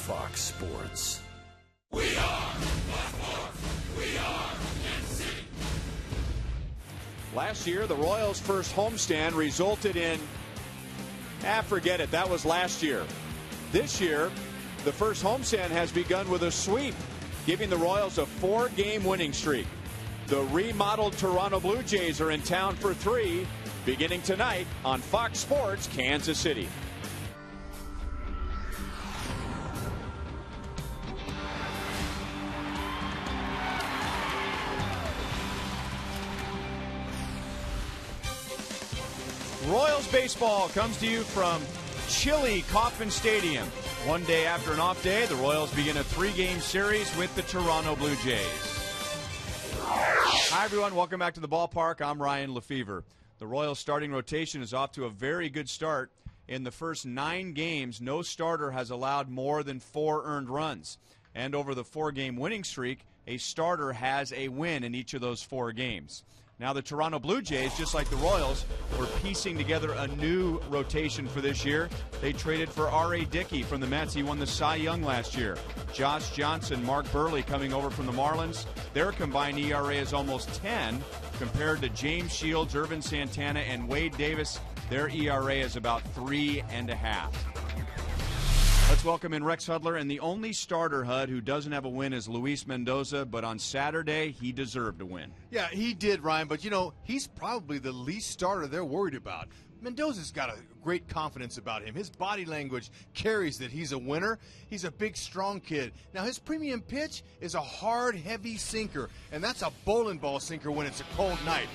Fox Sports. We are Blackmore. We are NC. Last year, the Royals' first homestand resulted in, forget it, that was last year. This year, the first homestand has begun with a sweep, giving the Royals a 4-game winning streak. The remodeled Toronto Blue Jays are in town for 3, beginning tonight on Fox Sports Kansas City. Royals baseball comes to you from chilly Kauffman Stadium. One day after an off day, the Royals begin a 3-game series with the Toronto Blue Jays. Hi, everyone. Welcome back to the ballpark. I'm Ryan Lefevre. The Royals starting rotation is off to a very good start. In the first 9 games, no starter has allowed more than 4 earned runs. And over the 4-game winning streak, a starter has a win in each of those 4 games. Now the Toronto Blue Jays, just like the Royals, were piecing together a new rotation for this year. They traded for R.A. Dickey from the Mets. He won the Cy Young last year. Josh Johnson, Mark Burley coming over from the Marlins. Their combined ERA is almost 10 compared to James Shields, Irvin Santana, and Wade Davis. Their ERA is about 3.5. Let's welcome in Rex Hudler, and the only starter, Hud, who doesn't have a win is Luis Mendoza, but on Saturday, he deserved a win. Yeah, he did, Ryan, but, he's probably the least starter they're worried about. Mendoza's got a great confidence about him. His body language carries that he's a winner. He's a big, strong kid. Now, his premium pitch is a hard, heavy sinker, and that's a bowling ball sinker when it's a cold night.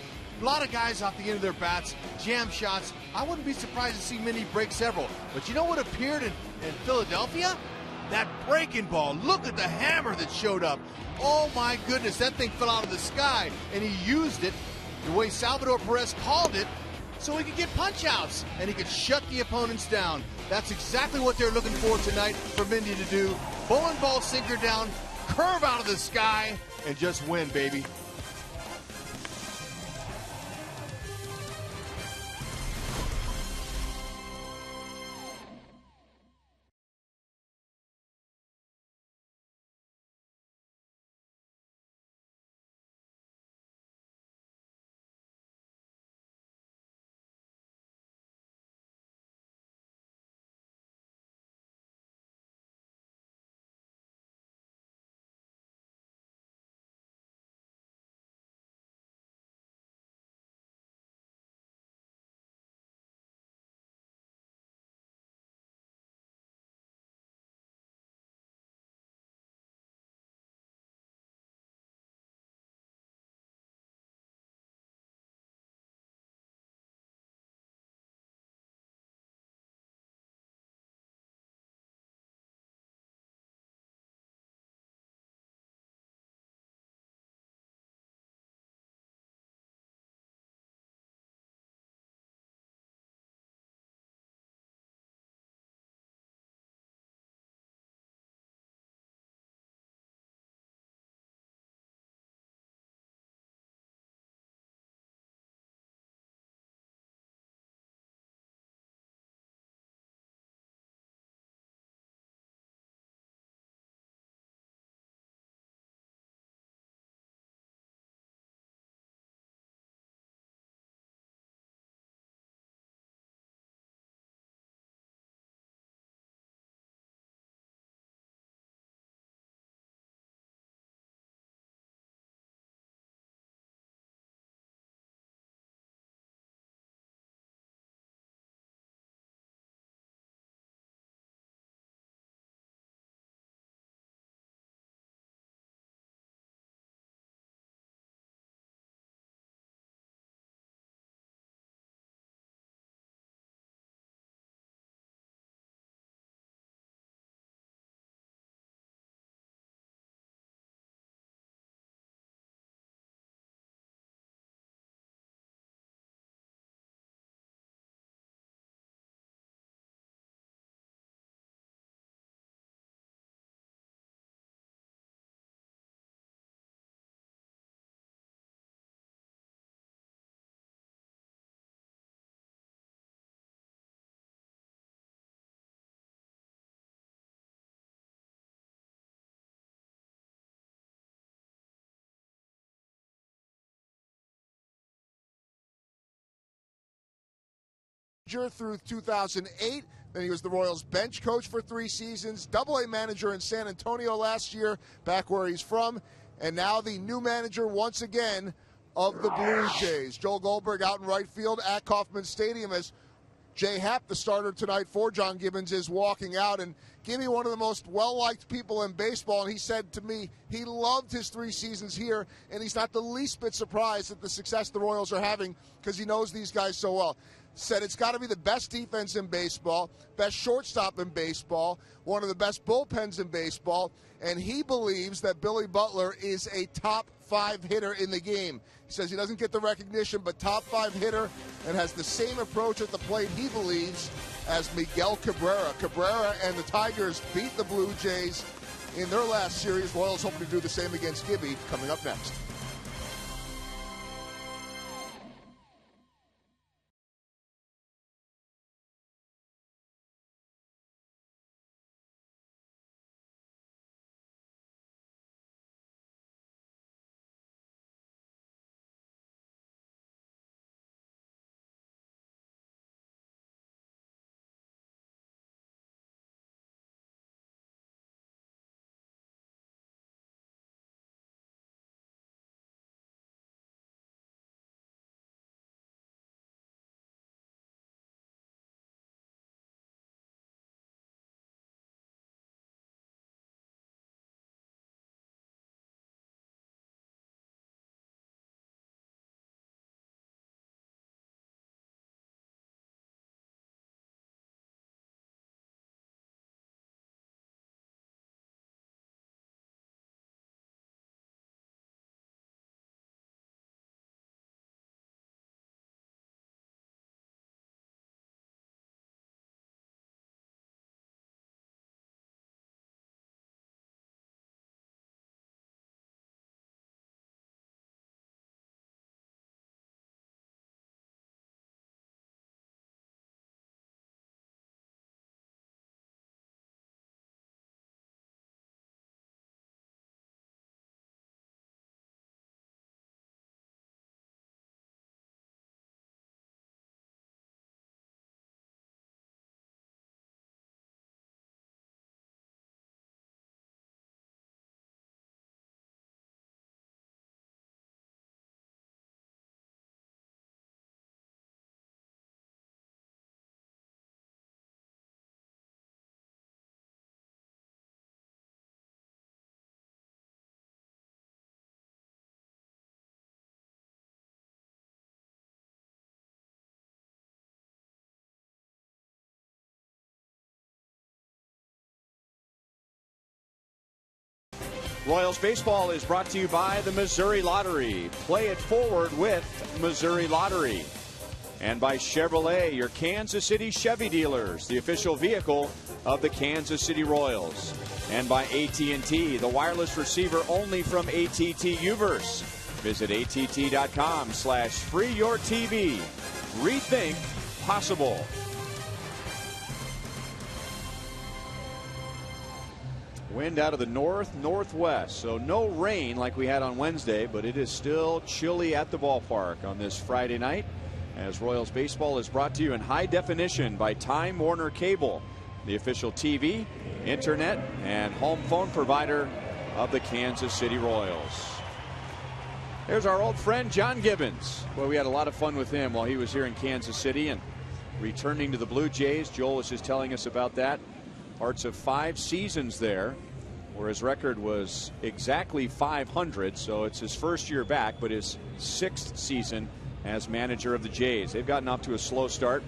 A lot of guys off the end of their bats, jam shots. I wouldn't be surprised to see Mindy break several. But you know what appeared in Philadelphia? That breaking ball. Look at the hammer that showed up. Oh, my goodness, that thing fell out of the sky, and he used it the way Salvador Perez called it so he could get punch-outs, and he could shut the opponents down. That's exactly what they're looking for tonight for Mindy to do. Bowling ball sinker down, curve out of the sky, and just win, baby. through 2008. Then he was the Royals bench coach for 3 seasons, Double-A manager in San Antonio last year, back where he's from, and now the new manager once again of the Blue Jays. Joel Goldberg out in right field at Kauffman Stadium as Jay Happ, the starter tonight for John Gibbons, is walking out. And Gibby, one of the most well-liked people in baseball, and he said to me he loved his 3 seasons here, and he's not the least bit surprised at the success the Royals are having because he knows these guys so well. Said it's got to be the best defense in baseball, best shortstop in baseball, one of the best bullpens in baseball, and he believes that Billy Butler is a top 5 hitter in the game. He says he doesn't get the recognition, but top 5 hitter, and has the same approach at the plate, he believes, as Miguel Cabrera. Cabrera and the Tigers beat the Blue Jays in their last series. Royals hoping to do the same against Gibby coming up next. Royals baseball is brought to you by the Missouri Lottery. Play it forward with Missouri Lottery. And by Chevrolet, your Kansas City Chevy dealers, the official vehicle of the Kansas City Royals. And by AT&T, the wireless receiver only from AT&T Uverse. Visit att.com/freeyourtv. Rethink possible. Wind out of the north-northwest, so no rain like we had on Wednesday, but it is still chilly at the ballpark on this Friday night, as Royals baseball is brought to you in high definition by Time Warner Cable, the official TV, internet, and home phone provider of the Kansas City Royals. There's our old friend John Gibbons. Well, we had a lot of fun with him while he was here in Kansas City and returning to the Blue Jays. Joel was just telling us about that. Parts of 5 seasons there, where his record was exactly 500, so it's his first year back, but his 6th season as manager of the Jays. They've gotten off to a slow start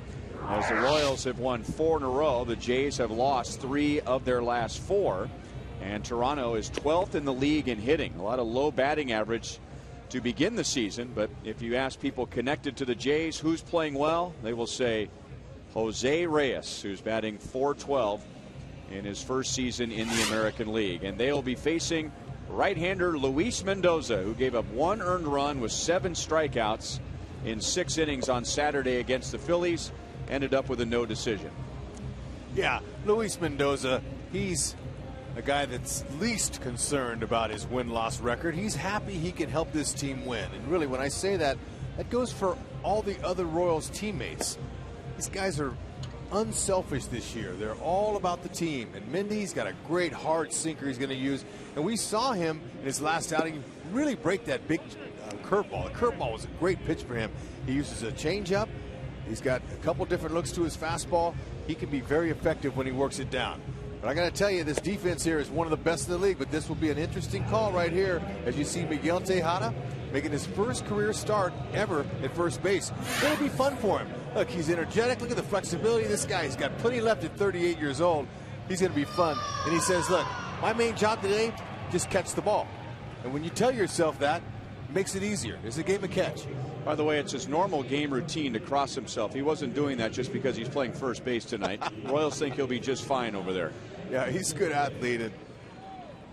as the Royals have won 4 in a row. The Jays have lost 3 of their last 4, and Toronto is 12th in the league in hitting. A lot of low batting average to begin the season, but if you ask people connected to the Jays who's playing well, they will say Jose Reyes, who's batting .412 in his first season in the American League. And they'll be facing right-hander Luis Mendoza, who gave up 1 earned run with 7 strikeouts in 6 innings on Saturday against the Phillies. Ended up with a no decision. Yeah, Luis Mendoza, he's a guy that's least concerned about his win-loss record. He's happy he can help this team win. And really, when I say that, that goes for all the other Royals teammates. These guys are unselfish this year. They're all about the team. And Mendy's got a great hard sinker he's going to use. And we saw him in his last outing really break that big curveball. The curveball was a great pitch for him. He uses a changeup. He's got a couple different looks to his fastball. He can be very effective when he works it down. But I got to tell you, this defense here is one of the best in the league. But this will be an interesting call right here as you see Miguel Tejada making his first career start ever at first base. It'll be fun for him. Look, he's energetic. Look at the flexibility of this guy. He's got plenty left at 38 years old. He's going to be fun. And he says, look, my main job today, just catch the ball. And when you tell yourself that, it makes it easier. It's a game of catch. By the way, it's his normal game routine to cross himself. He wasn't doing that just because he's playing first base tonight. Royals think he'll be just fine over there. Yeah, he's a good athlete. And,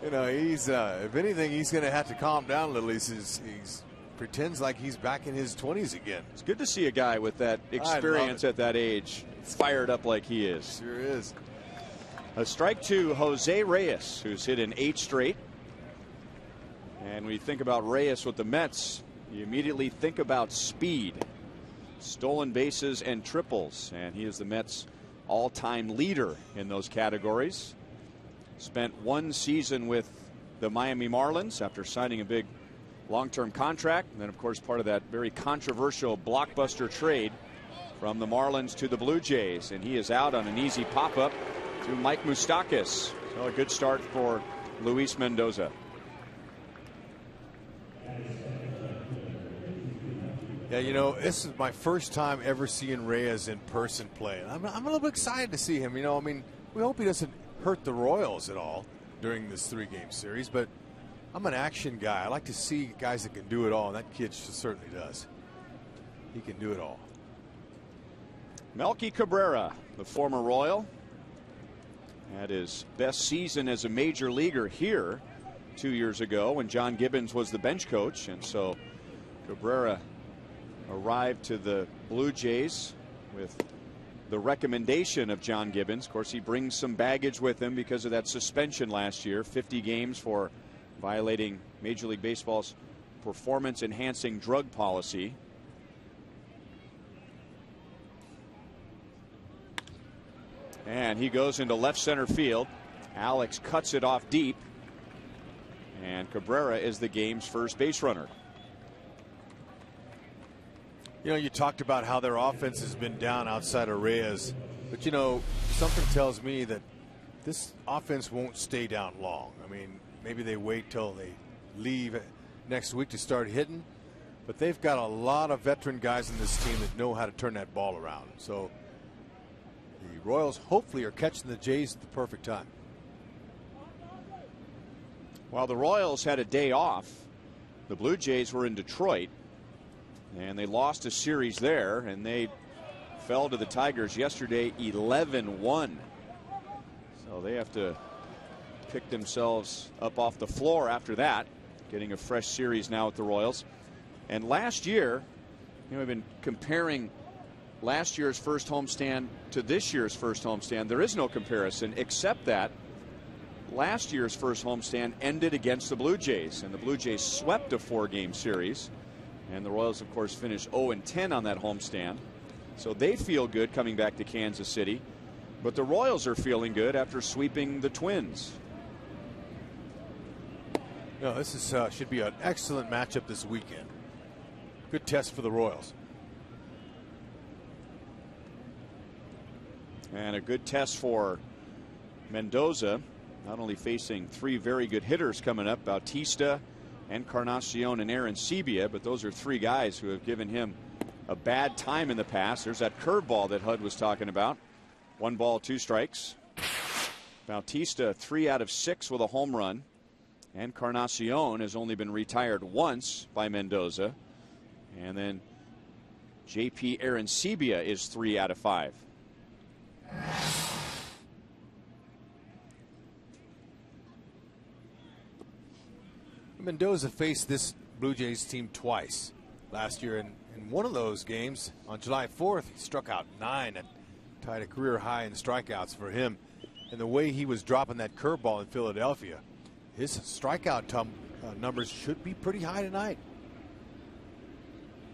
you know, he's, if anything, he's going to have to calm down a little. He's pretends like he's back in his 20s again. It's good to see a guy with that experience at that age fired up like he is. Sure is. A strike to Jose Reyes, who's hit in 8 straight. And when you think about Reyes with the Mets, you immediately think about speed, stolen bases, and triples. And he is the Mets' all-time leader in those categories. Spent 1 season with the Miami Marlins after signing a big long-term contract. And then, of course, part of that very controversial blockbuster trade from the Marlins to the Blue Jays. And he is out on an easy pop-up to Mike Moustakas. So a good start for Luis Mendoza. Yeah, you know, this is my first time ever seeing Reyes in person play. I'm a little bit excited to see him. You know, I mean, we hope he doesn't hurt the Royals at all during this 3-game series, but I'm an action guy. I like to see guys that can do it all, and that kid certainly does. He can do it all. Melky Cabrera, the former Royal, had his best season as a major leaguer here 2 years ago when John Gibbons was the bench coach. And so Cabrera arrived to the Blue Jays with the recommendation of John Gibbons. Of course, he brings some baggage with him because of that suspension last year, 50 games for violating Major League Baseball's performance-enhancing drug policy. And he goes into left center field. Alex cuts it off deep. And Cabrera is the game's first base runner. You know, you talked about how their offense has been down outside of Reyes. But, you know, something tells me that this offense won't stay down long. I mean, maybe they wait till they leave next week to start hitting. But they've got a lot of veteran guys in this team that know how to turn that ball around. So the Royals hopefully are catching the Jays at the perfect time. While the Royals had a day off, the Blue Jays were in Detroit. And they lost a series there, and they fell to the Tigers yesterday 11-1. So they have to pick themselves up off the floor after that, getting a fresh series now with the Royals. And last year, you know, we've been comparing last year's first homestand to this year's first homestand. There is no comparison except that last year's first homestand ended against the Blue Jays, and the Blue Jays swept a 4-game series. And the Royals, of course, finished 0-10 on that homestand. So they feel good coming back to Kansas City. But the Royals are feeling good after sweeping the Twins. No, this is should be an excellent matchup this weekend. Good test for the Royals. And a good test for Mendoza. Not only facing 3 very good hitters coming up, Bautista, Encarnacion, and Arancibia, but those are 3 guys who have given him a bad time in the past. There's that curveball that Hud was talking about. 1 ball, 2 strikes. Bautista 3 out of 6 with a home run. Encarnacion has only been retired once by Mendoza. And then JP Arancibia is 3 out of 5. Mendoza faced this Blue Jays team twice last year. In one of those games on July 4th, he struck out 9 and tied a career high in strikeouts for him. And the way he was dropping that curveball in Philadelphia, his strikeout numbers should be pretty high tonight.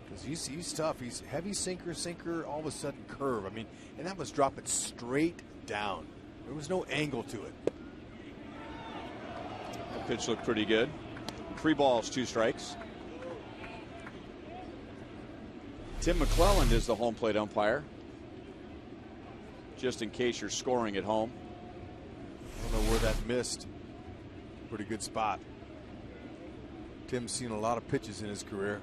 Because he's tough. He's heavy sinker, all of a sudden curve. I mean, and that was dropping straight down. There was no angle to it. The pitch looked pretty good. 3 balls, 2 strikes. Tim McClelland is the home plate umpire, just in case you're scoring at home. I don't know where that missed. Pretty good spot. Tim's seen a lot of pitches in his career.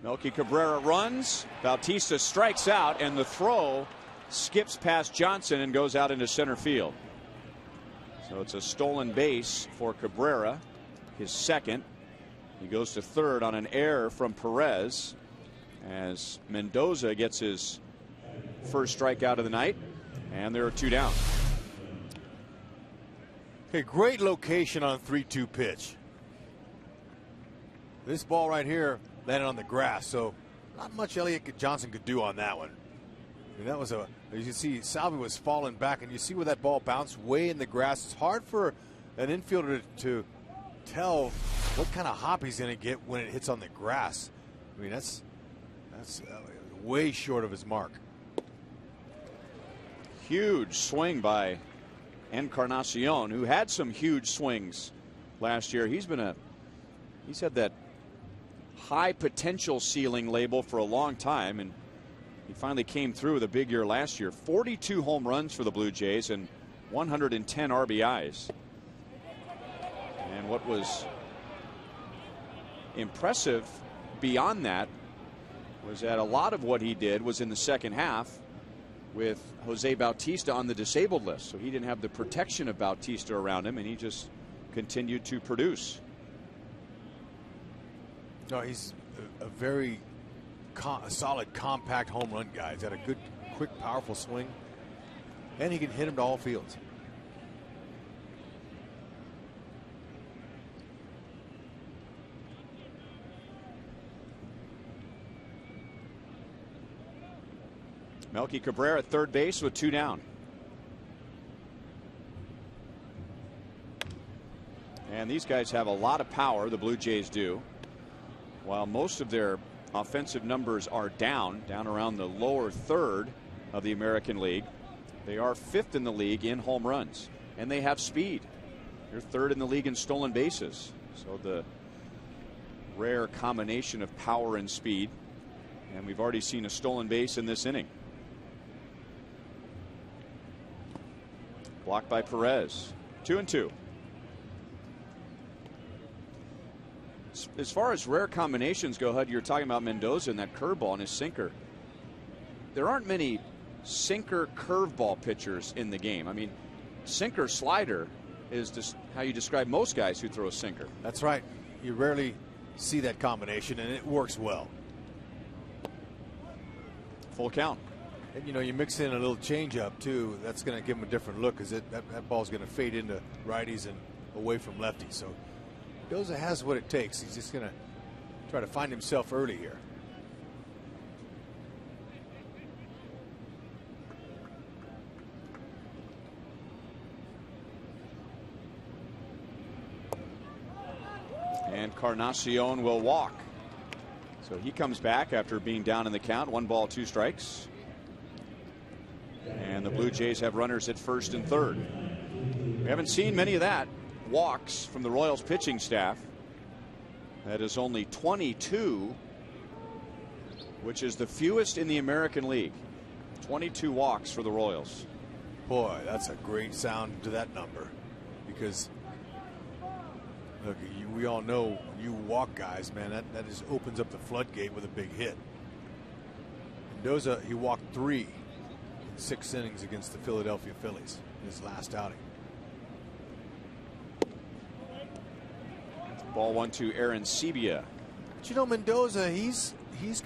Melky Cabrera runs. Bautista strikes out, and the throw skips past Johnson and goes out into center field. So it's a stolen base for Cabrera, his second. He goes to third on an error from Perez as Mendoza gets his first strikeout of the night, and there are 2 down. Okay, great location on 3-2 pitch. This ball right here landed on the grass, so not much Elliott Johnson could do on that one. I mean, that was as you see, Salvi was falling back, and you see where that ball bounced way in the grass. It's hard for an infielder to tell what kind of hop he's going to get when it hits on the grass. I mean, that's way short of his mark. Huge swing by Encarnacion, who had some huge swings last year. He's had that high potential ceiling label for a long time, and he finally came through with a big year last year. 42 home runs for the Blue Jays and 110 RBIs. And what was impressive beyond that was that a lot of what he did was in the second half with Jose Bautista on the disabled list. So he didn't have the protection of Bautista around him, and he just continued to produce. No, he's a very solid, compact home run guy. He's got a good, quick, powerful swing, and he can hit him to all fields. Melky Cabrera at third base with 2 down. And these guys have a lot of power, the Blue Jays do. While most of their offensive numbers are down around the lower third of the American League, they are 5th in the league in home runs, and they have speed. They're 3rd in the league in stolen bases. So the rare combination of power and speed, and we've already seen a stolen base in this inning. Blocked by Perez. 2-2. As far as rare combinations go, Hud, you're talking about Mendoza and that curveball and his sinker. There aren't many sinker curveball pitchers in the game. I mean, sinker slider is just how you describe most guys who throw a sinker. That's right. You rarely see that combination, and it works well. Full count. And you know, you mix in a little changeup too. That's going to give him a different look, because that ball's going to fade into righties and away from lefties. So Mendoza has what it takes. He's just going to try to find himself early here. And Encarnacion will walk. So he comes back after being down in the count. 1 ball, 2 strikes. And the Blue Jays have runners at first and third. We haven't seen many of that. Walks from the Royals pitching staff. That is only 22, which is the fewest in the American League. 22 walks for the Royals. Boy, that's a great sound to that number, because look, we all know you walk guys, man, that just opens up the floodgate with a big hit. Mendoza, he walked 3 in 6 innings against the Philadelphia Phillies in his last outing. Ball 1 to Aaron Sebia. But you know, Mendoza, he's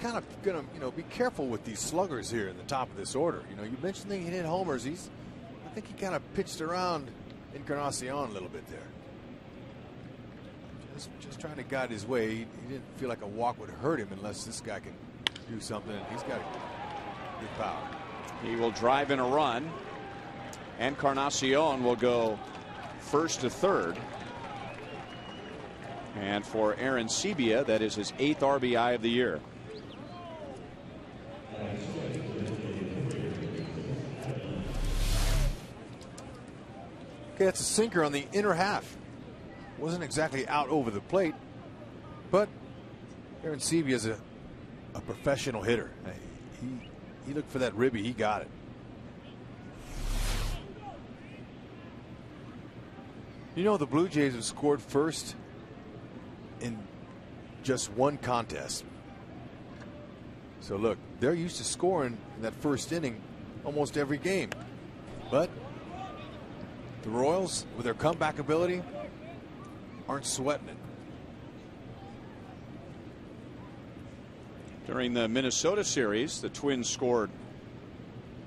kind of gonna, you know, be careful with these sluggers here in the top of this order. You know, you mentioned that he hit homers. I think he kind of pitched around Encarnacion a little bit there. Just trying to guide his way. He didn't feel like a walk would hurt him unless this guy can do something. He's got good power. He will drive in a run. Encarnacion will go first to third. And for Aaron Sebia, that is his 8th RBI of the year. Okay, that's a sinker on the inner half. Wasn't exactly out over the plate, but Aaron Sebia is a professional hitter. He looked for that ribby, he got it. You know, the Blue Jays have scored first in just one contest. So look, they're used to scoring in that first inning almost every game. But the Royals, with their comeback ability, aren't sweating it. During the Minnesota series, the Twins scored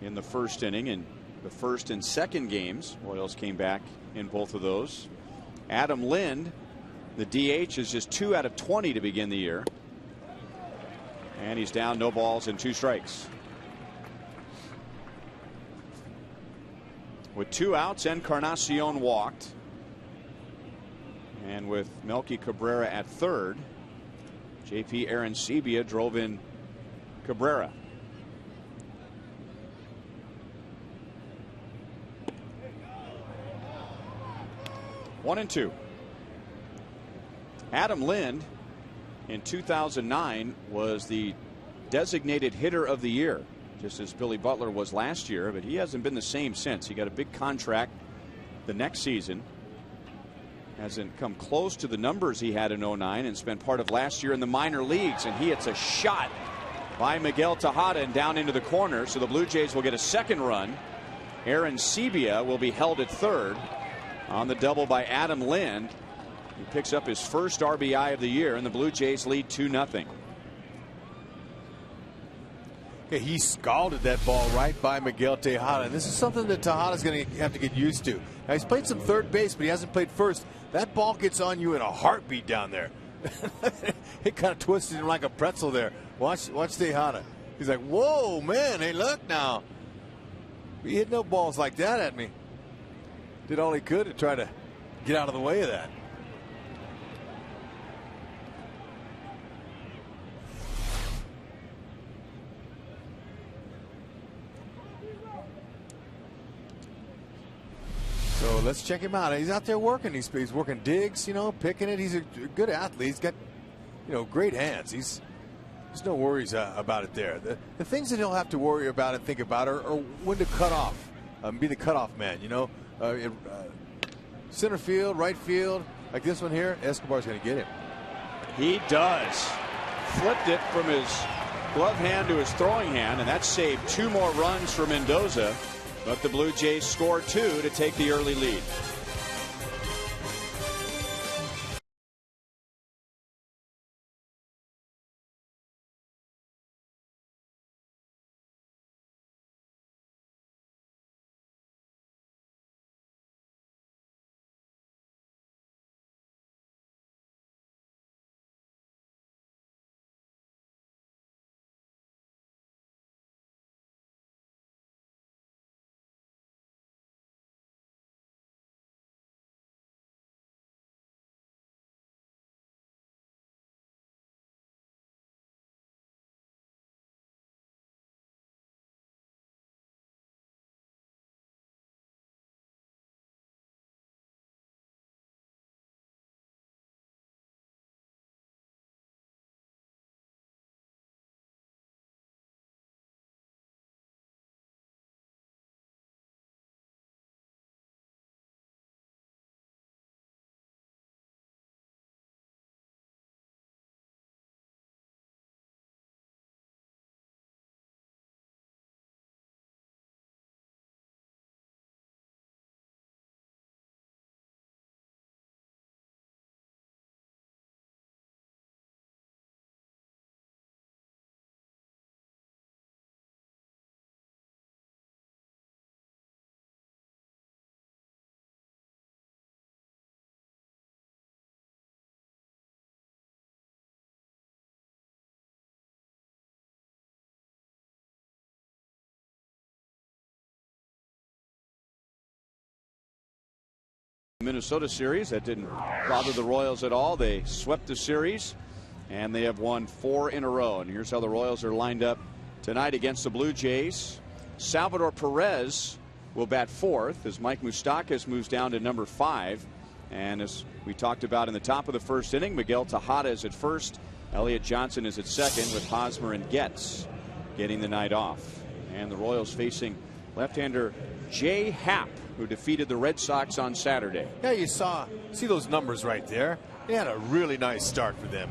in the first inning in the first and second games. Royals came back in both of those. Adam Lind, the DH, is just 2 out of 20 to begin the year. And he's down, no balls and 2 strikes. With 2 outs, Encarnacion walked. And with Melky Cabrera at third, JP Arancibia drove in Cabrera. One and 2. Adam Lind in 2009 was the designated hitter of the year, just as Billy Butler was last year, but he hasn't been the same since. He got a big contract the next season. Hasn't come close to the numbers he had in 09 and spent part of last year in the minor leagues. And he hits a shot by Miguel Tejada and down into the corner. So the Blue Jays will get a second run. Aaron Sebia will be held at third on the double by Adam Lind. He picks up his first RBI of the year, and the Blue Jays lead 2-0. Okay, he scalded that ball right by Miguel Tejada. And this is something that Tejada's going to have to get used to. Now, he's played some third base, but he hasn't played first. That ball gets on you in a heartbeat down there. It kind of twisted him like a pretzel there. Watch Tejada. He's like, whoa, man, hey, look now. He hit no balls like that at me. Did all he could to try to get out of the way of that. So let's check him out. He's out there working. He's working digs, you know, picking it. He's a good athlete. He's got, you know, great hands. There's no worries about it there. The things that he'll have to worry about and think about are when to cut off, be the cutoff man, you know. Center field, right field, like this one here, Escobar's going to get him. He does. Flipped it from his glove hand to his throwing hand, and that saved 2 more runs for Mendoza. But the Blue Jays score 2 to take the early lead. Minnesota series. That didn't bother the Royals at all. They swept the series, and they have won 4 in a row. And here's how the Royals are lined up tonight against the Blue Jays. Salvador Perez will bat 4th as Mike Moustakas moves down to number 5. And as we talked about in the top of the first inning, Miguel Tejada is at first. Elliott Johnson is at second, with Hosmer and Getz getting the night off. And the Royals facing left-hander Jay Happ, who defeated the Red Sox on Saturday. Yeah, you see those numbers right there. They had a really nice start for them.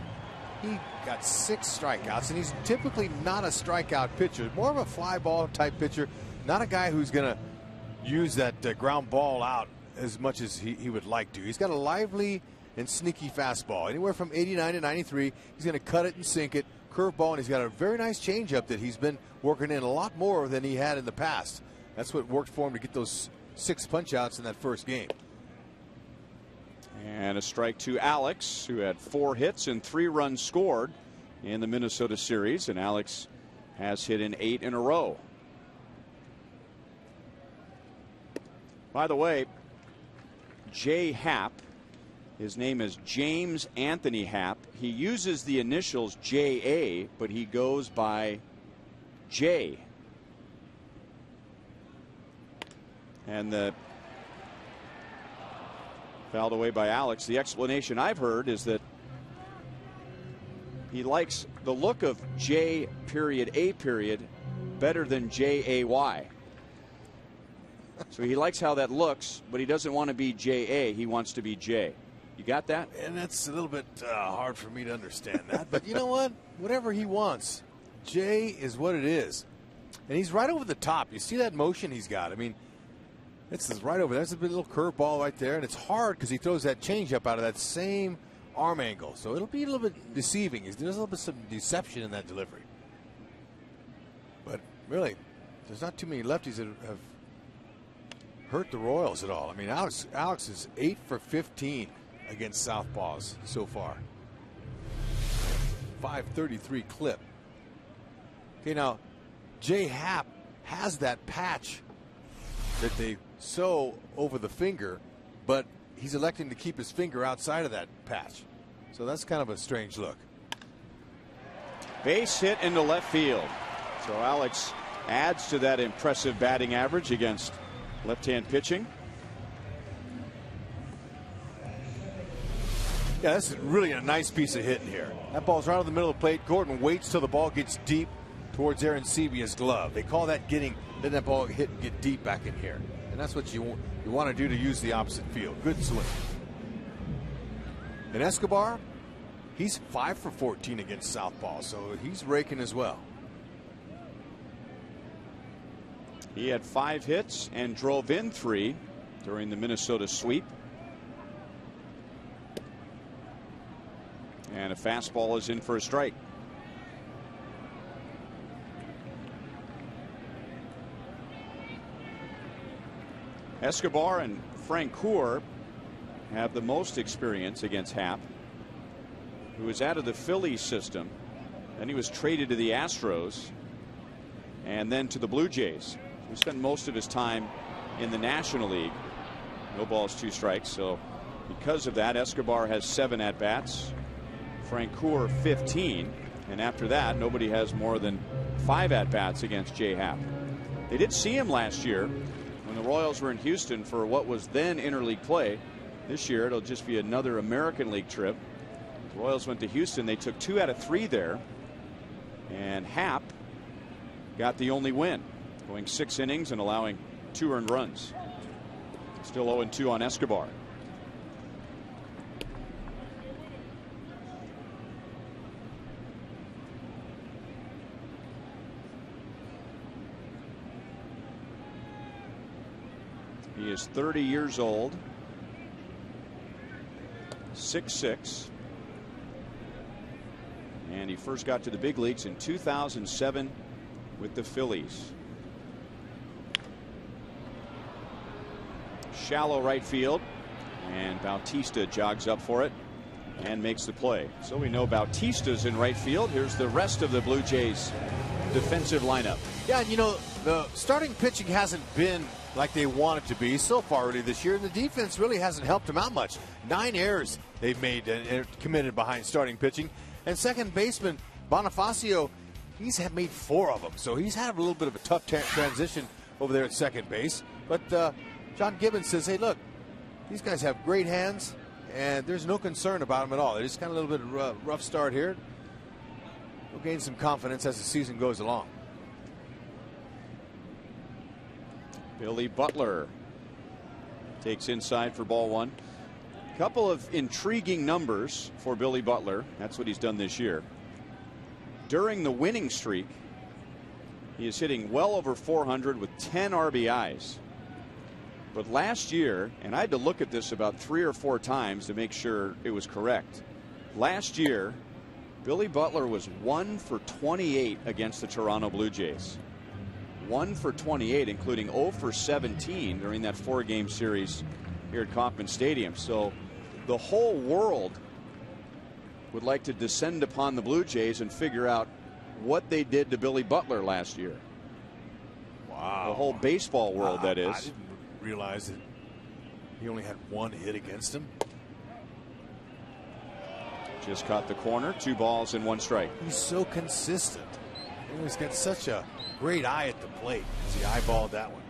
He got 6 strikeouts, and he's typically not a strikeout pitcher, more of a fly ball type pitcher, not a guy who's going to use that ground ball out as much as he would like to. He's got a lively and sneaky fastball, anywhere from 89 to 93. He's going to cut it and sink it, curveball, and he's got a very nice changeup that he's been working in a lot more than he had in the past. That's what worked for him to get those 6 punch outs in that first game. And a strike to Alex, who had 4 hits and 3 runs scored in the Minnesota series, and Alex has hit in 8 in a row. By the way, Jay Happ, his name is James Anthony Happ. He uses the initials JA, but he goes by J. And the fouled away by Alex. The explanation I've heard is that he likes the look of J period A period better than JAY. So he likes how that looks, but he doesn't want to be JA. He wants to be J. You got that? And that's a little bit hard for me to understand that. But you know what? Whatever he wants. J is what it is. And he's right over the top. You see that motion he's got? I mean, it's right over there. There's a little curveball right there. And it's hard because he throws that changeup out of that same arm angle. So it'll be a little bit deceiving. There's a little bit some deception in that delivery. But really, there's not too many lefties that have hurt the Royals at all. I mean, Alex is 8 for 15 against southpaws so far. 533 clip. Okay, now Jay Happ has that patch that they sew over the finger, but he's electing to keep his finger outside of that patch. So that's kind of a strange look. Base hit into left field. So Alex adds to that impressive batting average against left-hand pitching. Yeah, this is really a nice piece of hitting here. That ball's right on the middle of the plate. Gordon waits till the ball gets deep towards Aaron Sevia's glove. They call that letting that ball hit and get deep back in here. And that's what you want to do to use the opposite field. Good swing. And Escobar, he's 5 for 14 against southpaw, so he's raking as well. He had 5 hits and drove in 3 during the Minnesota sweep. And a fastball is in for a strike. Escobar and Francoeur have the most experience against Happ, who was out of the Phillies system. Then he was traded to the Astros and then to the Blue Jays. He spent most of his time in the National League. No balls, 2 strikes. So because of that, Escobar has 7 at-bats. Francoeur 15. And after that, nobody has more than 5 at-bats against Jay Happ. They did see him last year when the Royals were in Houston for what was then interleague play. This year, it'll just be another American League trip. The Royals went to Houston. They took 2 out of 3 there. And Happ got the only win, going 6 innings and allowing 2 earned runs. Still 0-2 on Escobar. He is 30 years old, 6'6", and he first got to the big leagues in 2007 with the Phillies. Shallow right field, and Bautista jogs up for it and makes the play. So we know Bautista's in right field. Here's the rest of the Blue Jays defensive lineup. Yeah, and you know, the starting pitching hasn't been like they want it to be so far early this year, and the defense really hasn't helped them out much. 9 errors they've made and committed behind starting pitching. And second baseman Bonifacio, he's made 4 of them, so he's had a little bit of a tough transition over there at second base. But John Gibbons says, hey, look, these guys have great hands, and there's no concern about them at all. They're just kind of a little bit of rough start here. We'll gain some confidence as the season goes along. Billy Butler takes inside for ball 1. Couple of intriguing numbers for Billy Butler. That's what he's done this year. During the winning streak, he is hitting well over 400 with 10 RBIs. But last year, and I had to look at this about 3 or 4 times to make sure it was correct. Last year, Billy Butler was 1 for 28 against the Toronto Blue Jays. 1 for 28, including 0 for 17 during that 4-game series here at Kauffman Stadium. So the whole world would like to descend upon the Blue Jays and figure out what they did to Billy Butler last year. Wow. The whole baseball world, that is. I didn't realize that he only had 1 hit against him. Just caught the corner, 2 balls and 1 strike. He's so consistent. He's got such a great eye at the plate as he eyeballed that one.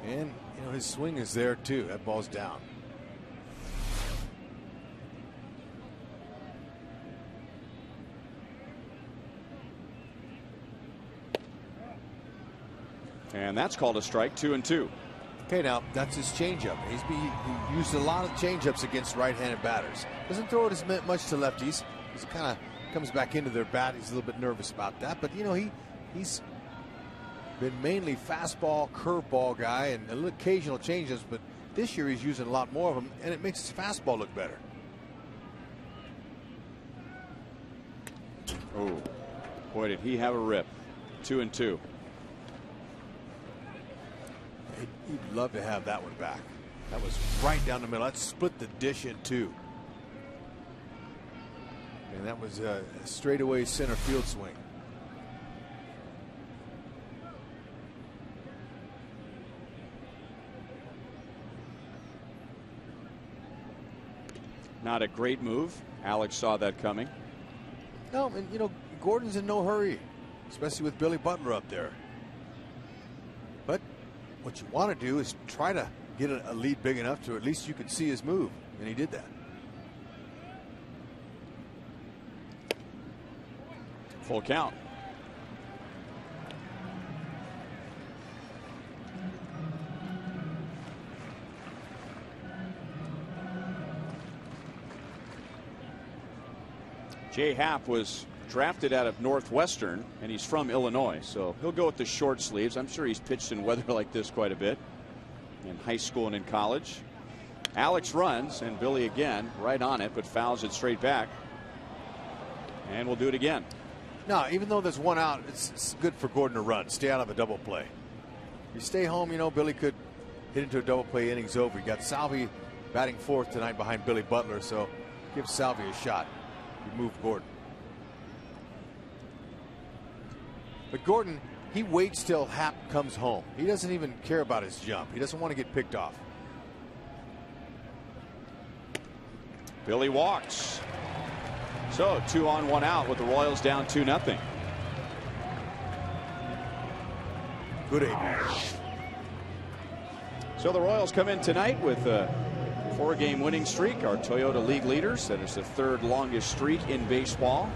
And, you know, his swing is there too. That ball's down. And that's called a strike, 2-2. Okay, now that's his changeup. He used a lot of changeups against right-handed batters. Doesn't throw it as much to lefties. He's kind of comes back into their bat. He's a little bit nervous about that, but you know he's been mainly fastball, curveball guy, and a little occasional changes. But this year he's using a lot more of them, and it makes his fastball look better. Oh, boy, did he have a rip. 2-2. He'd love to have that one back. That was right down the middle. That split the dish in 2. And that was a straightaway center field swing. Not a great move. Alex saw that coming. No, and you know, Gordon's in no hurry, especially with Billy Butler up there. But what you want to do is try to get a lead big enough to at least you can see his move, and he did that. Full count. Jay Happ was drafted out of Northwestern, and he's from Illinois, so he'll go with the short sleeves. I'm sure he's pitched in weather like this quite a bit in high school and in college. Alex runs, and Billy again right on it, but fouls it straight back. And we'll do it again. No, even though there's 1 out, it's good for Gordon to run. Stay out of a double play. If you stay home, you know, Billy could hit into a double play, innings over. You got Salvi batting 4th tonight behind Billy Butler, so give Salvi a shot. You move Gordon. But Gordon, he waits till Happ comes home. He doesn't even care about his jump. He doesn't want to get picked off. Billy walks. So 2 on 1 out with the Royals down 2-0. Good aim. So the Royals come in tonight with a 4-game winning streak, our Toyota League leaders. That is the 3rd longest streak in baseball.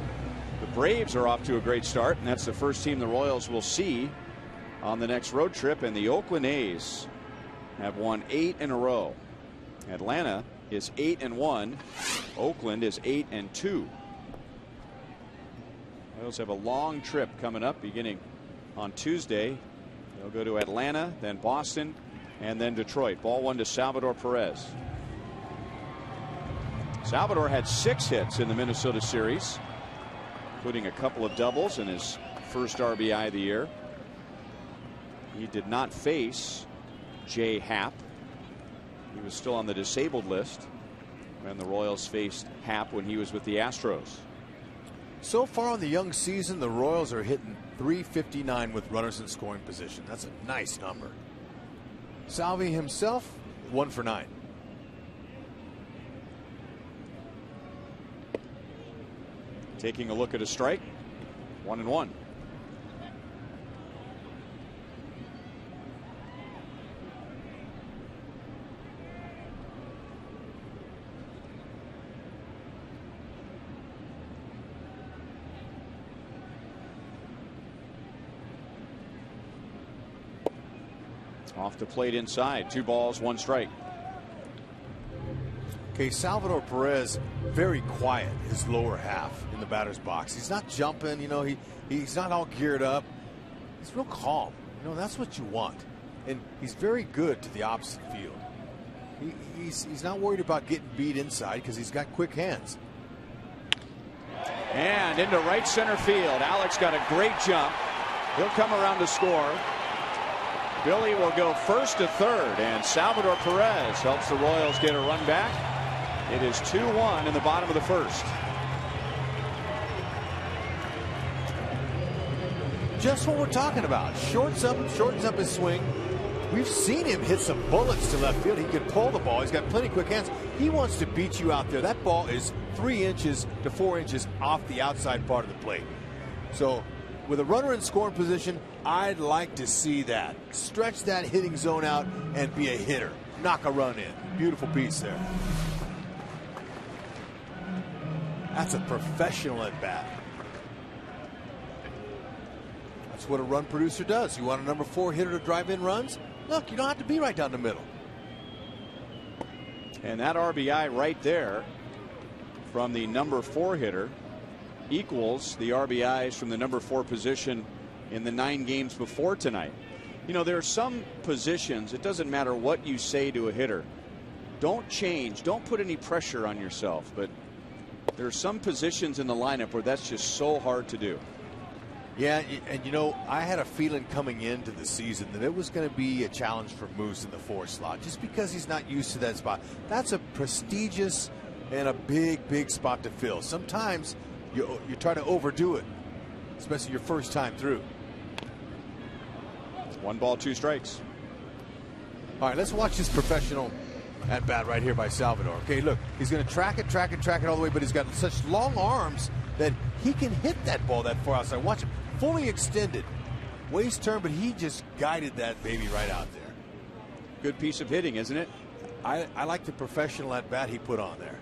The Braves are off to a great start, and that's the first team the Royals will see on the next road trip. And the Oakland A's have won 8 in a row. Atlanta is 8-1. Oakland is 8-2. Royals have a long trip coming up beginning on Tuesday. They'll go to Atlanta, then Boston, and then Detroit. Ball 1 to Salvador Perez. Salvador had 6 hits in the Minnesota series, including a couple of doubles and his first RBI of the year. He did not face Jay Happ. He was still on the disabled list when the Royals faced Happ when he was with the Astros. So far in the young season, the Royals are hitting .359 with runners in scoring position. That's a nice number. Salvi himself, 1 for 9. Taking a look at a strike. 1-1. Off the plate inside. 2 balls, 1 strike. Okay, Salvador Perez, very quiet, his lower half in the batter's box. He's not jumping, you know, he's not all geared up. He's real calm. You know, that's what you want. And he's very good to the opposite field. He's not worried about getting beat inside because he's got quick hands. And into right center field. Alex got a great jump. He'll come around to score. Billy will go first to third, and Salvador Perez helps the Royals get a run back. It is 2-1 in the bottom of the first. Just what we're talking about. Shortens up his swing. We've seen him hit some bullets to left field. He can pull the ball. He's got plenty of quick hands. He wants to beat you out there. That ball is 3 inches to 4 inches off the outside part of the plate. So with a runner in scoring position, I'd like to see that. Stretch that hitting zone out and be a hitter. Knock a run in. Beautiful piece there. That's a professional at bat. That's what a run producer does. You want a number 4 hitter to drive in runs? Look, you don't have to be right down the middle. And that RBI right there from the number 4 hitter equals the RBIs from the number 4 position in the 9 games before tonight. You know, there are some positions, it doesn't matter what you say to a hitter. Don't change. Don't put any pressure on yourself. But there are some positions in the lineup where that's just so hard to do. Yeah, and you know, I had a feeling coming into the season that it was going to be a challenge for Moose in the 4 slot, just because he's not used to that spot. That's a prestigious and a big spot to fill. Sometimes you try to overdo it, especially your first time through. 1 ball, 2 strikes. All right, let's watch this professional at bat right here by Salvador. Okay, look, he's going to track it all the way, but he's got such long arms that he can hit that ball that far outside. Watch him, fully extended, waist turn, but he just guided that baby right out there. Good piece of hitting, isn't it? I like the professional at bat he put on there.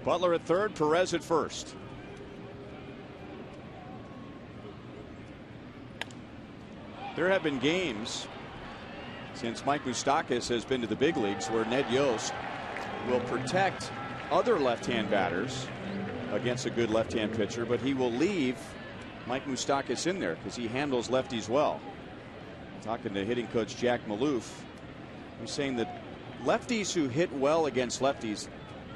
Butler at third, Perez at first. There have been games since Mike Moustakas has been to the big leagues where Ned Yost will protect other left-hand batters against a good left-hand pitcher, but he will leave Mike Moustakas in there because he handles lefties well. Talking to hitting coach Jack Maloof, he's saying that lefties who hit well against lefties,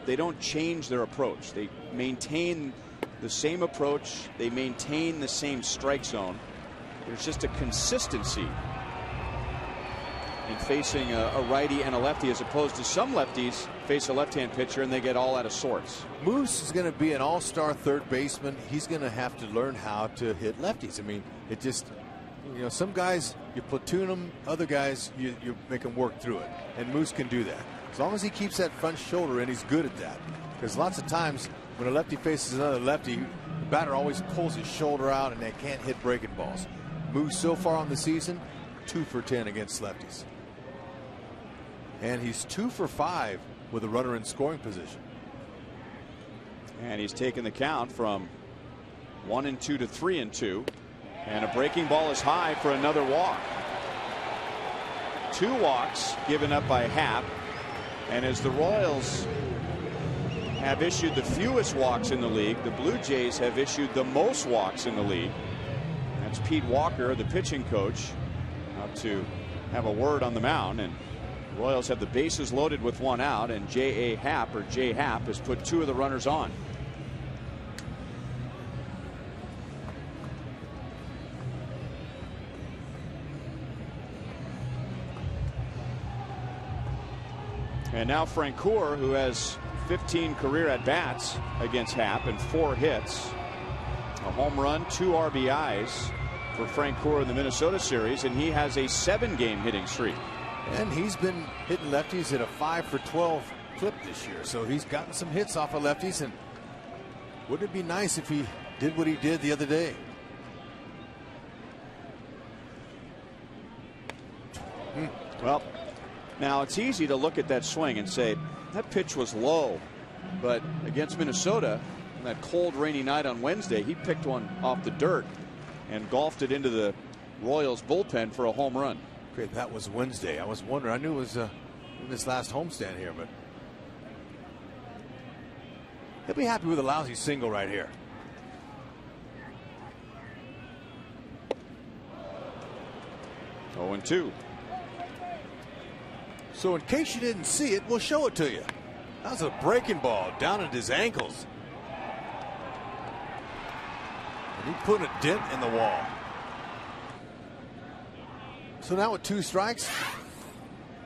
they don't change their approach. They maintain the same approach. They maintain the same strike zone. There's just a consistency in facing a righty and a lefty, as opposed to some lefties face a left-hand pitcher and they get all out of sorts. Moose is going to be an all-star third baseman. He's going to have to learn how to hit lefties. I mean, it just, you know, some guys you platoon them, other guys you make them work through it, and Moose can do that. As long as he keeps that front shoulder in, he's good at that. Because lots of times when a lefty faces another lefty, the batter always pulls his shoulder out and they can't hit breaking balls. Moose so far on the season, 2 for 10 against lefties. And he's 2 for 5 with a runner in scoring position. And he's taken the count from 1-2 to 3-2. And a breaking ball is high for another walk. 2 walks given up by Happ. And as the Royals have issued the fewest walks in the league, the Blue Jays have issued the most walks in the league. That's Pete Walker, the pitching coach, out to have a word on the mound. And the Royals have the bases loaded with 1 out, and J.A. Happ, or J. Happ, has put 2 of the runners on. And now Francoeur, who has 15 career at-bats against Happ and 4 hits. A home run, 2 RBIs for Francoeur in the Minnesota series, and he has a 7-game hitting streak. And he's been hitting lefties at a 5 for 12 clip this year, so he's gotten some hits off of lefties. And wouldn't it be nice if he did what he did the other day? Well, now it's easy to look at that swing and say that pitch was low, but against Minnesota on that cold, rainy night on Wednesday, he picked one off the dirt and golfed it into the Royals bullpen for a home run. Great, that was Wednesday. I was wondering. I knew it was in this last homestand here, but he'll be happy with a lousy single right here. Oh, 0-2. So in case you didn't see it, we'll show it to you. That was a breaking ball down at his ankles. And he put a dent in the wall. So now with 2 strikes,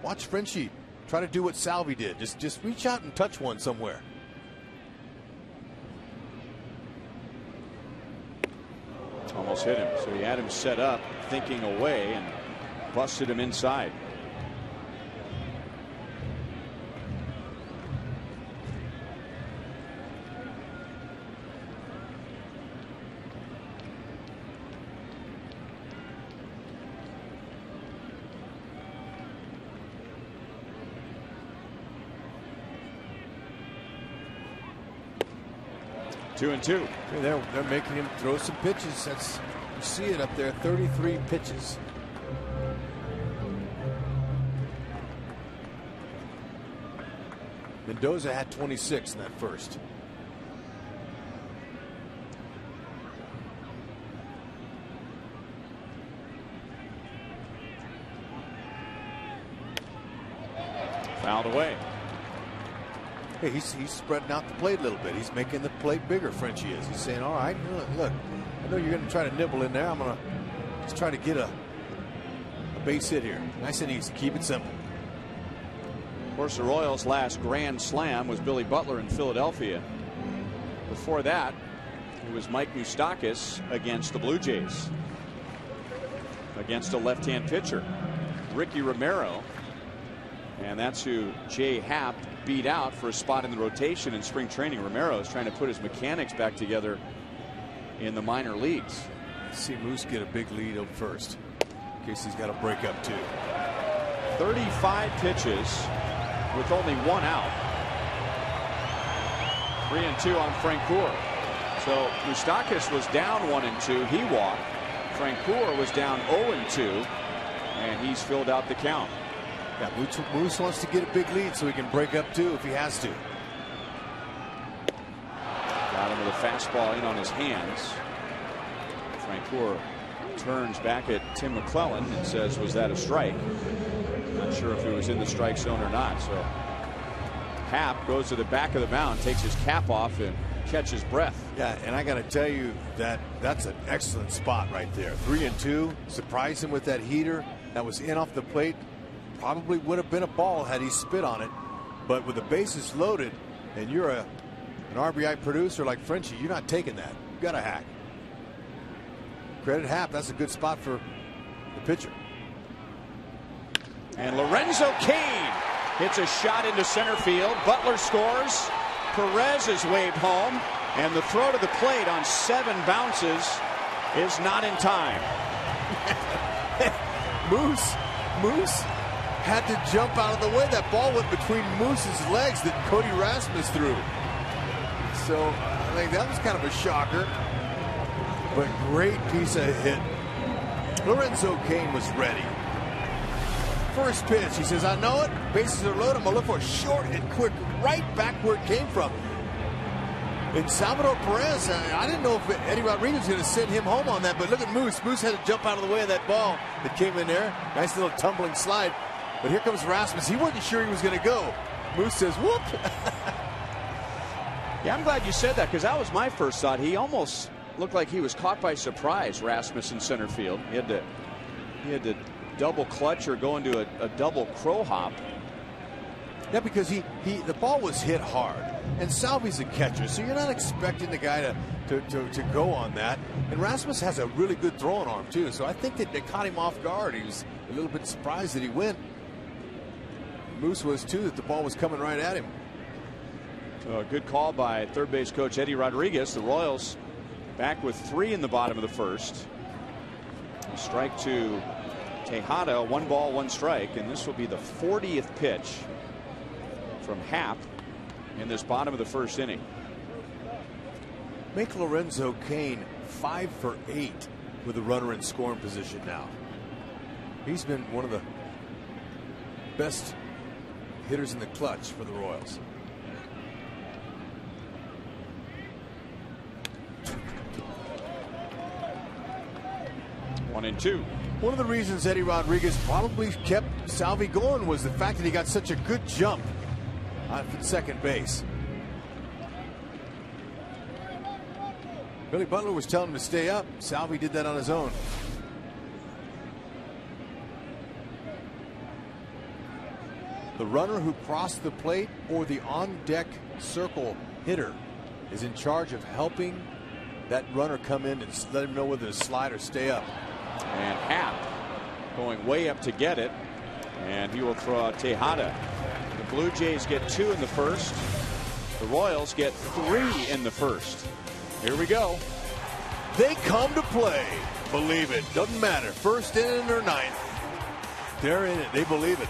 watch Frenchie try to do what Salvi did. Just reach out and touch one somewhere. Almost hit him. So he had him set up, thinking away, and busted him inside. Two and two. They're making him throw some pitches. You see it up there, 33 pitches. Mendoza had 26 in that first. Fouled away. Hey, he's spreading out the plate a little bit. He's making the plate bigger, Frenchie is. He's saying, all right, look, I know you're going to try to nibble in there. I'm going to just try to get a base hit here. Nice and easy. Keep it simple. Of course, the Royals' last grand slam was Billy Butler in Philadelphia. Before that, it was Mike Moustakas against the Blue Jays. Against a left-hand pitcher, Ricky Romero. And that's who Jay Happ beat out for a spot in the rotation in spring training. Romero is trying to put his mechanics back together in the minor leagues. Let's see Moose get a big lead up first, in case he's got to break up too. 35 pitches with only 1 out. 3-2 on Francoeur. So Moustakas was down 1-2. He walked. Francoeur was down 0-2, and he's filled out the count. Yeah, Moose wants to get a big lead so he can break up too if he has to. Got him with a fastball in on his hands. Francoeur turns back at Tim McClellan and says, was that a strike? Not sure if it was in the strike zone or not. So Happ goes to the back of the mound, takes his cap off, and catches breath. Yeah, and I got to tell you that's an excellent spot right there. 3-2. Surprised him with that heater that was in off the plate. Probably would have been a ball had he spit on it, but with the bases loaded and you're an RBI producer like Frenchie, you're not taking that. You got to hack. Credit Happ. That's a good spot for the pitcher. And Lorenzo Cain hits a shot into center field. Butler scores. Perez is waved home, and the throw to the plate on 7 bounces is not in time. Moose had to jump out of the way. That ball went between Moose's legs that Cody Rasmus threw. So I think that was kind of a shocker. But great piece of hit. Lorenzo Cain was ready. First pitch, he says, I know it. Bases are loaded. I'm going to look for it short and quick, right back where it came from. And Salvador Perez, I didn't know if Eddie Rodriguez was going to send him home on that, but look at Moose. Moose had to jump out of the way of that ball that came in there. Nice little tumbling slide. But here comes Rasmus. He wasn't sure he was going to go. Moose says, whoop. Yeah, I'm glad you said that, because that was my first thought. He almost looked like he was caught by surprise, Rasmus in center field. He had to double clutch or go into a double crow hop. Yeah, because the ball was hit hard, and Salvi's a catcher, so you're not expecting the guy to go on that. And Rasmus has a really good throwing arm too, so I think that they caught him off guard. He was a little bit surprised that he went. Moose was too, that the ball was coming right at him. So a good call by third base coach Eddie Rodriguez. The Royals back with 3 in the bottom of the first. A strike to Tejada, 1 ball, 1 strike, and this will be the 40th pitch from Happ in this bottom of the first inning. Make Lorenzo Cain 5 for 8 with a runner in scoring position now. He's been one of the best hitters in the clutch for the Royals. One and two. One of the reasons Eddie Rodriguez probably kept Salvi going was the fact that he got such a good jump on second base. Billy Butler was telling him to stay up. Salvi did that on his own. The runner who crossed the plate or the on-deck circle hitter is in charge of helping that runner come in and let him know whether to slide or stay up. And Happ going way up to get it, and he will throw out Tejada. The Blue Jays get 2 in the first. The Royals get 3 in the first. Here we go. They come to play. Believe it. Doesn't matter. First inning or ninth. They're in it. They believe it.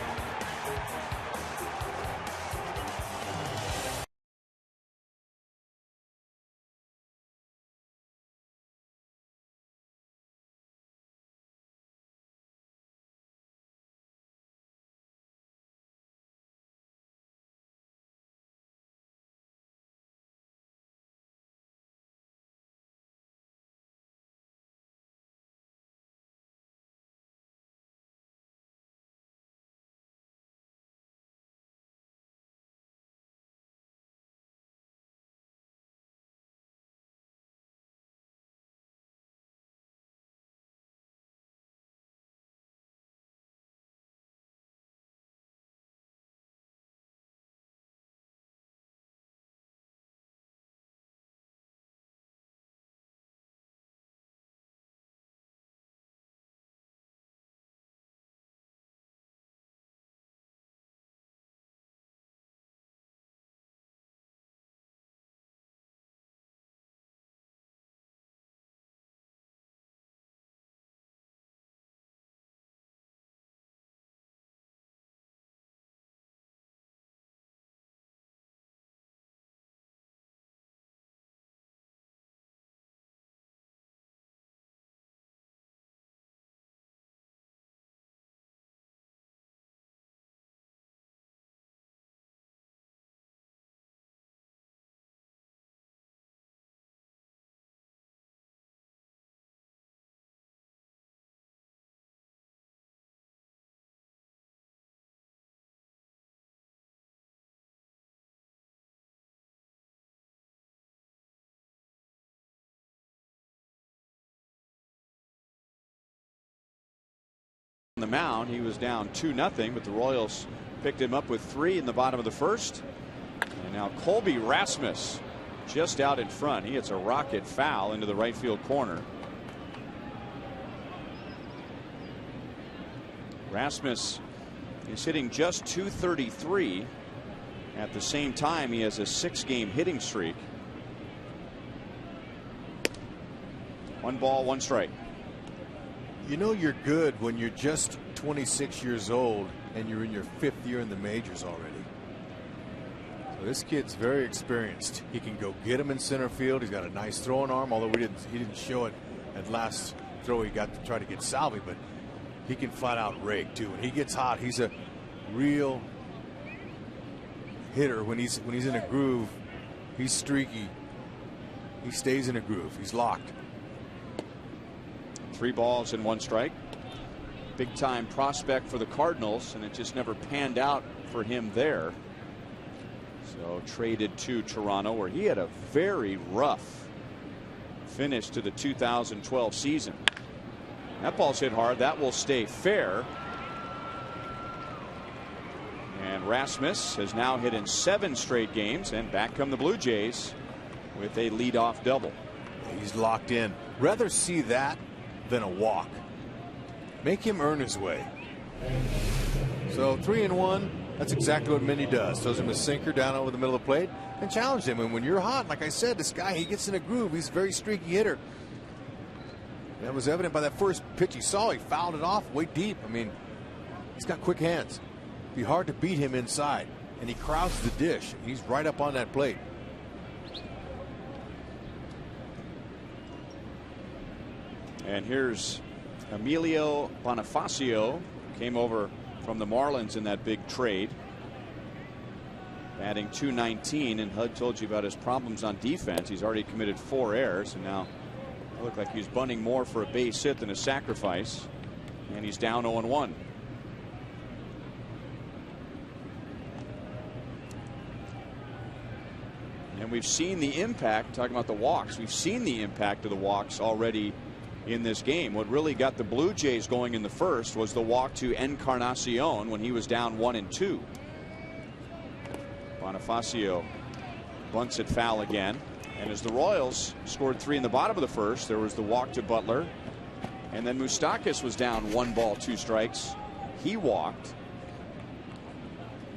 On the mound, he was down 2-0, but the Royals picked him up with 3 in the bottom of the first. And now Colby Rasmus just out in front. He hits a rocket foul into the right field corner. Rasmus is hitting just .233. At the same time, he has a 6-game hitting streak. 1 ball, 1 strike. You know you're good when you're just 26 years old and you're in your 5th year in the majors already. So this kid's very experienced. He can go get him in center field. He's got a nice throwing arm, although he didn't show it at last throw. He got to try to get Salvi, but he can flat out rake too. When he gets hot, he's a real hitter. When he's in a groove, he's streaky. He stays in a groove. He's locked. 3 balls and 1 strike. Big time prospect for the Cardinals, and it just never panned out for him there. So traded to Toronto, where he had a very rough finish to the 2012 season. That ball's hit hard. That will stay fair. And Rasmus has now hit in 7 straight games, and back come the Blue Jays with a leadoff double. He's locked in. Rather see that than a walk. Make him earn his way. So 3-1. That's exactly what Minnie does. Throws him a sinker down over the middle of the plate and challenge him. And when you're hot, like I said, this guy, he gets in a groove. He's a very streaky hitter. That was evident by that first pitch he saw. He fouled it off way deep. I mean, he's got quick hands. It'd be hard to beat him inside. And he crowds the dish. He's right up on that plate. And here's Emilio Bonifacio, came over from the Marlins in that big trade, batting .219, and Hud told you about his problems on defense. He's already committed 4 errors, and now it looked like he's bunting more for a base hit than a sacrifice, and he's down 0-1. And we've seen the impact, talking about the walks, we've seen the impact of the walks already in this game. What really got the Blue Jays going in the first was the walk to Encarnacion when he was down 1-2. Bonifacio bunts it foul again. And as the Royals scored 3 in the bottom of the first, there was the walk to Butler. And then Moustakas was down 1 ball, 2 strikes. He walked.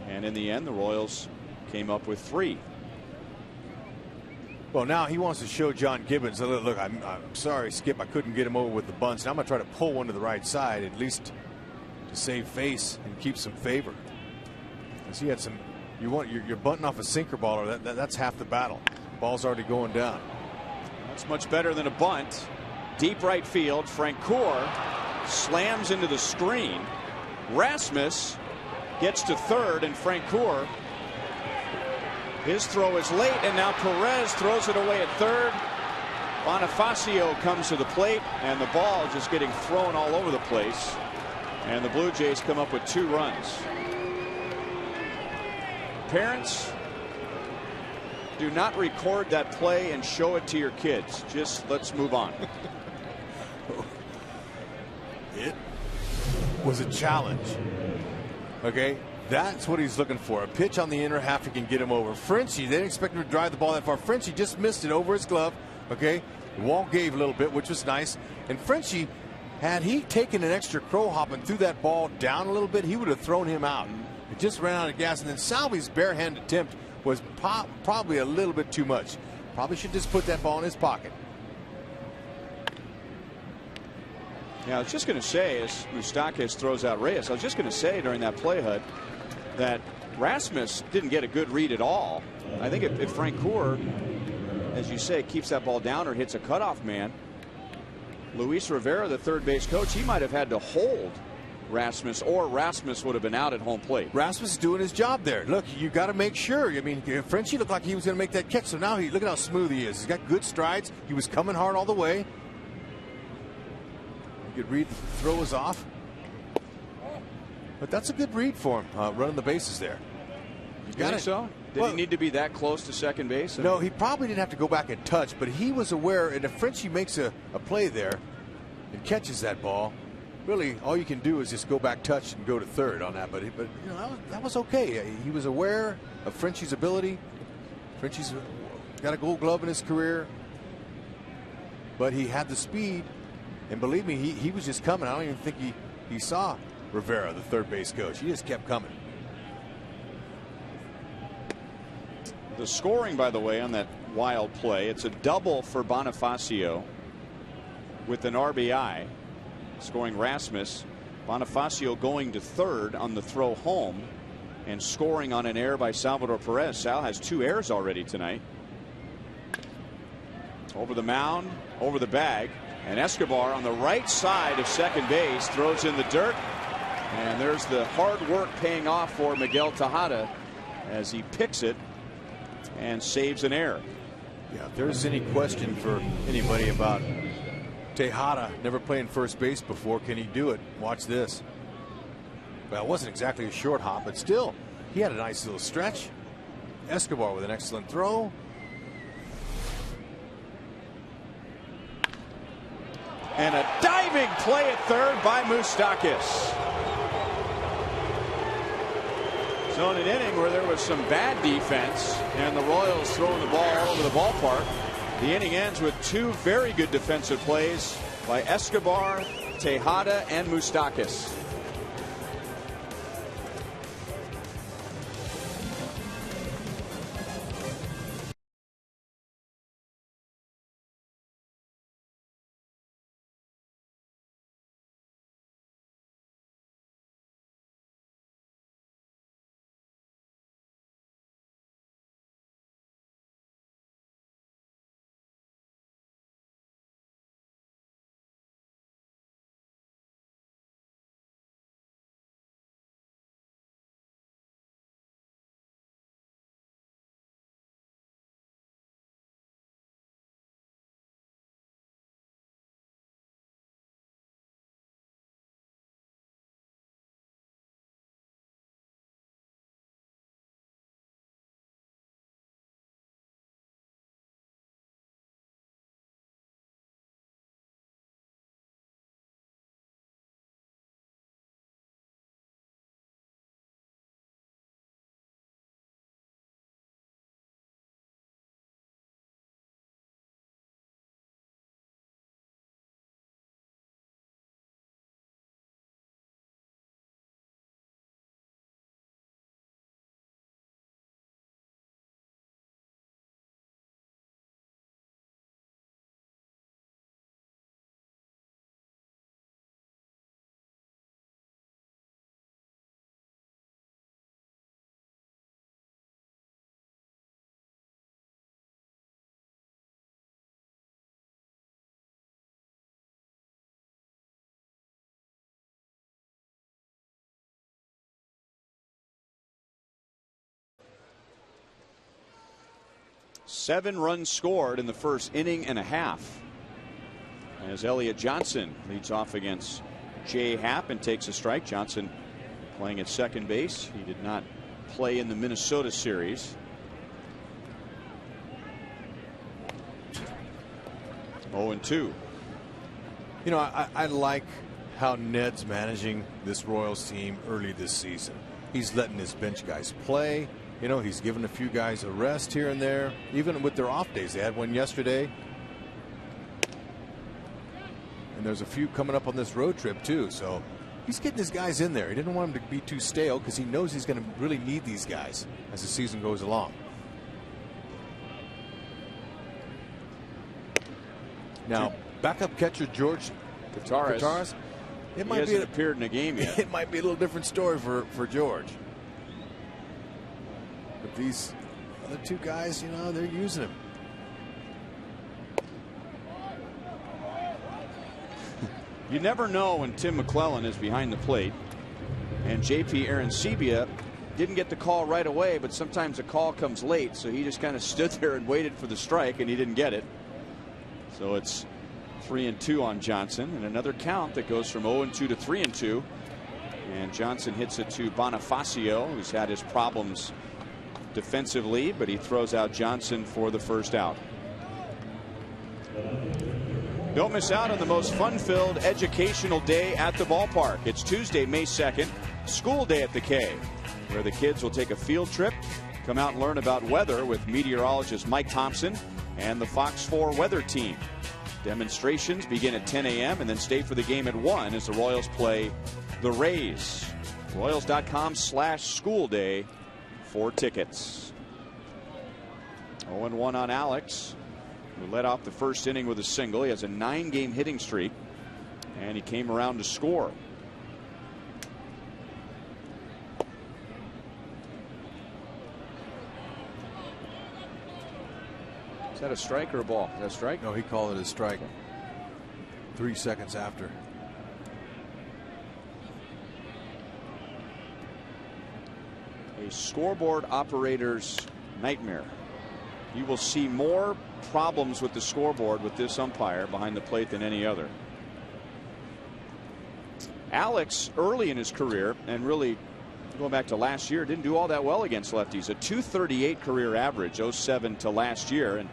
And in the end, the Royals came up with 3. Well, now he wants to show John Gibbons, look, I'm sorry, Skip, I couldn't get him over with the bunts. Now I'm going to try to pull one to the right side, at least to save face and keep some favor. Because he had some, you're bunting off a sinker baller, that's half the battle. Ball's already going down. That's much better than a bunt. Deep right field, Francoeur slams into the screen. Rasmus gets to third, and Francoeur, his throw is late, and now Perez throws it away at third. Bonifacio comes to the plate, and the ball just getting thrown all over the place. And the Blue Jays come up with 2 runs. Parents, do not record that play and show it to your kids. Just let's move on. It was a challenge. Okay. That's what he's looking for. A pitch on the inner half, he can get him over. Frenchie, they didn't expect him to drive the ball that far. Frenchie just missed it over his glove. Okay. The wall gave a little bit, which was nice. And Frenchie, had he taken an extra crow hop and threw that ball down a little bit, he would have thrown him out. It just ran out of gas. And then Salvi's barehand attempt was probably a little bit too much. Probably should just put that ball in his pocket. Yeah, I was just going to say, as Moustakas throws out Reyes, I was just going to say during that play, Hud, that Rasmus didn't get a good read at all. I think if Francoeur, as you say, keeps that ball down or hits a cutoff man, Luis Rivera, the third base coach, he might have had to hold Rasmus, or Rasmus would have been out at home plate. Rasmus is doing his job there. Look, you got to make sure. I mean, Frenchie looked like he was going to make that catch, so now look at how smooth he is. He's got good strides. He was coming hard all the way. You could read the throw was off. But that's a good read for him, running the bases there. You got it. So? Did he need to be that close to second base? No, he probably didn't have to go back and touch, but he was aware, and if Frenchie makes a play there and catches that ball, really all you can do is just go back, touch, and go to third on that. But you know, that was okay. He was aware of Frenchie's ability. Frenchie's got a Gold Glove in his career, but he had the speed, and believe me, he was just coming. I don't even think he saw Rivera, the third base coach. He just kept coming. The scoring, by the way, on that wild play, it's a double for Bonifacio with an RBI, scoring Rasmus. Bonifacio going to third on the throw home and scoring on an error by Salvador Perez. Sal has 2 errors already tonight. Over the mound, over the bag, and Escobar on the right side of second base throws in the dirt, and there's the hard work paying off for Miguel Tejada as he picks it and saves an error. Yeah, if there's any question for anybody about Tejada never playing first base before, can he do it? Watch this. Well, it wasn't exactly a short hop, but still, he had a nice little stretch. Escobar with an excellent throw. And a diving play at third by Moustakas. So in an inning where there was some bad defense and the Royals throwing the ball all over the ballpark, the inning ends with two very good defensive plays by Escobar, Tejada, and Moustakas. Seven runs scored in the first inning and a half as Elliott Johnson leads off against Jay Happ and takes a strike. Johnson playing at second base. He did not play in the Minnesota series. 0-2. You know, I like how Ned's managing this Royals team early this season. He's letting his bench guys play. You know, he's given a few guys a rest here and there, even with their off days. They had one yesterday. And there's a few coming up on this road trip, too. So he's getting his guys in there. He didn't want them to be too stale because he knows he's going to really need these guys as the season goes along. Now, backup catcher George Gutierrez. It might be appeared in a game yet. It might be a little different story for George. But these other two guys, you know, they're using him. You never know when Tim McClellan is behind the plate. And JP Arancibia didn't get the call right away, but sometimes the call comes late, so he just kind of stood there and waited for the strike, and he didn't get it. So it's 3-2 on Johnson, and another count that goes from 0-2 to 3-2. And Johnson hits it to Bonifacio, who's had his problems defensively, but he throws out Johnson for the first out. Don't miss out on the most fun-filled educational day at the ballpark. It's Tuesday, May 2nd, School Day at the K, where the kids will take a field trip, come out and learn about weather with meteorologist Mike Thompson and the Fox 4 weather team. Demonstrations begin at 10 a.m. and then stay for the game at 1 as the Royals play the Reyes. Royals.com/School Day for tickets. 0-1 on Alex, who led off the first inning with a single. He has a 9-game hitting streak, and he came around to score. Is that a strike or a ball? Is that a strike? No, he called it a strike 3 seconds after. A scoreboard operator's nightmare. You will see more problems with the scoreboard with this umpire behind the plate than any other. Alex, early in his career, and really going back to last year, didn't do all that well against lefties. A .238 career average, 07 to last year, and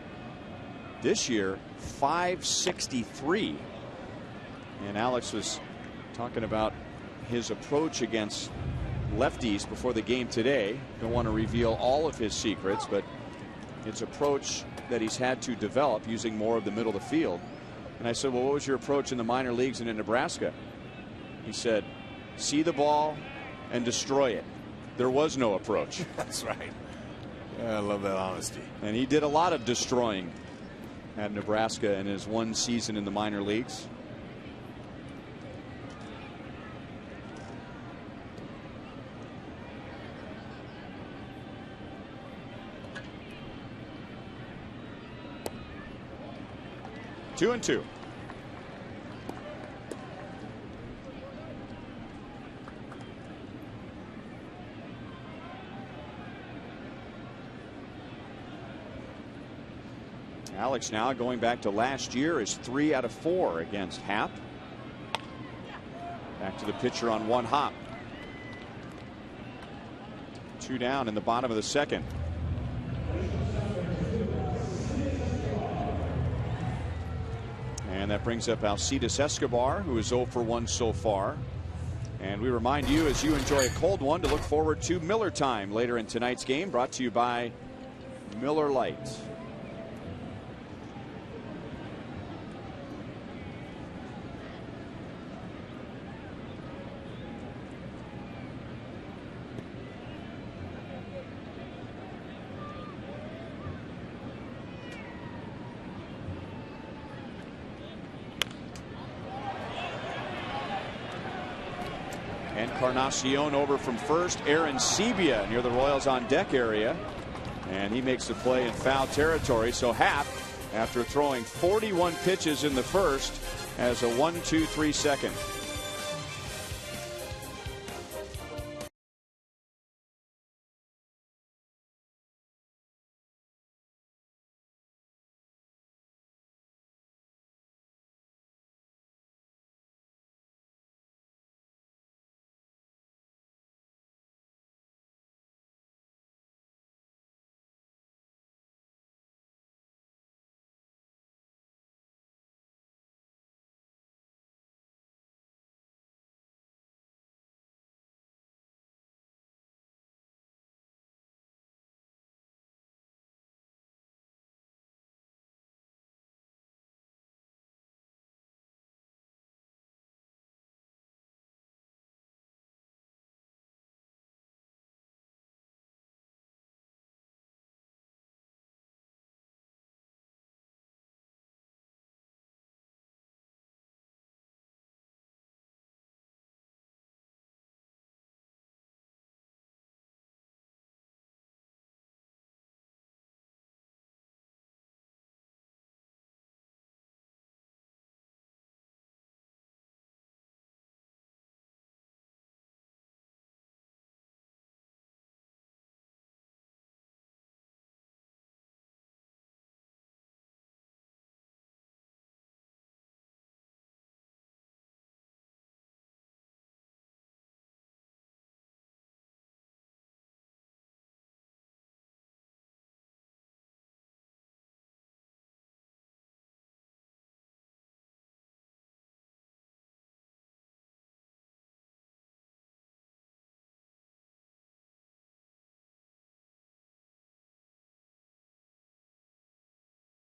this year .563. And Alex was talking about his approach against lefties before the game today. Don't want to reveal all of his secrets, but it's approach that he's had to develop using more of the middle of the field. And I said, well, what was your approach in the minor leagues and in Nebraska? He said, see the ball and destroy it. There was no approach. That's right. Yeah, I love that honesty. And he did a lot of destroying at Nebraska in his one season in the minor leagues. Two and two. Alex now going back to last year is 3 out of 4 against Happ. Back to the pitcher on one hop. 2 down in the bottom of the second. And that brings up Alcides Escobar, who is 0 for 1 so far. And we remind you, as you enjoy a cold one, to look forward to Miller Time later in tonight's game, brought to you by Miller Lite. Encarnacion over from first. Aaron Sebia near the Royals on deck area, and he makes the play in foul territory. So Happ, after throwing 41 pitches in the first, has a 1-2-3 second.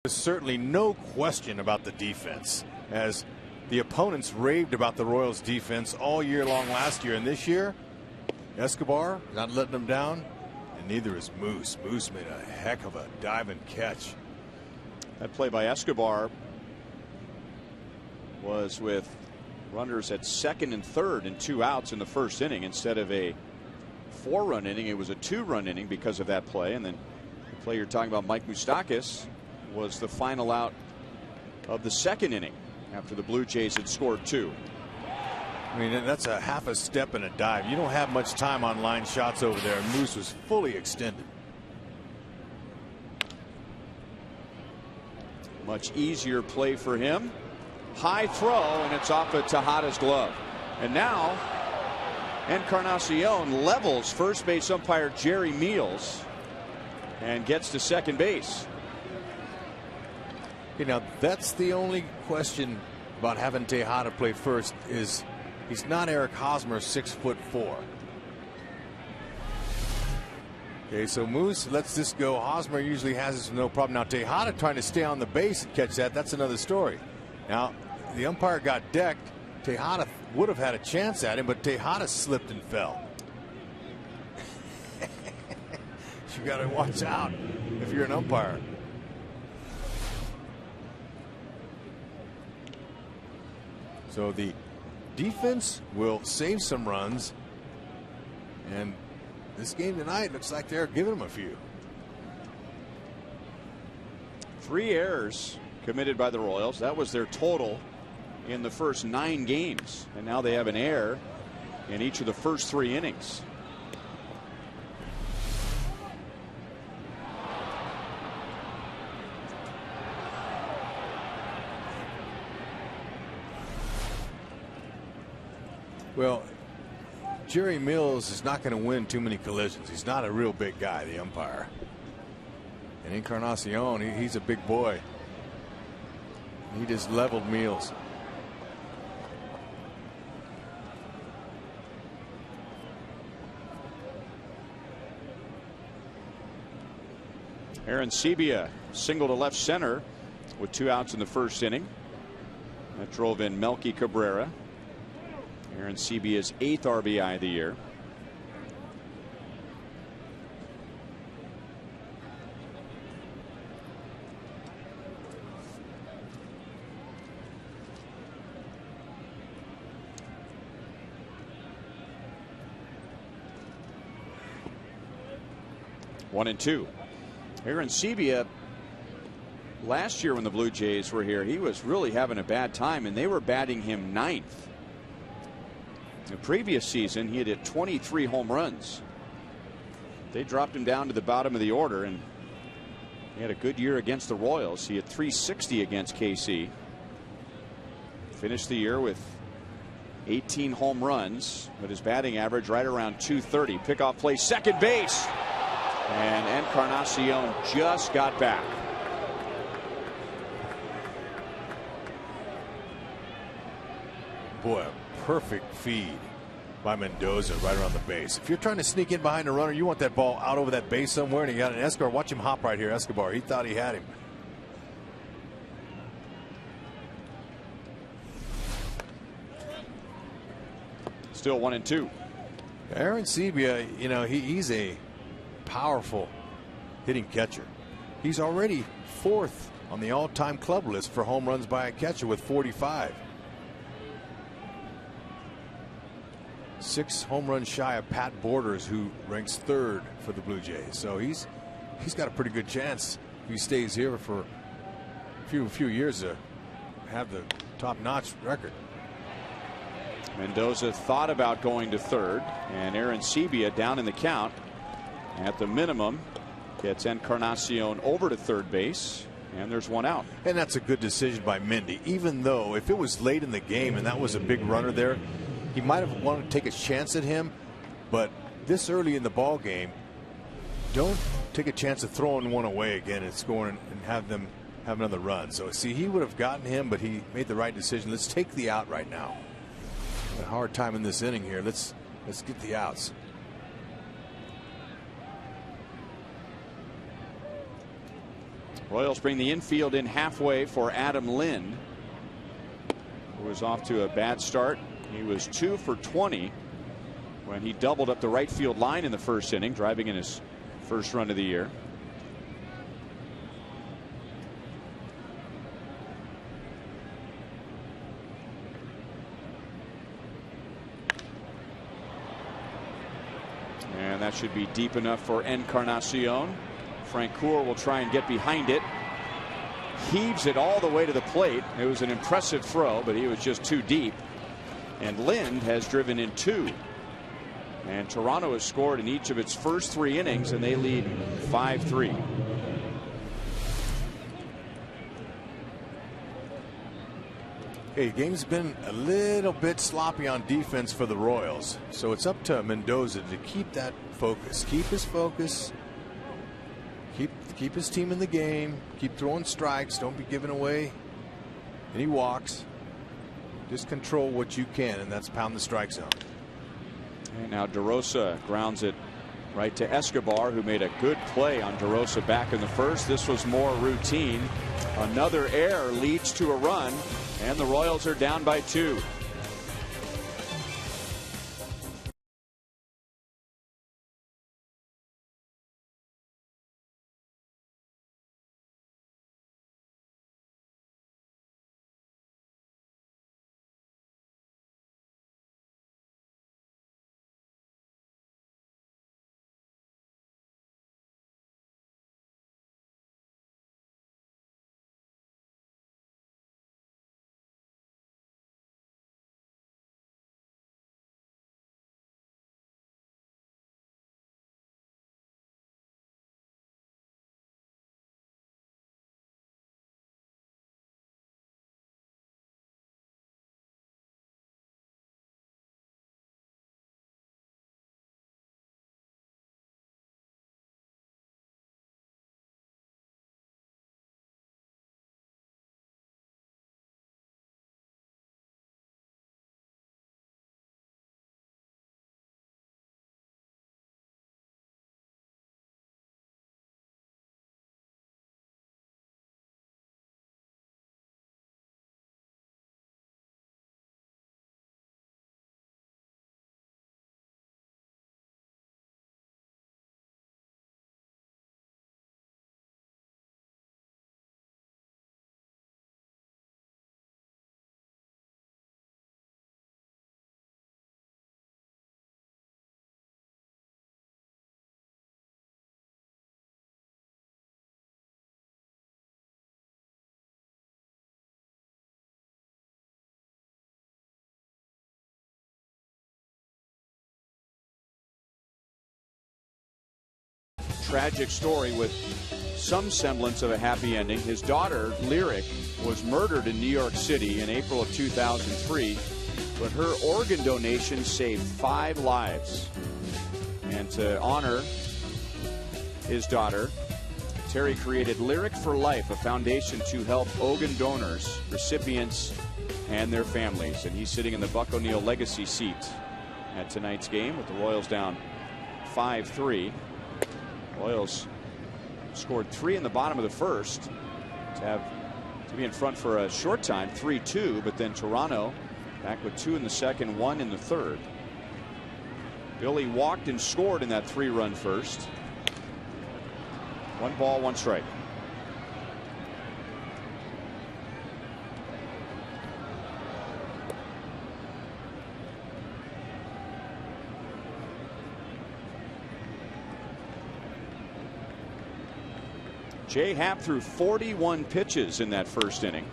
There's certainly no question about the defense, as the opponents raved about the Royals defense all year long last year, and this year Escobar not letting them down, and neither is Moose. Moose made a heck of a dive and catch. That play by Escobar was with runners at second and third and 2 outs in the first inning. Instead of a 4-run inning, it was a 2-run inning because of that play. And then the play you're talking about, Mike Moustakas, was the final out of the second inning after the Blue Jays had scored 2. I mean, that's a half a step and a dive. You don't have much time on line shots over there. Moose was fully extended. Much easier play for him. High throw, and it's off of Tejada's glove. And now Encarnacion levels first base umpire Jerry Meals and gets to second base. You know, that's the only question about having Tejada play first, is he's not Eric Hosmer, 6'4". Okay, so Moose lets this go. Hosmer usually has this with no problem. Now Tejada trying to stay on the base and catch that. That's another story. Now the umpire got decked. Tejada would have had a chance at him, but Tejada slipped and fell. You got to watch out if you're an umpire. So the defense will save some runs, and this game tonight looks like they're giving them a few. 3 errors committed by the Royals. That was their total in the first 9 games, and now they have an error in each of the first 3 innings. Well, Jerry Mills is not going to win too many collisions. He's not a real big guy, the umpire. And Encarnacion, he's a big boy. He just leveled Mills. Aaron Sebia single to left center with 2 outs in the first inning. That drove in Melky Cabrera. Aaron Sebia's 8th RBI of the year. One and two. Aaron Sebia, last year when the Blue Jays were here, he was really having a bad time, and they were batting him 9th. The previous season, he had hit 23 home runs. They dropped him down to the bottom of the order, and he had a good year against the Royals. He had 360 against KC. Finished the year with 18 home runs, but his batting average right around 230. Pickoff play, second base. And Encarnacion just got back. Boy, a perfect feed by Mendoza right around the base. If you're trying to sneak in behind a runner, you want that ball out over that base somewhere, and you got an Escobar. Watch him hop right here. Escobar, he thought he had him. Still 1 and 2. Aaron Sebia, you know, he's a powerful hitting catcher. He's already 4th on the all-time club list for home runs by a catcher with 45. 6 home runs shy of Pat Borders, who ranks 3rd for the Blue Jays. So he's got a pretty good chance if he stays here for a few years to have the top-notch record. Mendoza thought about going to 3rd, and Aaron Sebia down in the count at the minimum gets Encarnacion over to 3rd base, and there's 1 out. And that's a good decision by Mindy, even though if it was late in the game and that was a big runner there, he might have wanted to take a chance at him. But this early in the ball game, don't take a chance of throwing one away again and scoring and have them have another run. So see, he would have gotten him, but he made the right decision. Let's take the out right now. A hard time in this inning here. Let's get the outs. Royals bring the infield in halfway for Adam Lind, who was off to a bad start. He was 2 for 20 when he doubled up the right field line in the first inning, driving in his first run of the year. And that should be deep enough for Encarnacion. Francoeur will try and get behind it. Heaves it all the way to the plate. It was an impressive throw, but he was just too deep. And Lind has driven in 2. And Toronto has scored in each of its first 3 innings, and they lead 5-3. Okay, game's been a little bit sloppy on defense for the Royals, so it's up to Mendoza to keep that focus, keep his focus, keep his team in the game, keep throwing strikes, don't be giving away any walks. Just control what you can, and that's pound the strike zone. And now DeRosa grounds it Right to Escobar, who made a good play on DeRosa back in the first. This was more routine. Another error leads to a run, and the Royals are down by 2. Tragic story with some semblance of a happy ending. His daughter, Lyric, was murdered in New York City in April of 2003, but her organ donation saved 5 lives. And to honor his daughter, Terry created Lyric for Life, a foundation to help organ donors, recipients, and their families. And he's sitting in the Buck O'Neil legacy seat at tonight's game with the Royals down 5-3. Royals scored 3 in the bottom of the first to be in front for a short time, 3-2, but then Toronto back with 2 in the second, 1 in the third. Billy walked and scored in that 3-run first. 1 ball, 1 strike. Jay Happ threw 41 pitches in that first inning.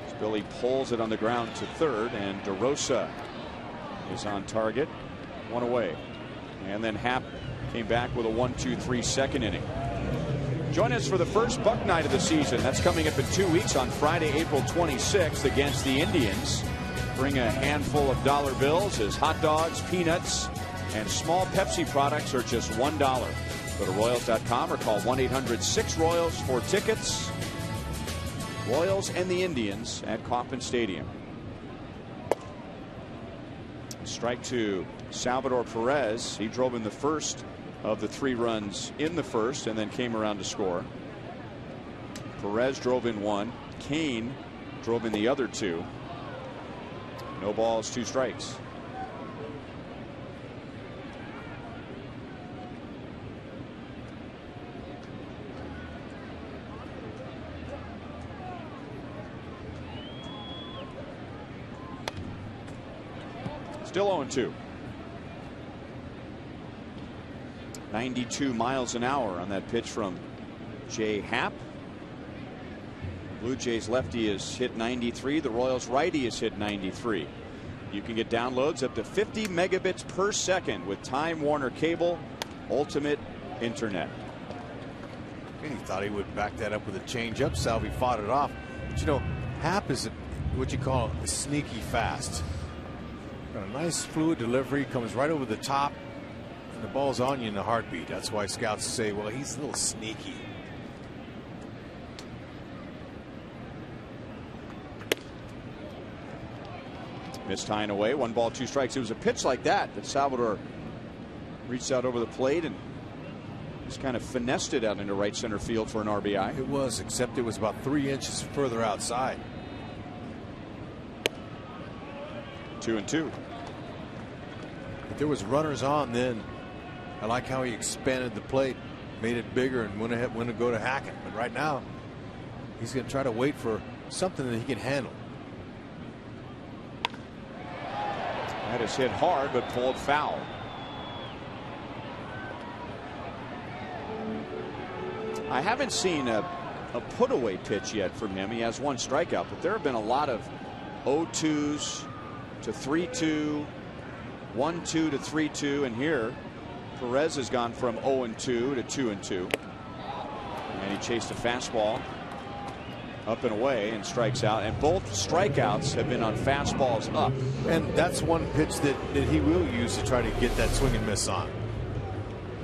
As Billy pulls it on the ground to third, and DeRosa is on target. 1 away. And then Happ came back with a 1-2-3 second inning. Join us for the first Buck night of the season. That's coming up in 2 weeks on Friday, April 26th against the Indians. Bring a handful of dollar bills as hot dogs, peanuts, and small Pepsi products are just $1. Go to Royals.com or call 1-800-6-ROYALS for tickets. Royals and the Indians at Kauffman Stadium. Strike to Salvador Perez. He drove in the first of the 3 runs in the first and then came around to score. Perez drove in 1. Kane drove in the other 2. No balls, 2 strikes. Still 0-2. 92 miles an hour on that pitch from Jay Happ. Blue Jays lefty has hit 93. The Royals righty has hit 93. You can get downloads up to 50 megabits per second with Time Warner Cable Ultimate Internet. And he thought he would back that up with a changeup. Salvi fought it off. But you know, Happ is what you call sneaky fast. Got a nice fluid delivery, comes right over the top, and the ball's on you in a heartbeat. That's why scouts say, well, he's a little sneaky. Missed high and away, 1 ball, 2 strikes. It was a pitch like that Salvador Reached out over the plate and just kind of finessed it out into right center field for an RBI. It was, except it was about 3 inches further outside. 2-2. If there was runners on, then I like how he expanded the plate, made it bigger, and went to go to Hackett. But right now, he's going to try to wait for something that he can handle. That is hit hard, but pulled foul. I haven't seen a put-away pitch yet from him. He has 1 strikeout, but there have been a lot of 0-2s to 3-2, 1-2 to 3-2, and here Perez has gone from 0-2 to 2-2. And he chased a fastball up and away and strikes out, and both strikeouts have been on fastballs up. And that's one pitch that he will use to try to get that swing and miss on.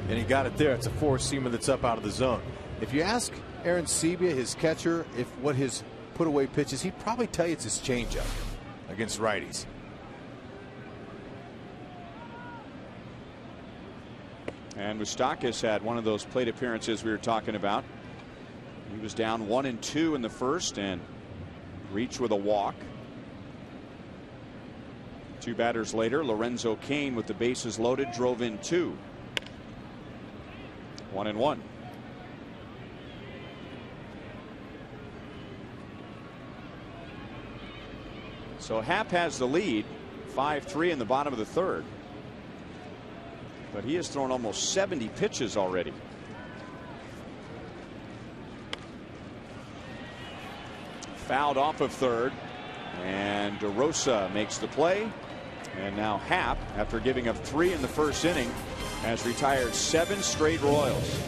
And he got it there. It's a 4-seamer that's up out of the zone. If you ask Aaron Sebia, his catcher, what his put-away pitch is, he'd probably tell you it's his changeup against righties. And Moustakas had one of those plate appearances we were talking about. He was down 1-2 in the first and reached with a walk. 2 batters later, Lorenzo Cain with the bases loaded drove in 2. 1-1. So Happ has the lead, 5-3 in the bottom of the third. But he has thrown almost 70 pitches already. Fouled off of third, and DeRosa makes the play. And now Happ, after giving up 3 in the first inning, has retired 7 straight Royals.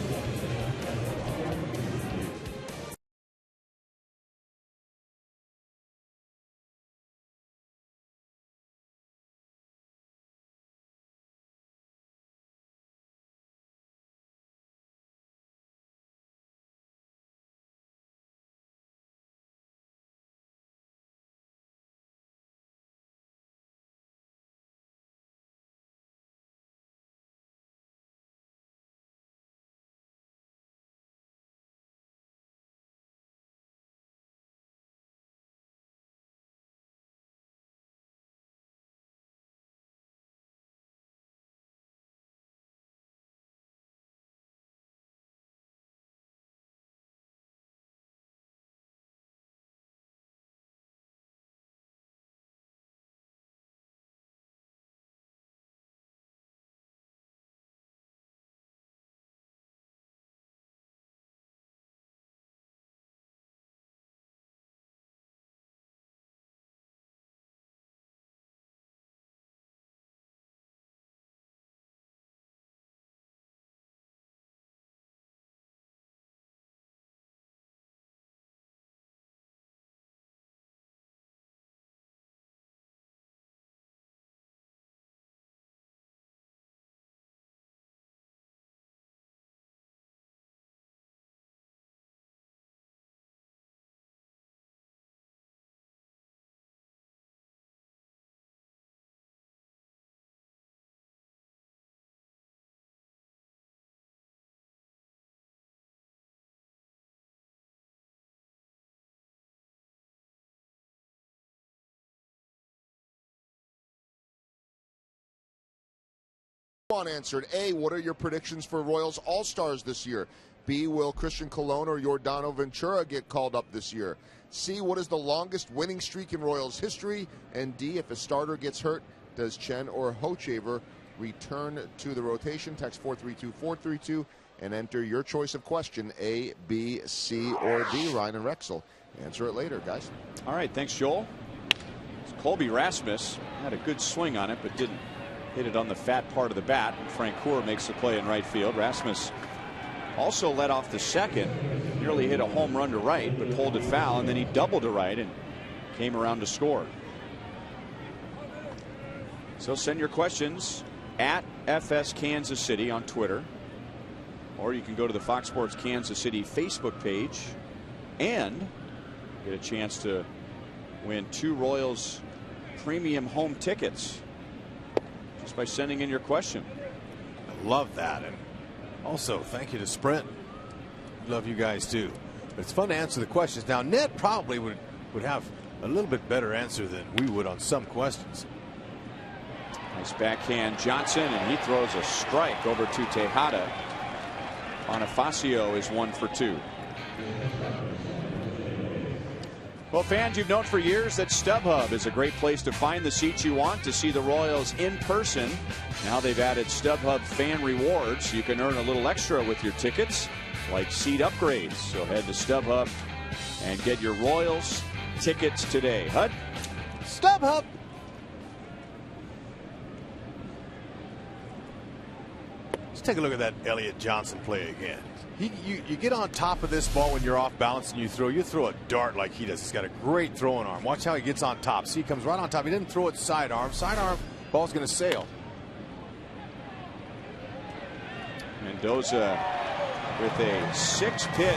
Answered. A, what are your predictions for Royals All-Stars this year? B, will Christian Colon or Yordano Ventura get called up this year? C, what is the longest winning streak in Royals history? And D, if a starter gets hurt, does Chen or Hochevar return to the rotation? Text 432-432 and enter your choice of question, A, B, C, or D. Ryan and Rexel. Answer it later, guys. All right, thanks, Joel. Colby Rasmus had a good swing on it, but didn't hit it on the fat part of the bat. Frank Coor makes the play in right field. Rasmus also led off the second, nearly hit a home run to right, but pulled it foul, and then he doubled to right and came around to score. So send your questions at FS Kansas City on Twitter, or you can go to the Fox Sports Kansas City Facebook page and get a chance to win 2 Royals premium home tickets just by sending in your question. Love that. And also, thank you to Sprint. Love you guys too. But it's fun to answer the questions. Now, Ned probably would have a little bit better answer than we would on some questions. Nice backhand Johnson, and he throws a strike over to Tejada. Bonifacio is 1 for 2. Well, fans, you've known for years that StubHub is a great place to find the seats you want to see the Royals in person. Now they've added StubHub fan rewards. You can earn a little extra with your tickets, like seat upgrades. So head to StubHub and get your Royals tickets today. Hud? StubHub. Let's take a look at that Elliott Johnson play again. You get on top of this ball when you're off balance and you throw a dart like he does. He's got a great throwing arm. Watch how he gets on top. See, he comes right on top. He didn't throw it sidearm. Sidearm, ball's going to sail. Mendoza with a 6-pitch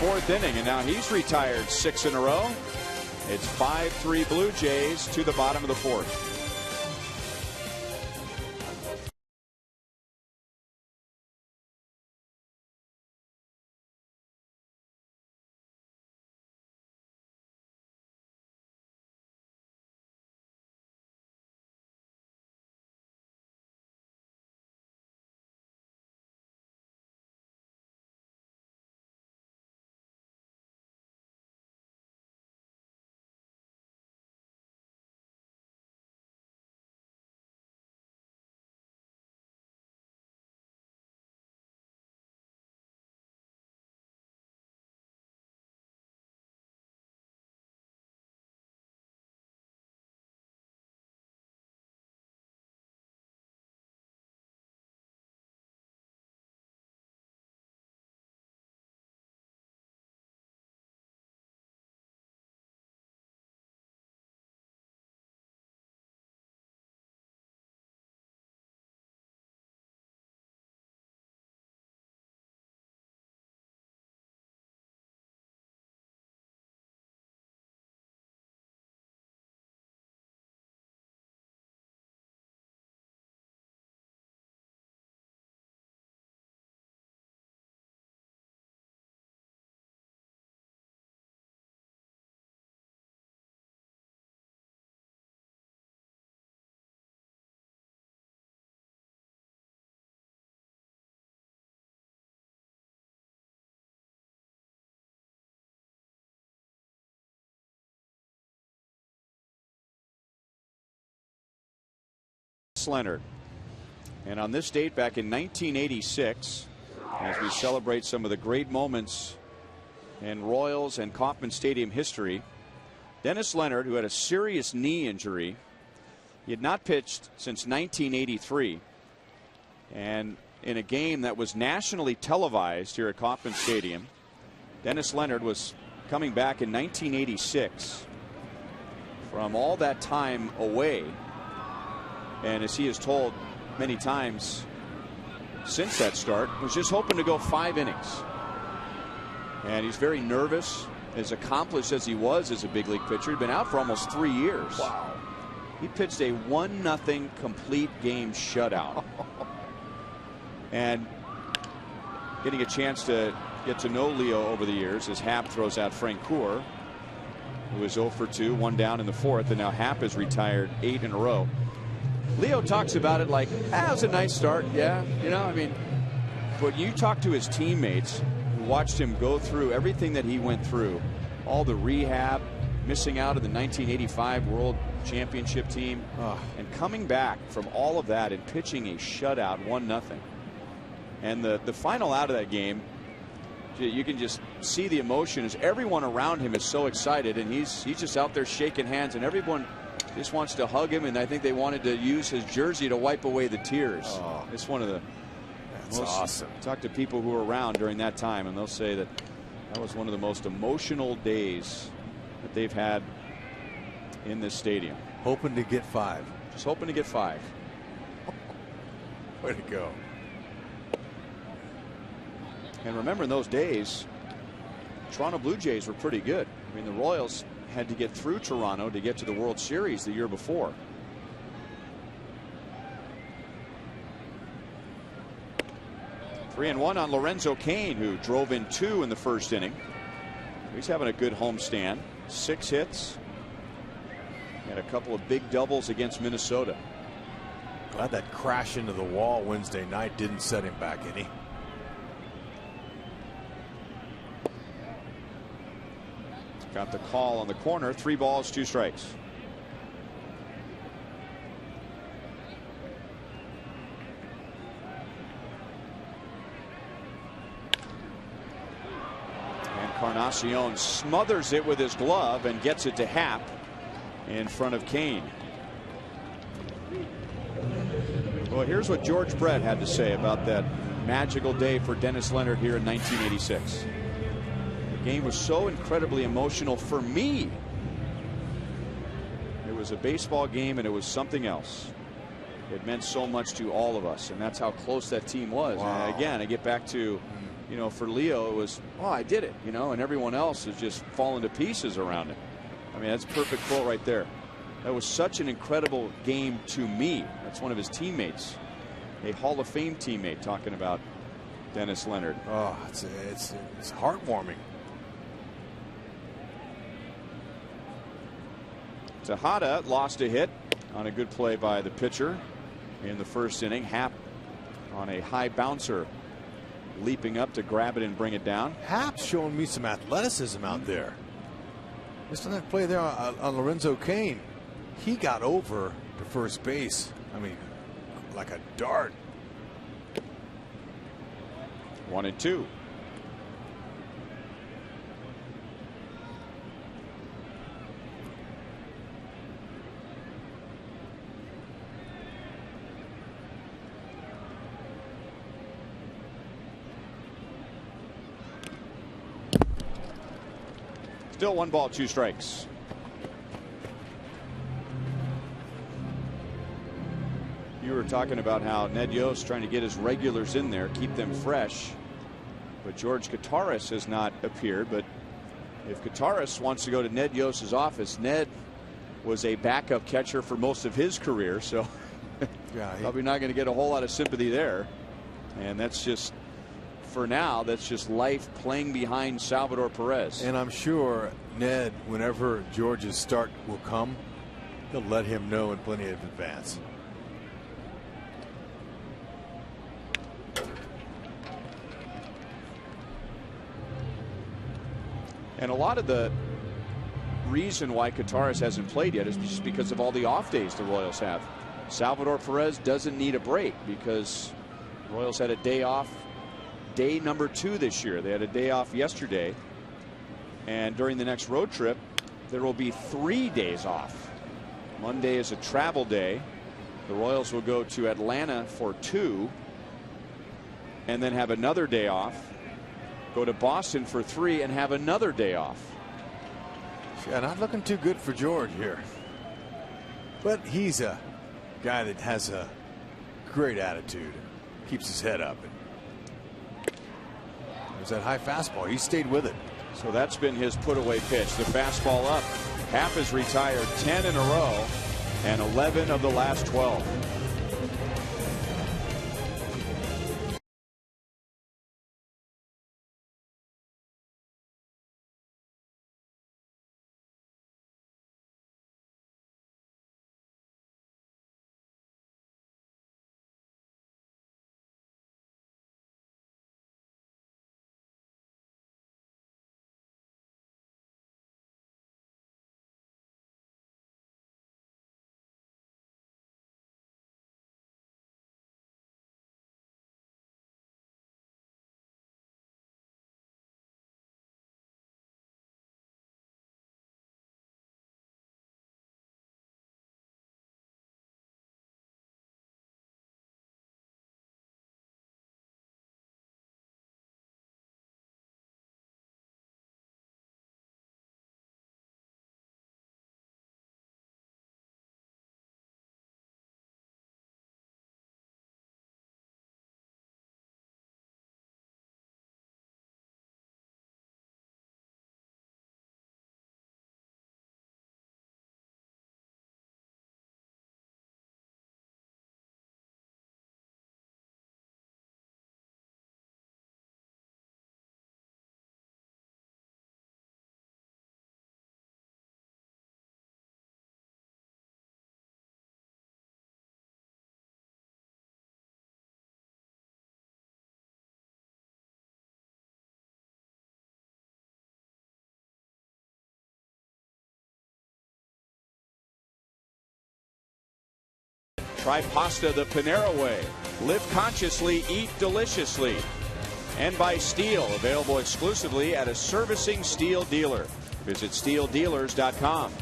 4th inning, and now he's retired 6 in a row. It's 5-3 Blue Jays to the bottom of the 4th. Leonard. And on this date back in 1986, as we celebrate some of the great moments in Royals and Kauffman Stadium history, Dennis Leonard, who had a serious knee injury, he had not pitched since 1983, and in a game that was nationally televised here at Kauffman Stadium, Dennis Leonard was coming back in 1986 from all that time away. And as he has told many times since that start, was just hoping to go 5 innings. And he's very nervous, as accomplished as he was as a big league pitcher. He'd been out for almost 3 years. Wow. He pitched a 1-0 complete game shutout. And getting a chance to get to know Leo over the years as Happ throws out Frank Coeur, who was 0 for 2, 1 down in the 4th, and now Happ has retired 8 in a row. Leo talks about it like, it was a nice start. Yeah, you know, I mean, but you talk to his teammates who watched him go through everything that he went through, all the rehab, missing out of the 1985 World Championship team, and coming back from all of that and pitching a shutout 1-0. And the final out of that game, you can just see the emotion as everyone around him is so excited, and he's just out there shaking hands, and everyone just wants to hug him, and I think they wanted to use his jersey to wipe away the tears. It's one of the That's awesome. Talk to people who were around during that time, and they'll say that that was one of the most emotional days that they've had in this stadium. Hoping to get 5. Just hoping to get 5. Way to go. And remember, in those days, Toronto Blue Jays were pretty good. I mean, the Royals had to get through Toronto to get to the World Series the year before. 3-1 on Lorenzo Cain, who drove in 2 in the first inning. He's having a good homestand. 6 hits. And a couple of big doubles against Minnesota. Glad that crash into the wall Wednesday night didn't set him back any. Got the call on the corner. 3 balls, 2 strikes. Encarnacion smothers it with his glove and gets it to Happ in front of Cain. Well, here's what George Brett had to say about that magical day for Dennis Leonard here in 1986. The game was so incredibly emotional for me. It was a baseball game, and it was something else. It meant so much to all of us, and that's how close that team was. Wow. And again, I get back to, you know, for Leo, it was, oh, I did it, you know, and everyone else is just falling to pieces around it. I mean, that's a perfect quote right there. That was such an incredible game to me. That's one of his teammates, a Hall of Fame teammate, talking about Dennis Leonard. Oh, it's heartwarming. Tejada lost a hit on a good play by the pitcher in the first inning. Happ on a high bouncer, leaping up to grab it and bring it down. Happ's showing me some athleticism out there. Just on that play there on Lorenzo Cain, he got over to first base. I mean, like a dart. 1-2. Still 1 ball, 2 strikes. You were talking about how Ned Yost trying to get his regulars in there, keep them fresh. But George Kataris has not appeared. But if Kataris wants to go to Ned Yost's office, Ned was a backup catcher for most of his career. So Yeah, probably not going to get a whole lot of sympathy there. And that's just, for now, that's just life playing behind Salvador Perez. and I'm sure Ned, whenever George's start will come, he'll let him know in plenty of advance. And a lot of the reason why Kataris hasn't played yet is just because of all the off days the Royals have. Salvador Perez doesn't need a break because the Royals had a day off, day number 2 this year. They had a day off yesterday. And during the next road trip, there will be 3 days off. Monday is a travel day. The Royals will go to Atlanta for 2 and then have another day off. Go to Boston for 3 and have another day off. Yeah, not looking too good for George here. But he's a guy that has a great attitude. Keeps his head up. There's that high fastball. He stayed with it. So that's been his put away pitch. The fastball up. Happ has retired 10 in a row and 11 of the last 12. Try pasta the Panera way. Live consciously, eat deliciously. And by Steel, available exclusively at a servicing Steel dealer. Visit steeldealers.com.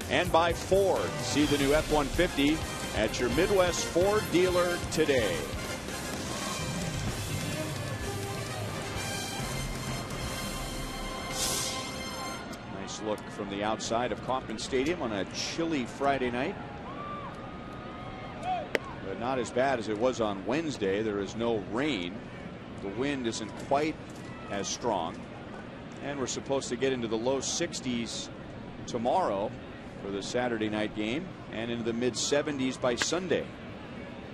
And by Ford. See the new F-150 at your Midwest Ford dealer today. Nice look from the outside of Kauffman Stadium on a chilly Friday night. But not as bad as it was on Wednesday. There is no rain. The wind isn't quite as strong. And we're supposed to get into the low 60s tomorrow for the Saturday night game, and into the mid 70s by Sunday.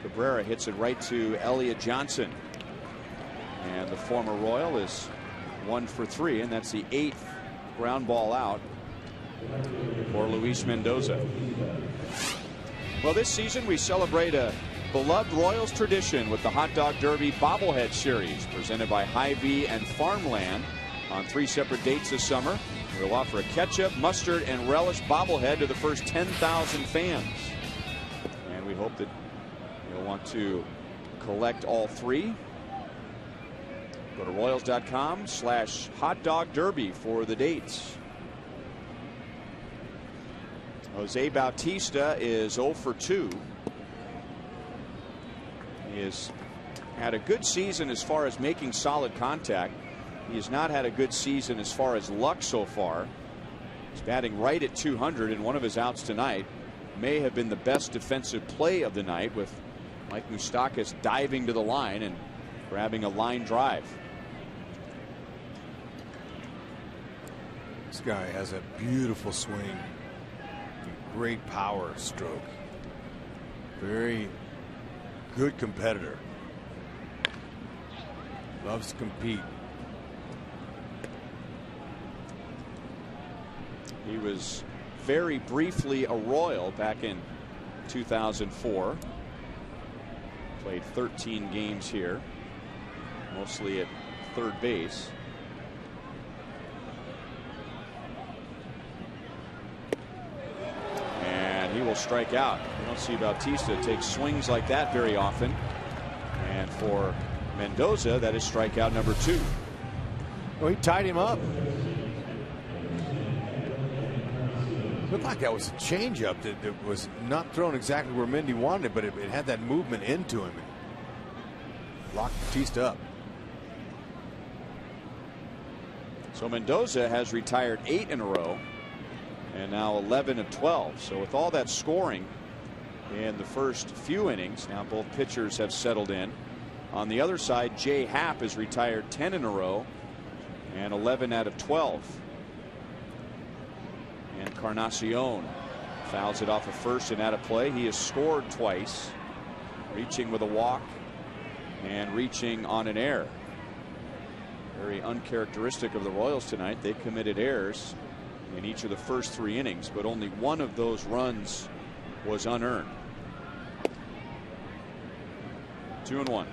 Cabrera hits it right to Elliott Johnson, and the former Royal is 1 for 3, and that's the 8th ground ball out for Luis Mendoza. Well, this season we celebrate a beloved Royals tradition with the Hot Dog Derby Bobblehead Series, presented by Hy-Vee and Farmland on 3 separate dates this summer. We'll offer a ketchup, mustard, and relish bobblehead to the first 10,000 fans. And we hope that you'll want to collect all 3. Go to Royals.com/hotdogderby for the dates. Jose Bautista is 0 for 2. He has had a good season as far as making solid contact. He has not had a good season as far as luck so far. He's batting right at 200, and one of his outs tonight may have been the best defensive play of the night, with Mike Moustakas diving to the line and grabbing a line drive. This guy has a beautiful swing. Great power stroke. Very good competitor. Loves to compete. He was very briefly a Royal back in 2004. Played 13 games here, mostly at third base. And he will strike out. You don't see Bautista take swings like that very often. And for Mendoza, that is strikeout number 2. Oh, he tied him up. Looked like that was a changeup that was not thrown exactly where Mendy wanted it, but it had that movement into him. Locked Bautista up. So Mendoza has retired 8 in a row, and now 11 of 12. So with all that scoring in the first few innings, now both pitchers have settled in. On the other side, Jay Happ has retired 10 in a row and 11 out of 12. Encarnacion fouls it off of first and out of play. He has scored twice, reaching with a walk and reaching on an error. Very uncharacteristic of the Royals tonight. They committed errors in each of the first 3 innings, but only one of those runs was unearned. 2-1.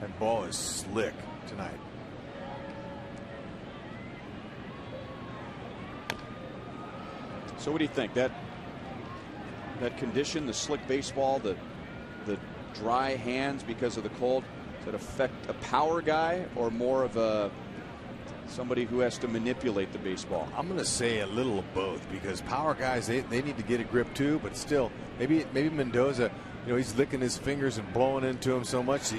That ball is slick tonight. So what do you think? That condition, the slick baseball, the dry hands because of the cold, does it affect a power guy or more of somebody who has to manipulate the baseball? I'm going to say a little of both, because power guys, they need to get a grip too, but still, maybe Mendoza, he's licking his fingers and blowing into him so much.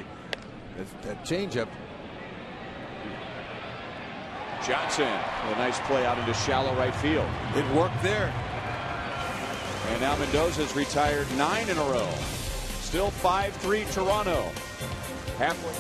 That changeup. Johnson with a nice play out into shallow right field. It worked there. And now Mendoza's retired 9 in a row. Still 5-3 Toronto. Halfway.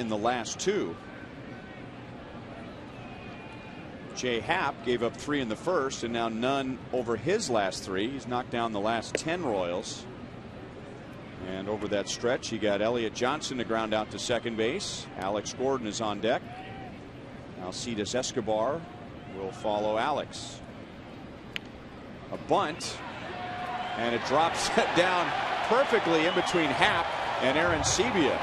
in the last 2. Jay Happ gave up 3 in the first, and now none over his last 3. He's knocked down the last 10 Royals. And over that stretch, he got Elliott Johnson to ground out to second base. Alex Gordon is on deck. Alcides Escobar will follow Alex. A bunt, and it drops down perfectly in between Happ and Aaron Sebia.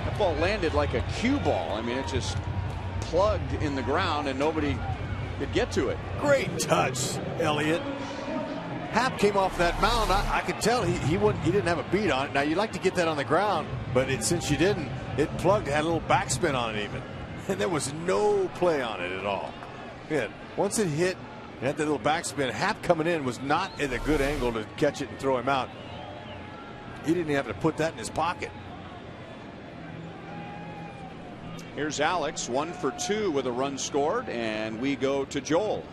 That ball landed like a cue ball. I mean, it just plugged in the ground and nobody could get to it. Great touch, Elliott. Happ came off that mound. I could tell he didn't have a beat on it. Now you'd like to get that on the ground, but since you didn't, it plugged, had a little backspin on it even, and there was no play on it at all. Yeah, once it hit, it had that little backspin. Happ coming in was not at a good angle to catch it and throw him out. He didn't even have to put that in his pocket. Here's Alex, 1 for 2 with a run scored, and we go to Joel.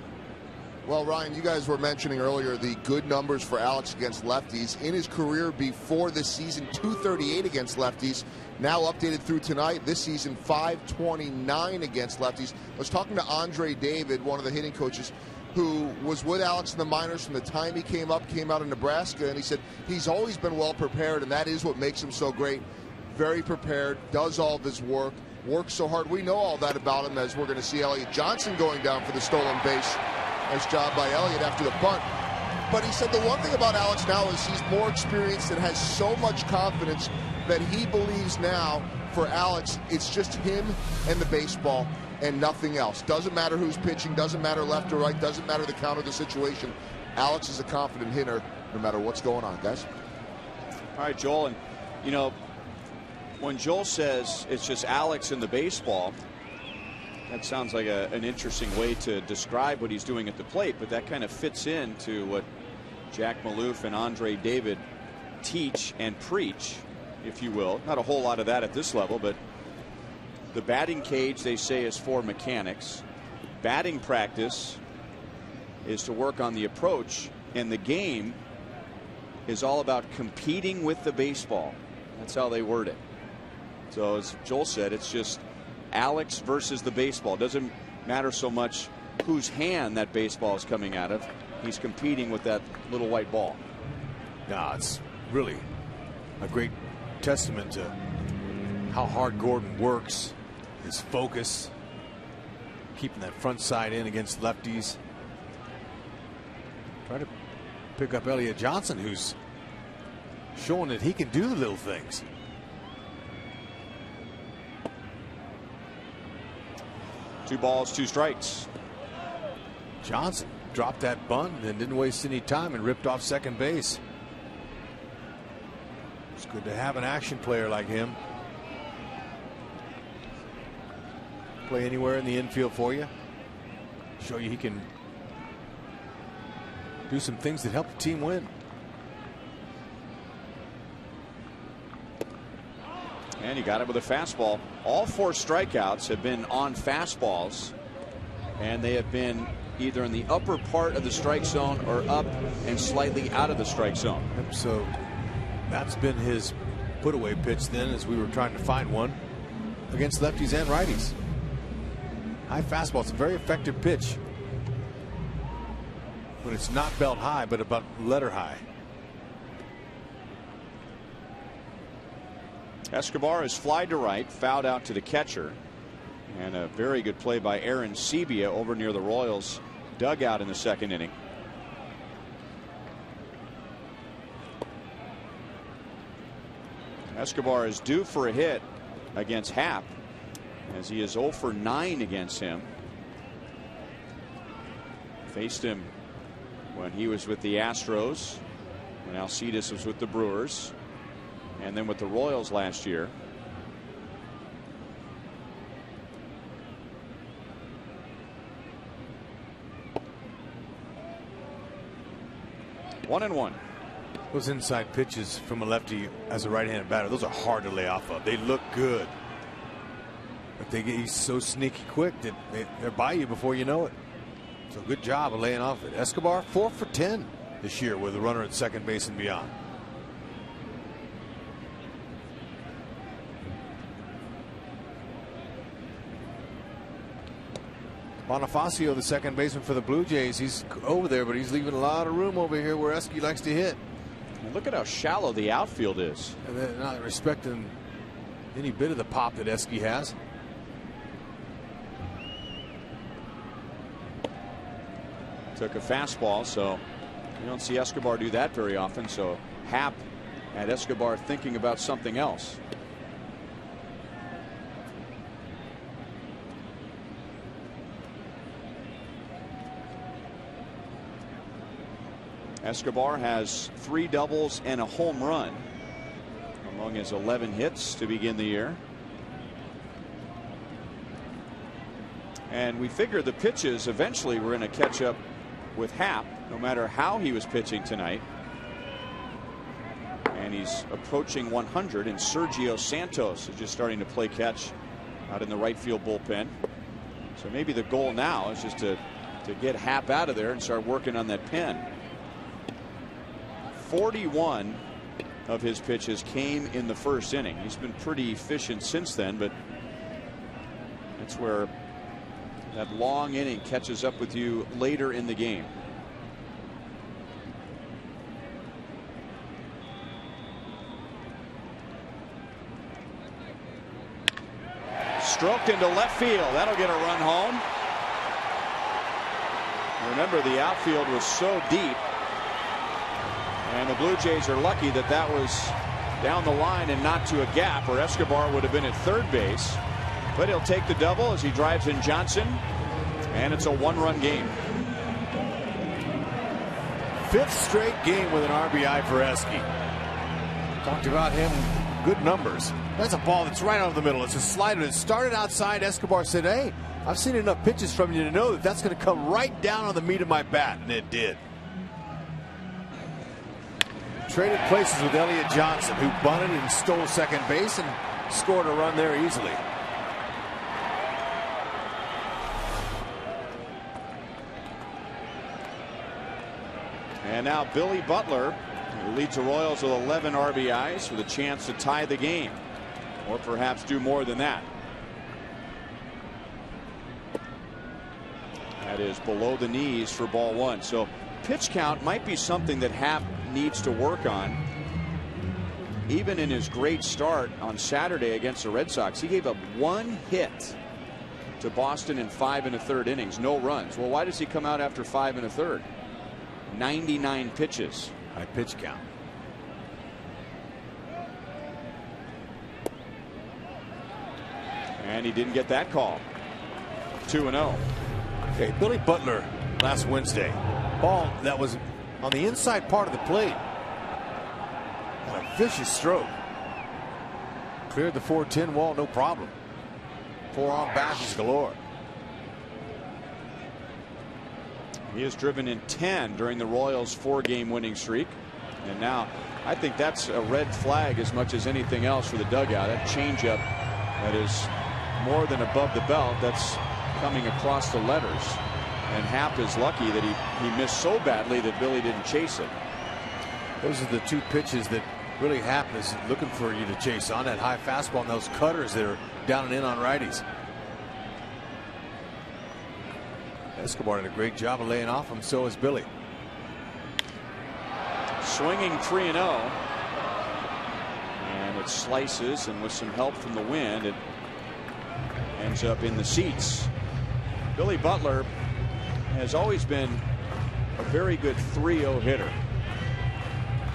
Well, Ryan, you guys were mentioning earlier the good numbers for Alex against lefties. In his career before this season, 238 against lefties. Now updated through tonight, this season 529 against lefties. I was talking to Andre David, one of the hitting coaches, who was with Alex in the minors from the time he came out in Nebraska, and he said he's always been well prepared, and that is what makes him so great. Very prepared, does all of his work, works so hard. We know all that about him, as we're going to see Elliott Johnson going down for the stolen base. Nice job by Elliott after the bunt. But he said the one thing about Alex now is he's more experienced and has so much confidence that he believes now for Alex it's just him and the baseball and nothing else. Doesn't matter who's pitching, doesn't matter left or right, doesn't matter the count of the situation. Alex is a confident hitter no matter what's going on, guys. All right, Joel, and you know, when Joel says it's just Alex and the baseball, that sounds like an interesting way to describe what he's doing at the plate, but that kind of fits into what Jack Maloof and Andre David teach and preach, if you will. Not a whole lot of that at this level, but the batting cage, they say, is for mechanics. Batting practice is to work on the approach, and the game is all about competing with the baseball. That's how they word it. So as Joel said, it's just Alex versus the baseball. Doesn't matter so much whose hand that baseball is coming out of. He's competing with that little white ball. Nah, it's really a great testament to how hard Gordon works, his focus, keeping that front side in against lefties. Try to pick up Elliott Johnson, who's showing that he can do the little things. Two balls, 2 strikes. Johnson dropped that bunt and didn't waste any time and ripped off second base. It's good to have an action player like him. Play anywhere in the infield for you. Show you he can do some things that help the team win. And he got it with a fastball. All 4 strikeouts have been on fastballs, and they have been either in the upper part of the strike zone or up and slightly out of the strike zone. So that's been his put away pitch then, as we were trying to find one against lefties and righties. High fastball. It's a very effective pitch when it's not belt high but about letter high. Escobar is fly to right, fouled out to the catcher, and a very good play by Aaron Sebia over near the Royals dugout in the second inning. Escobar is due for a hit against Happ, as he is 0 for 9 against him. Faced him when he was with the Astros, when Alcides was with the Brewers, and then with the Royals last year. One and one. Those inside pitches from a lefty as a right-handed batter, those are hard to lay off of. They look good, but he's so sneaky quick that they're by you before you know it. So good job of laying off it. Escobar 4 for 10 this year with a runner at second base and beyond. Bonifacio, the second baseman for the Blue Jays, he's over there, but he's leaving a lot of room over here where Eske likes to hit. And look at how shallow the outfield is. And they're not respecting any bit of the pop that Eske has. Took a fastball, so you don't see Escobar do that very often. So Happ had Escobar thinking about something else. Escobar has 3 doubles and a home run among his 11 hits to begin the year. And we figured the pitches eventually were going to catch up with Happ, no matter how he was pitching tonight. And he's approaching 100, and Sergio Santos is just starting to play catch out in the right field bullpen. So maybe the goal now is just to get Happ out of there and start working on that pen. 41 of his pitches came in the first inning. He's been pretty efficient since then, but that's where that long inning catches up with you later in the game. Stroked into left field. That'll get a run home. Remember, the outfield was so deep, and the Blue Jays are lucky that that was down the line and not to a gap, or Escobar would have been at third base. But he'll take the double as he drives in Johnson, and it's a 1-run game. 5th straight game with an RBI for Eske. Talked about him, good numbers. That's a ball that's right out of the middle. It's a slider. It started outside. Escobar said, hey, I've seen enough pitches from you to know that that's going to come right down on the meat of my bat, and it did. Traded places with Elliott Johnson, who bunted and stole second base and scored a run there easily. And now Billy Butler, who leads the Royals with 11 RBIs, with a chance to tie the game, or perhaps do more than that. That is below the knees for ball 1. So pitch count might be something that Happ needs to work on. Even in his great start on Saturday against the Red Sox, he gave up 1 hit to Boston in 5 1/3 innings, no runs. Well, why does he come out after 5 1/3? 99 pitches. High pitch count. And he didn't get that call. 2-0. Okay, Billy Butler last Wednesday. Ball that was on the inside part of the plate. And a vicious stroke. Cleared the 410 wall, no problem. 4-on bashes galore. He has driven in 10 during the Royals' 4-game winning streak. And now I think that's a red flag as much as anything else for the dugout. That changeup that is more than above the belt, that's coming across the letters. And Happ is lucky that he missed so badly that Billy didn't chase it. Those are the 2 pitches that really Happ is looking for you to chase on, that high fastball and those cutters that are down and in on righties. Escobar did a great job of laying off him. So is Billy. Swinging 3-0. And it slices, and with some help from the wind, it ends up in the seats. Billy Butler has always been a very good 3-0 hitter.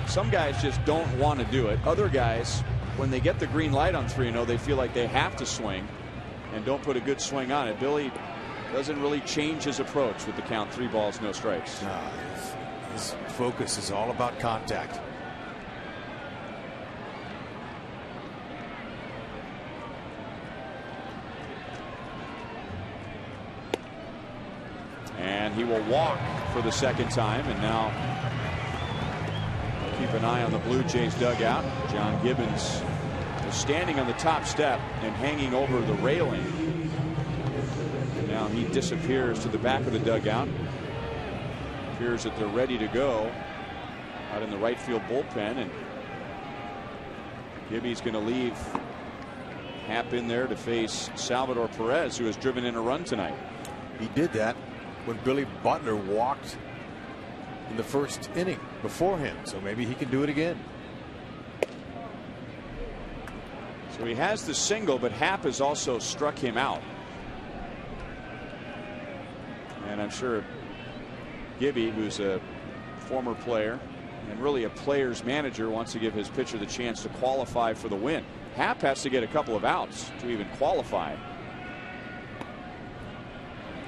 Some guys just don't want to do it. Other guys, when they get the green light on 3-0, they feel like they have to swing and don't put a good swing on it. Billy doesn't really change his approach with the count 3 balls, no strikes. His focus is all about contact. And he will walk for the second time, and now keep an eye on the Blue Jays dugout. John Gibbons is standing on the top step and hanging over the railing. And now he disappears to the back of the dugout. Appears that they're ready to go out in the right field bullpen, and Gibby's going to leave Happ in there to face Salvador Perez, who has driven in a run tonight. He did that when Billy Butler walked in the first inning before him, so maybe he can do it again. So he has the single, but Happ has also struck him out. And I'm sure Gibby, who's a former player and really a player's manager, wants to give his pitcher the chance to qualify for the win. Happ has to get a couple of outs to even qualify.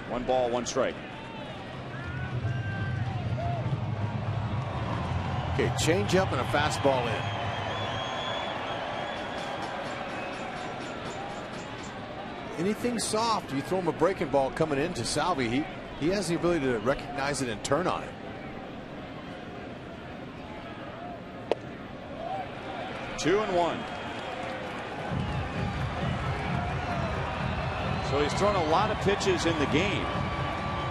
1 ball, 1 strike. Okay, change up and a fastball in. Anything soft, you throw him a breaking ball coming into Salvi, he has the ability to recognize it and turn on it. 2-1. So he's thrown a lot of pitches in the game.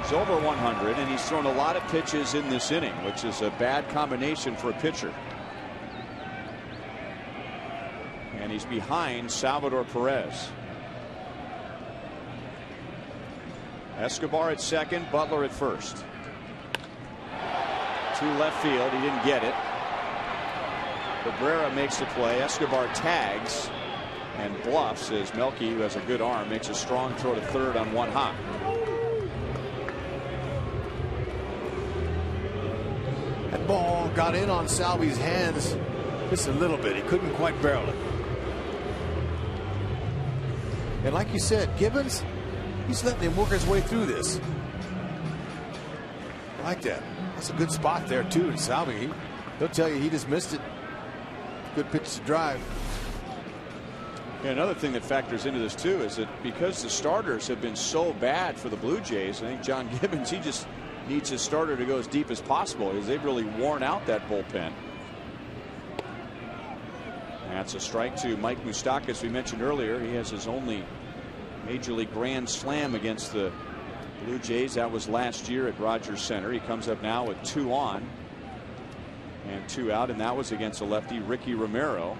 He's over 100, and he's thrown a lot of pitches in this inning, which is a bad combination for a pitcher. And he's behind Salvador Perez. Escobar at second, Butler at first. To left field, he didn't get it. Cabrera makes the play. Escobar tags and bluffs as Melky, who has a good arm, makes a strong throw to third on 1 hop. That ball got in on Salvi's hands just a little bit. He couldn't quite barrel it. And like you said, Gibbons, he's letting him work his way through this. I like that. That's a good spot there too. And Salvi, he'll tell you he just missed it. Good pitch to drive. Yeah, another thing that factors into this too is that because the starters have been so bad for the Blue Jays, I think John Gibbons, he just needs his starter to go as deep as possible because they've really worn out that bullpen. That's a strike to Mike Moustakas. We mentioned earlier he has his only Major League Grand Slam against the Blue Jays. That was last year at Rogers Center. He comes up now with 2 on and 2 out, and that was against a lefty, Ricky Romero.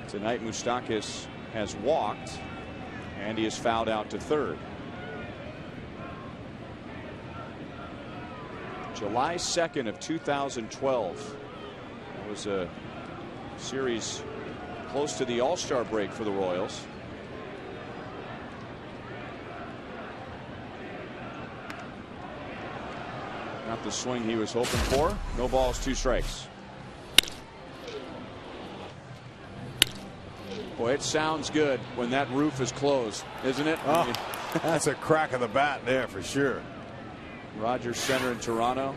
Tonight Moustakas has walked and he is fouled out to third. July 2nd of 2012. It was a series close to the All-Star break for the Royals. Not the swing he was hoping for. No balls, 2 strikes. Boy, it sounds good when that roof is closed, isn't it? Oh, that's a crack of the bat there for sure. Rogers Center in Toronto.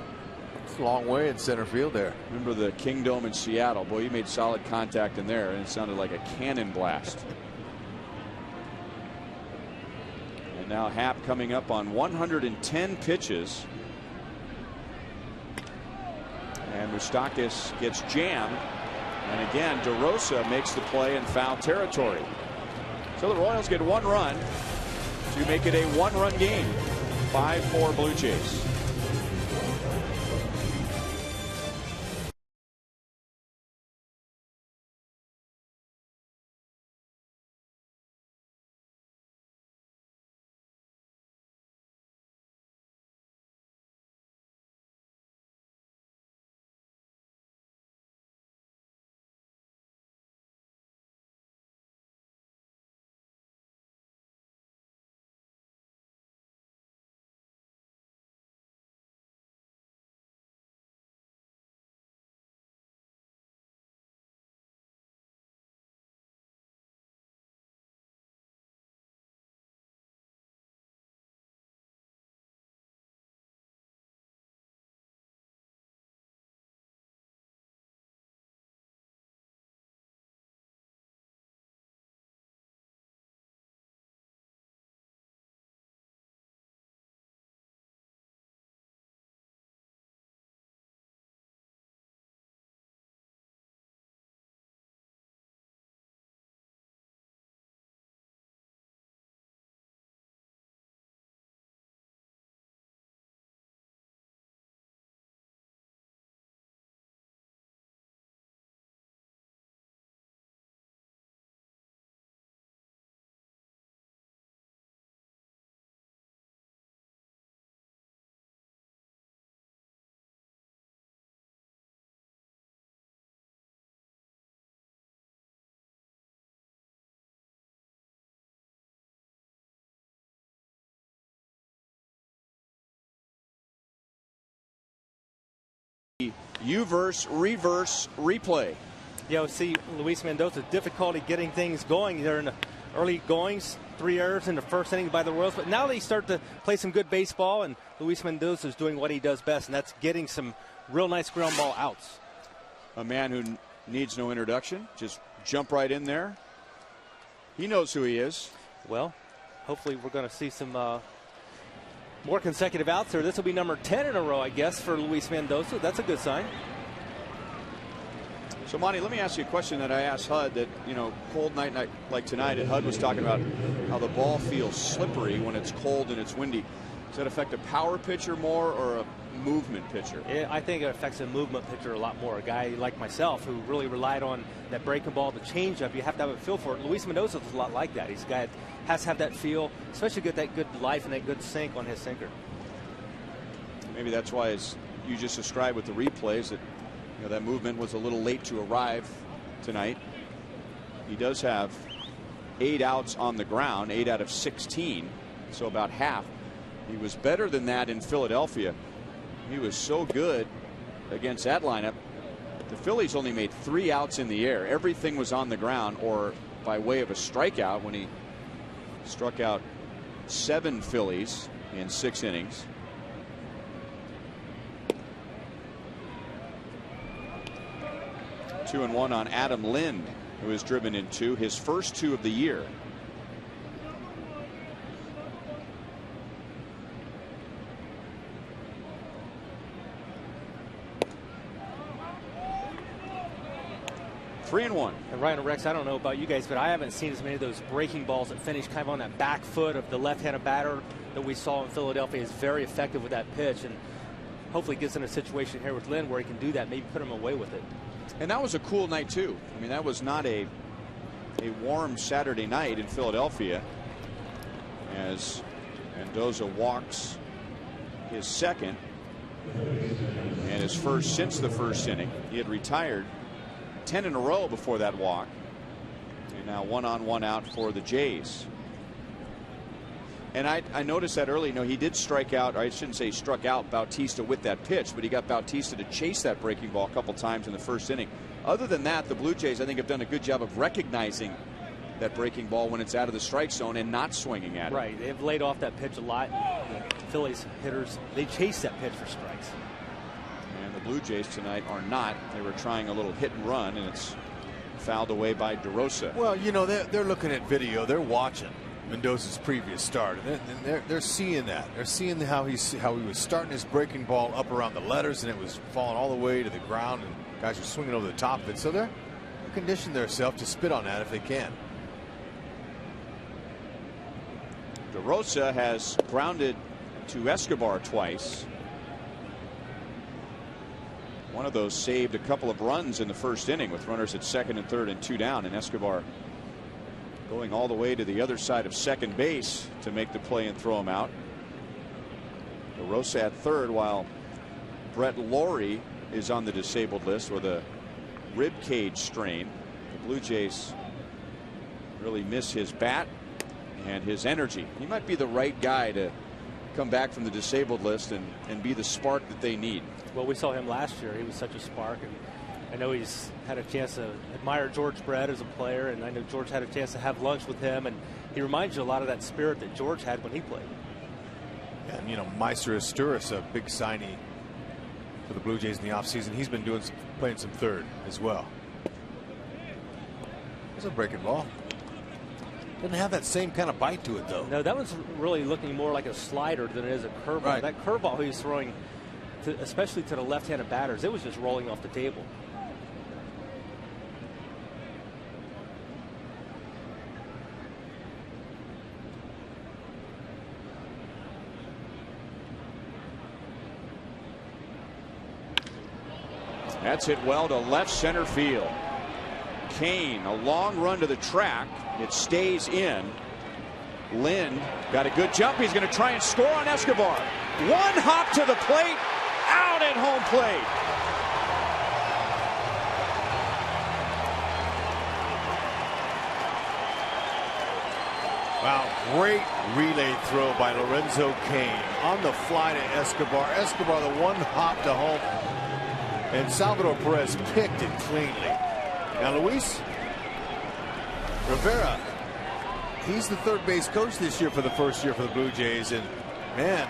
It's a long way in center field there. Remember the Kingdome in Seattle? Boy, you made solid contact in there, and it sounded like a cannon blast. And now Happ coming up on 110 pitches. And Moustakas gets jammed. And again, DeRosa makes the play in foul territory. So the Royals get 1 run to make it a 1-run game. 5-4 Blue Jays. Uverse, reverse, replay. See Luis Mendoza difficulty getting things going. They're in the early goings, 3 errors in the first inning by the Royals, but now they start to play some good baseball, and Luis Mendoza is doing what he does best, and that's getting some real nice ground ball outs. A man who needs no introduction, just jump right in there. He knows who he is. Well, hopefully we're going to see some more consecutive outs there. This will be number 10 in a row, I guess, for Luis Mendoza. That's a good sign. So, Monty, let me ask you a question that I asked Hud that, cold night like tonight, and Hud was talking about how the ball feels slippery when it's cold and it's windy. Does that affect a power pitcher more or a movement pitcher? I think it affects a movement pitcher a lot more. A guy like myself who really relied on that breaking ball, the changeup, you have to have a feel for it. Luis Mendoza is a lot like that. He's a guy that has to have that feel, especially get that good life and that good sink on his sinker. Maybe that's why, as you just described with the replays, that that movement was a little late to arrive tonight. He does have 8 outs on the ground, 8 out of 16, so about half. He was better than that in Philadelphia. He was so good against that lineup. The Phillies only made 3 outs in the air. Everything was on the ground or by way of a strikeout when he struck out 7 Phillies in 6 innings. Two and one on Adam Lind, who has driven in 2, his first 2 of the year. Three and one. And Ryan and Rex, I don't know about you guys, but I haven't seen as many of those breaking balls that finish kind of on that back foot of the left-handed batter that we saw in Philadelphia. Is very effective with that pitch, and hopefully gets in a situation here with Lind where he can do that, maybe put him away with it. And that was a cool night too. I mean, that was not a warm Saturday night in Philadelphia, as Mendoza walks his second and his first since the first inning. He had retired 10 in a row before that walk, and now 1 on 1 out for the Jays. And I noticed that early. He did strike out, or I shouldn't say struck out Bautista with that pitch, but he got Bautista to chase that breaking ball a couple times in the first inning. Other than that, the Blue Jays, I think, have done a good job of recognizing that breaking ball when it's out of the strike zone and not swinging at it. Right. They've laid off that pitch a lot. The Phillies hitters, they chase that pitch for strikes. And the Blue Jays tonight are not. They were trying a little hit and run, and it's fouled away by DeRosa. Well, they're looking at video. They're watching Mendoza's previous start, and they're seeing that. They're seeing how he was starting his breaking ball up around the letters, and it was falling all the way to the ground, and guys were swinging over the top of it. So they're conditioning themselves to spit on that if they can. DeRosa has grounded to Escobar twice. One of those saved a couple of runs in the first inning with runners at second and third and 2 down, and Escobar going all the way to the other side of second base to make the play and throw him out. DeRosa at third, while Brett Laurie is on the disabled list with a rib cage strain. The Blue Jays really miss his bat and his energy. He might be the right guy to come back from the disabled list and be the spark that they need. Well, we saw him last year. He was such a spark, and I know he's had a chance to admire George Brett as a player, and I know George had a chance to have lunch with him, and he reminds you a lot of that spirit that George had when he played. And Meister Asturis, a big signee for the Blue Jays in the offseason. He's been playing some third as well. There's a breaking ball. Doesn't have that same kind of bite to it, though. No, that one's really looking more like a slider than it is a curveball. Right. That curveball he's throwing, especially to the left-handed batters, it was just rolling off the table. That's hit well to left center field. Kane, a long run to the track. It stays in. Lind got a good jump. He's going to try and score on Escobar. One hop to the plate, out at home plate. Wow, great relay throw by Lorenzo Kane on the fly to Escobar. Escobar, the one hop to home. And Salvador Perez picked it cleanly. Now Luis Rivera, he's the third base coach this year for the first year for the Blue Jays, and man,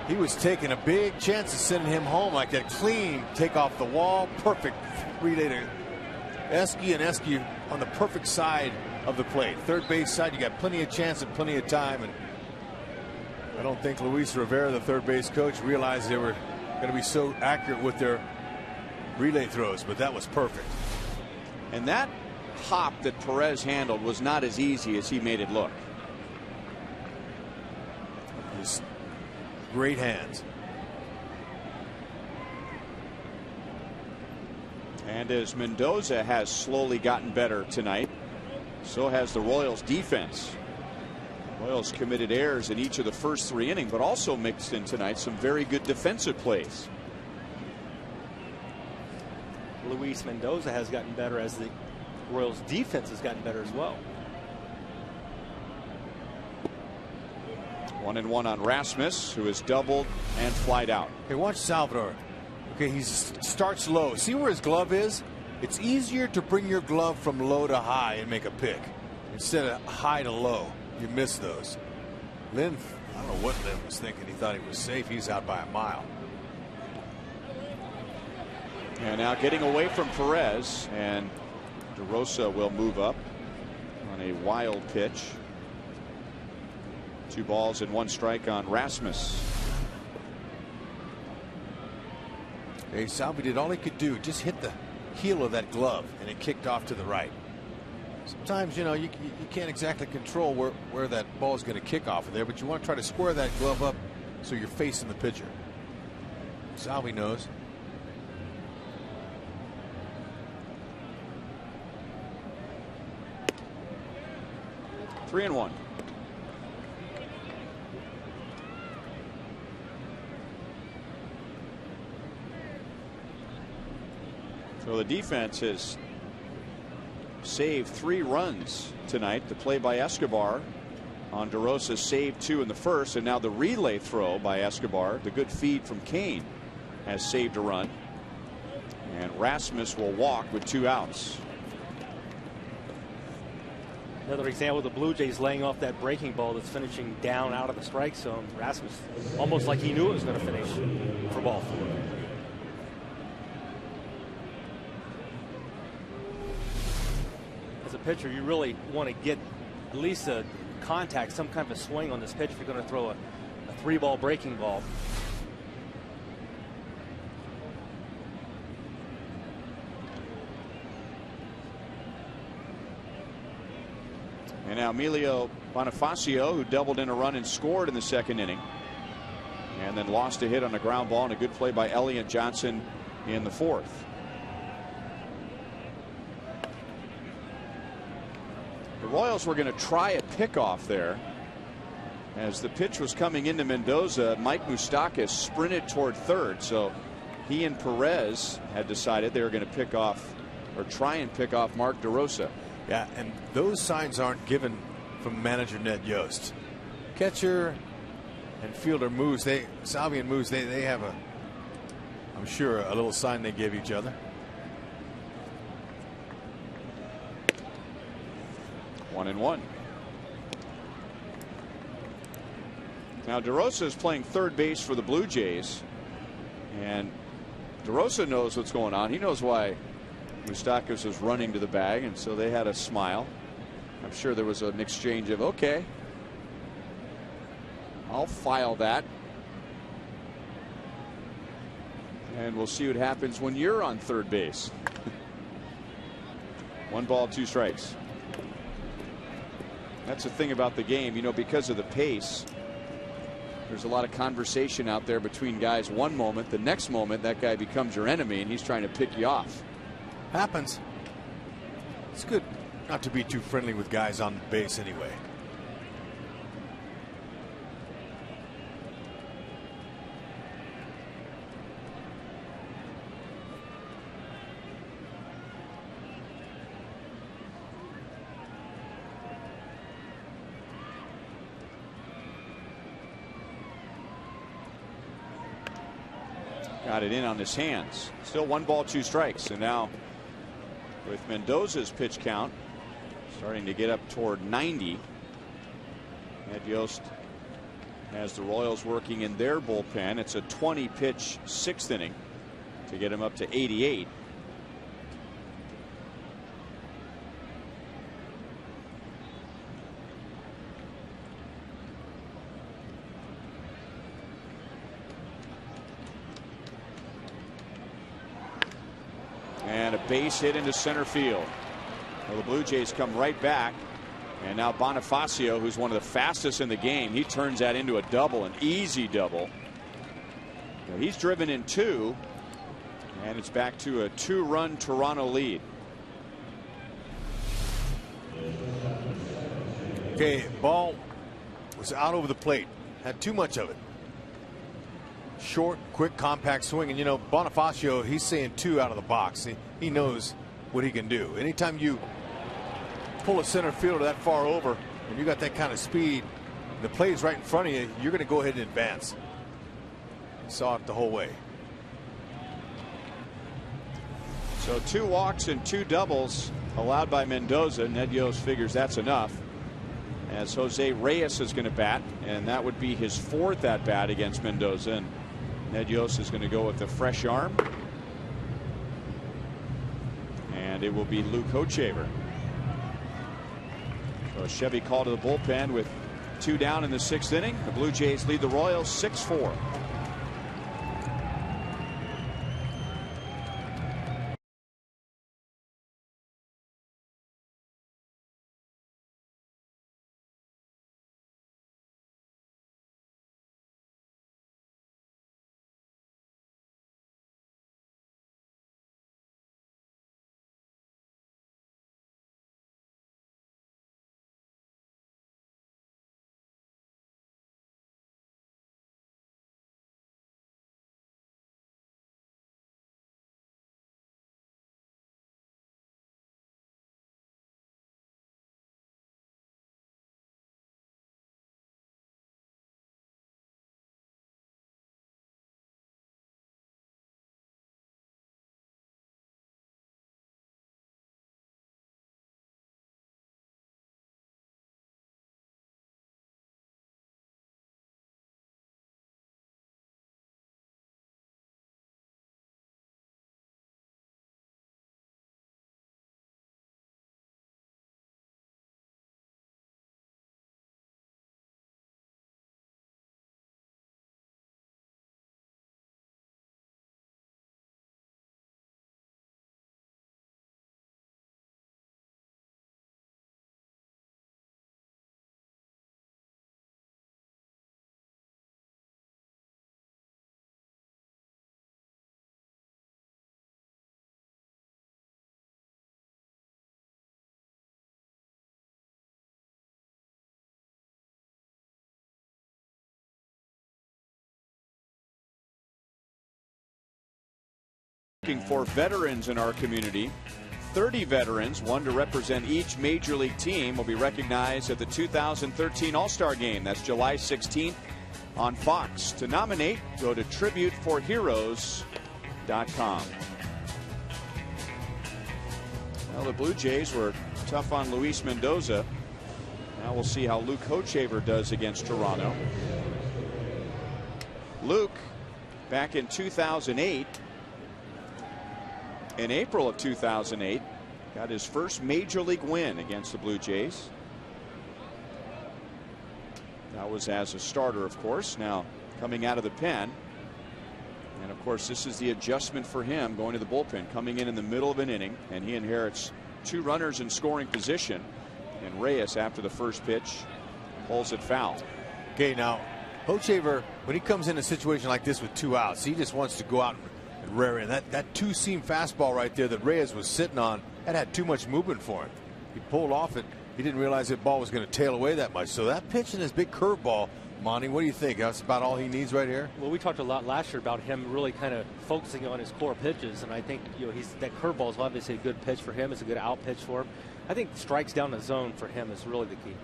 he was taking a big chance of sending him home like that. Clean take off the wall, perfect relay to Esky, and Esky on the perfect side of the plate. Third base side, you got plenty of chance and plenty of time, and I don't think Luis Rivera, the third base coach, realized they were going to be so accurate with their relay throws, but that was perfect. And that hop that Perez handled was not as easy as he made it look. His great hands. And as Mendoza has slowly gotten better tonight, so has the Royals defense. Royals committed errors in each of the first 3 innings, but also mixed in tonight some very good defensive plays. Luis Mendoza has gotten better as the Royals defense has gotten better as well. 1-1 on Rasmus, who has doubled and flied out. Hey, watch Salvador. Okay, he starts low. See where his glove is? It's easier to bring your glove from low to high and make a pick instead of high to low. You miss those. Lynn, I don't know what Lynn was thinking. He thought he was safe. He's out by a mile. And now getting away from Perez, and DeRosa will move up on a wild pitch. 2 balls and 1 strike on Rasmus. Hey, Salvi did all he could do. Just hit the heel of that glove, and it kicked off to the right. Sometimes, you know, you can't exactly control where that ball is going to kick off of there, but you want to try to square that glove up so you're facing the pitcher. Salvi knows. Three and one. So the defense has saved 3 runs tonight. The play by Escobar on DeRosa saved 2 in the first, and now the relay throw by Escobar, the good feed from Kane, has saved a run. And Rasmus will walk with 2 outs. Another example of the Blue Jays laying off that breaking ball that's finishing down out of the strike zone. Rasmus, almost like he knew it was going to finish for ball 4. As a pitcher, you really want to get at least a contact, some kind of a swing on this pitch if you're going to throw a 3-ball breaking ball. And now Emilio Bonifacio, who doubled in a run and scored in the second inning, and then lost a hit on a ground ball, and a good play by Elliott Johnson in the fourth. The Royals were going to try a pickoff there. As the pitch was coming into Mendoza, Mike Moustakas sprinted toward third, so he and Perez had decided they were going to pick off, or try and pick off, Mark DeRosa. Yeah, and those signs aren't given from manager Ned Yost. Catcher and fielder Moose, Salvi and Moose, they have I'm sure a little sign they give each other. 1-1. Now DeRosa is playing third base for the Blue Jays, and DeRosa knows what's going on. He knows why Moustakas was running to the bag, and so they had a smile. I'm sure there was an exchange of, okay, I'll file that, and we'll see what happens when you're on third base. 1 ball, 2 strikes. That's the thing about the game, you know, because of the pace. There's a lot of conversation out there between guys. One moment, the next moment, that guy becomes your enemy, and he's trying to pick you off. Happens. It's good not to be too friendly with guys on base anyway. got it in on his hands. Still 1 ball 2 strikes, and now with Mendoza's pitch count starting to get up toward 90, Ned Yost has the Royals working in their bullpen. It's a 20 pitch 6th inning to get him up to 88. And a base hit into center field. Well, the Blue Jays come right back. And now Bonifacio, who's one of the fastest in the game, he turns that into a double, an easy double. Now, he's driven in 2. And it's back to a 2-run Toronto lead. Okay, ball was out over the plate. Had too much of it. Short, quick, compact swing. And, you know, Bonifacio, he's saying 2 out of the box. He knows what he can do. Anytime you pull a center fielder that far over and you got that kind of speed, the play is right in front of you, you're going to go ahead and advance. Saw it the whole way. So 2 walks and 2 doubles allowed by Mendoza. Ned Yost figures that's enough, as Jose Reyes is going to bat, and that would be his 4th at bat against Mendoza. And Ned Yost is going to go with the fresh arm, and it will be Luke Hochevar. So a Chevy call to the bullpen with 2 down in the 6th inning. The Blue Jays lead the Royals 6-4. Looking for veterans in our community. 30 veterans, 1 to represent each major league team, will be recognized at the 2013 All-Star Game. That's July 16th on Fox. To nominate, go to tributeforheroes.com. Well, the Blue Jays were tough on Luis Mendoza. Now we'll see how Luke Hochevar does against Toronto. Luke, back in 2008, in April of 2008, got his first major league win against the Blue Jays. That was as a starter, of course. Now coming out of the pen, and of course this is the adjustment for him, going to the bullpen, coming in the middle of an inning, and he inherits 2 runners in scoring position, and Reyes, after the first pitch, pulls it foul. Okay, now Hochevar, when he comes in a situation like this with 2 outs, he just wants to go out and rear in. That 2-seam fastball right there that Reyes was sitting on, that had too much movement for him. He pulled off it. He didn't realize that ball was going to tail away that much. So that pitch and his big curveball, Monty, what do you think? That's about all he needs right here? Well, we talked a lot last year about him really kind of focusing on his core pitches, and I think, you know, that curveball is obviously a good pitch for him. It's a good out pitch for him. I think strikes down the zone for him is really the key.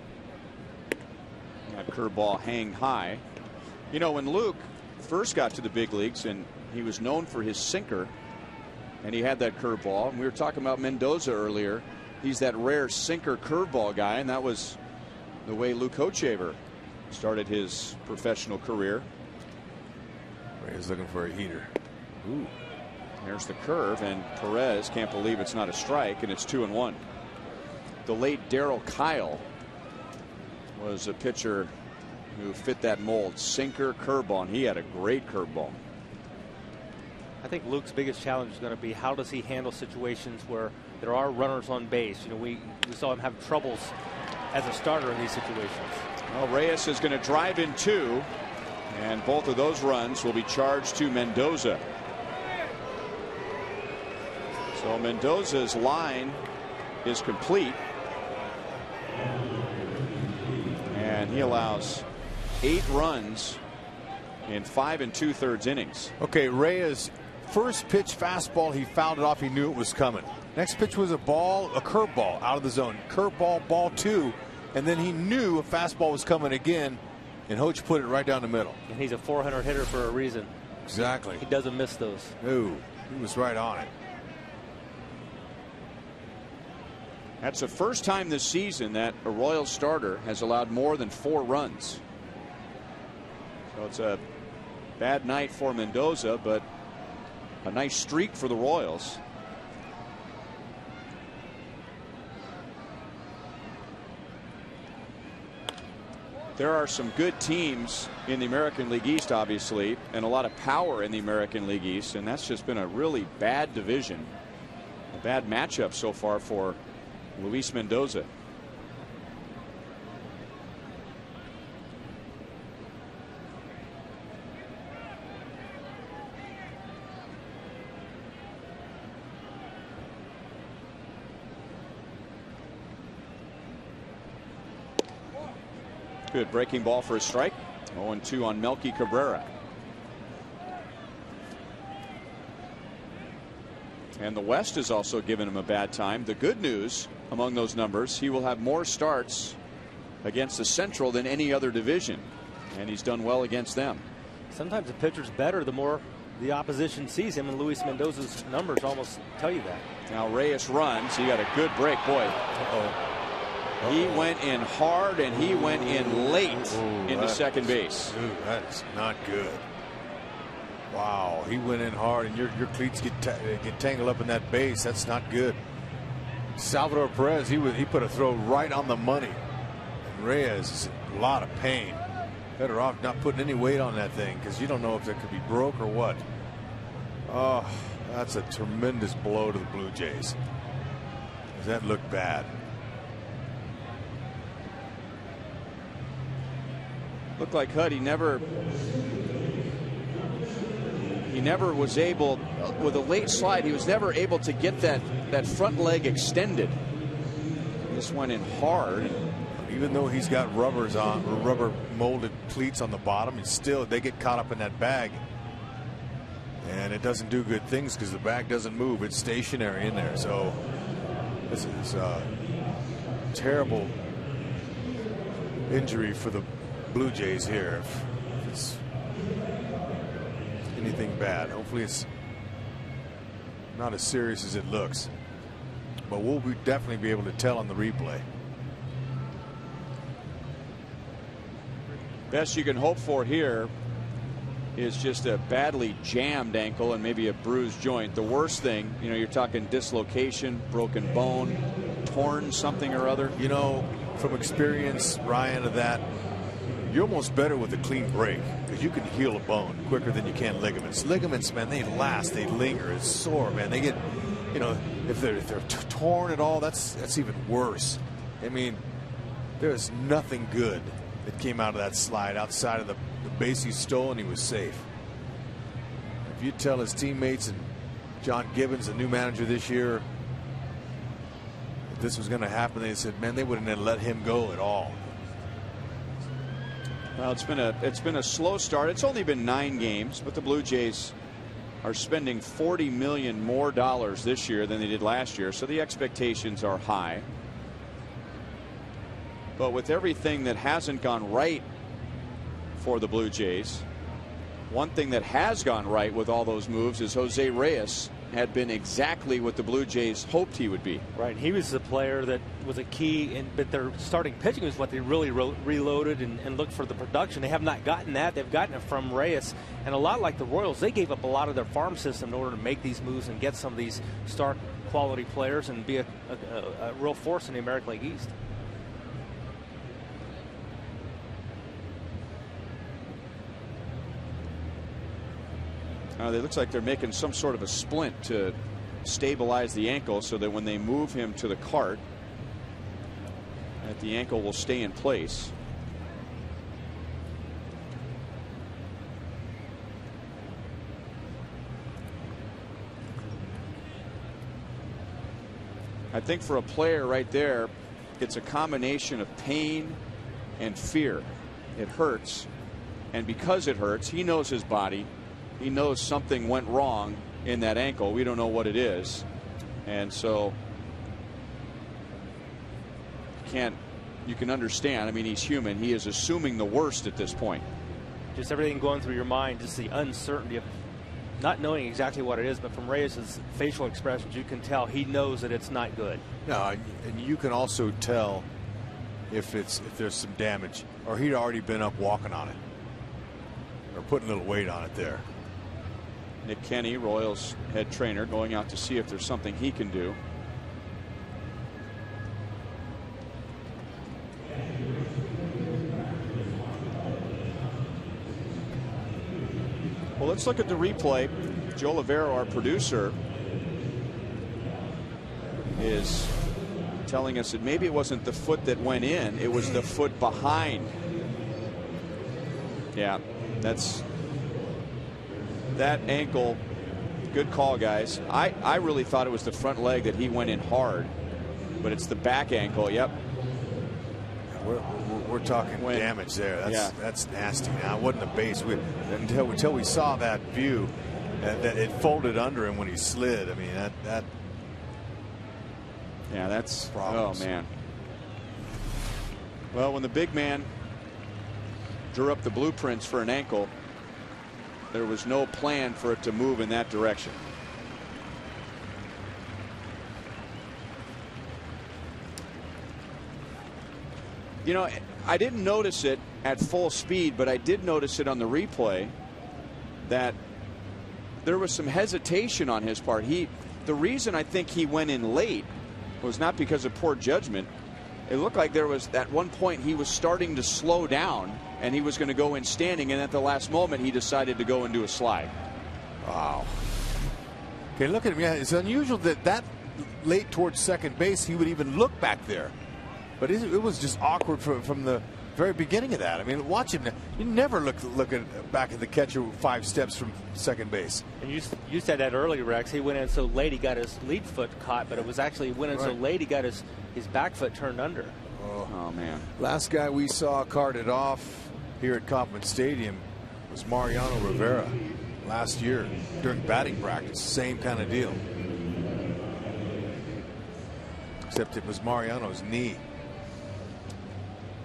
That curveball hang high. You know, when Luke first got to the big leagues, and He was known for his sinker, and he had that curveball. And we were talking about Mendoza earlier. He's that rare sinker curveball guy, and that was the way Luke Hochevar started his professional career. Reyes looking for a heater. Ooh. There's the curve, and Perez can't believe it's not a strike, and it's 2-1. The late Darryl Kyle was a pitcher who fit that mold. Sinker, curveball, and he had a great curveball. I think Luke's biggest challenge is going to be how does he handle situations where there are runners on base. You know, we saw him have troubles as a starter in these situations. Well, Reyes is going to drive in 2, and both of those runs will be charged to Mendoza. So Mendoza's line is complete, and he allows 8 runs in 5 2/3 innings. Okay, Reyes, first pitch fastball, he fouled it off. He knew it was coming. Next pitch was a curveball out of the zone. Curveball, ball 2, and then he knew a fastball was coming again, and Hoch put it right down the middle. And he's a 400 hitter for a reason. Exactly. He doesn't miss those. No, he was right on it. That's the first time this season that a Royals starter has allowed more than 4 runs. So it's a bad night for Mendoza, but a nice streak for the Royals. There are some good teams in the American League East, obviously, and a lot of power in the American League East, and that's just been a really bad division, a bad matchup so far for Luis Mendoza. Good breaking ball for a strike. 0-2 on Melky Cabrera. And the West has also given him a bad time. The good news among those numbers, he will have more starts against the Central than any other division, and he's done well against them. Sometimes a pitcher's better the more the opposition sees him, and Luis Mendoza's numbers almost tell you that. Now Reyes runs. He got a good break. Boy, he went in hard, and he went in late into second base. Dude, that is not good. Wow, he went in hard, and your cleats get tangled up in that base. That's not good. Salvador Perez, he put a throw right on the money. And Reyes is in a lot of pain. Better off not putting any weight on that thing, because you don't know if it could be broke or what. Oh, that's a tremendous blow to the Blue Jays. That looked bad. Looked like Hud. He never was able, with a late slide, he was never able to get that front leg extended. This went in hard. Even though he's got rubbers on, or rubber molded cleats on the bottom, and still they get caught up in that bag, and it doesn't do good things because the bag doesn't move. It's stationary in there. So this is a terrible injury for the Blue Jays here. If it's anything bad, hopefully it's not as serious as it looks, but we'll definitely be able to tell on the replay. Best you can hope for here is just a badly jammed ankle and maybe a bruised joint. The worst thing, you know, you're talking dislocation, broken bone, torn something or other. You know, from experience, Ryan, of that, you're almost better with a clean break, because you can heal a bone quicker than you can ligaments. Ligaments, man, they last, they linger. It's sore, man. They get, you know, if they're torn at all, that's even worse. I mean, there's nothing good that came out of that slide outside of the base he stole, and he was safe. If you tell his teammates and John Gibbons, the new manager this year, that this was going to happen, they said, man, they wouldn't have let him go at all. Well, it's been a slow start. It's only been 9 games, but the Blue Jays are spending $40 million more this year than they did last year, so the expectations are high. But with everything that hasn't gone right for the Blue Jays, One thing that has gone right with all those moves is Jose Reyes had been exactly what the Blue Jays hoped he would be. Right, he was the player that was a key, but their starting pitching was what they really reloaded and looked for the production. They have not gotten that. They've gotten it from Reyes. And a lot like the Royals, they gave up a lot of their farm system in order to make these moves and get some of these star quality players and be a real force in the American League East. It looks like they're making some sort of a splint to stabilize the ankle so that when they move him to the cart, that the ankle will stay in place. I think for a player right there, it's a combination of pain and fear. It hurts, and because it hurts, he knows his body. He knows something went wrong in that ankle. We don't know what it is. And so you can understand. I mean, he's human. He is assuming the worst at this point. Just everything going through your mind, just the uncertainty of not knowing exactly what it is. But from Reyes' facial expressions, you can tell he knows that it's not good. No, and you can also tell if there's some damage, or he'd already been up walking on it or putting a little weight on it there. Nick Kenny, Royals head trainer, going out to see if there's something he can do. Well, let's look at the replay. Joe Lavero, our producer, is telling us that maybe it wasn't the foot that went in, it was the foot behind. Yeah, that ankle. Good call, guys. I really thought it was the front leg that he went in hard, but it's the back ankle. Yep. We're talking damage there. That's nasty. Now, it wasn't a base. Until we saw that view, that it folded under him when he slid. I mean, that. Yeah, that's problems. Oh man. Well, when the big man drew up the blueprints for an ankle, there was no plan for it to move in that direction. You know, I didn't notice it at full speed, but I did notice it on the replay that there was some hesitation on his part. The reason I think he went in late was not because of poor judgment. It looked like there was, at one point, he was starting to slow down and he was going to go in standing, and at the last moment he decided to go and do a slide. Wow. Okay, look at him. Yeah, it's unusual that late towards second base he would even look back there. But it was just awkward from the very beginning of that. I mean, watch him. You never look back at the catcher 5 steps from second base. And you said that earlier, Rex. He went in so late he got his lead foot caught, but it was actually he went in so late he got his back foot turned under. Oh man. Last guy we saw carted off here at Kauffman Stadium was Mariano Rivera last year during batting practice. Same kind of deal. Except it was Mariano's knee.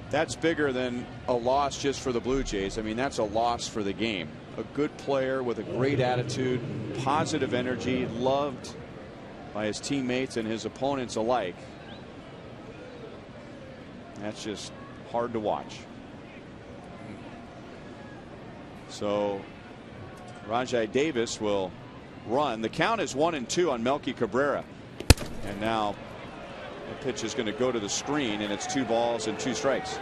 That's bigger than a loss just for the Blue Jays. I mean, that's a loss for the game. A good player with a great attitude, positive energy, loved by his teammates and his opponents alike. That's just hard to watch. So Rajai Davis will run. The count is 1-2 on Melky Cabrera. And now the pitch is going to go to the screen, and it's 2 balls and 2 strikes.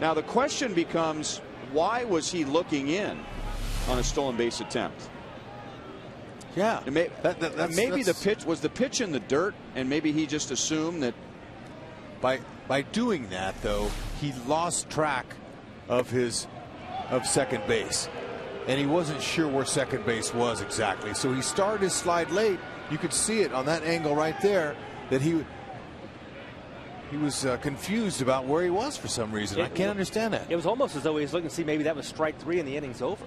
Now the question becomes, why was he looking in on a stolen base attempt? Yeah, maybe the pitch was the pitch in the dirt, and maybe he just assumed that. By doing that, though, he lost track of second base, and he wasn't sure where second base was exactly. So he started his slide late. You could see it on that angle right there that he was confused about where he was for some reason. I can't understand that. It was almost as though he was looking to see maybe that was strike 3 and the inning's over.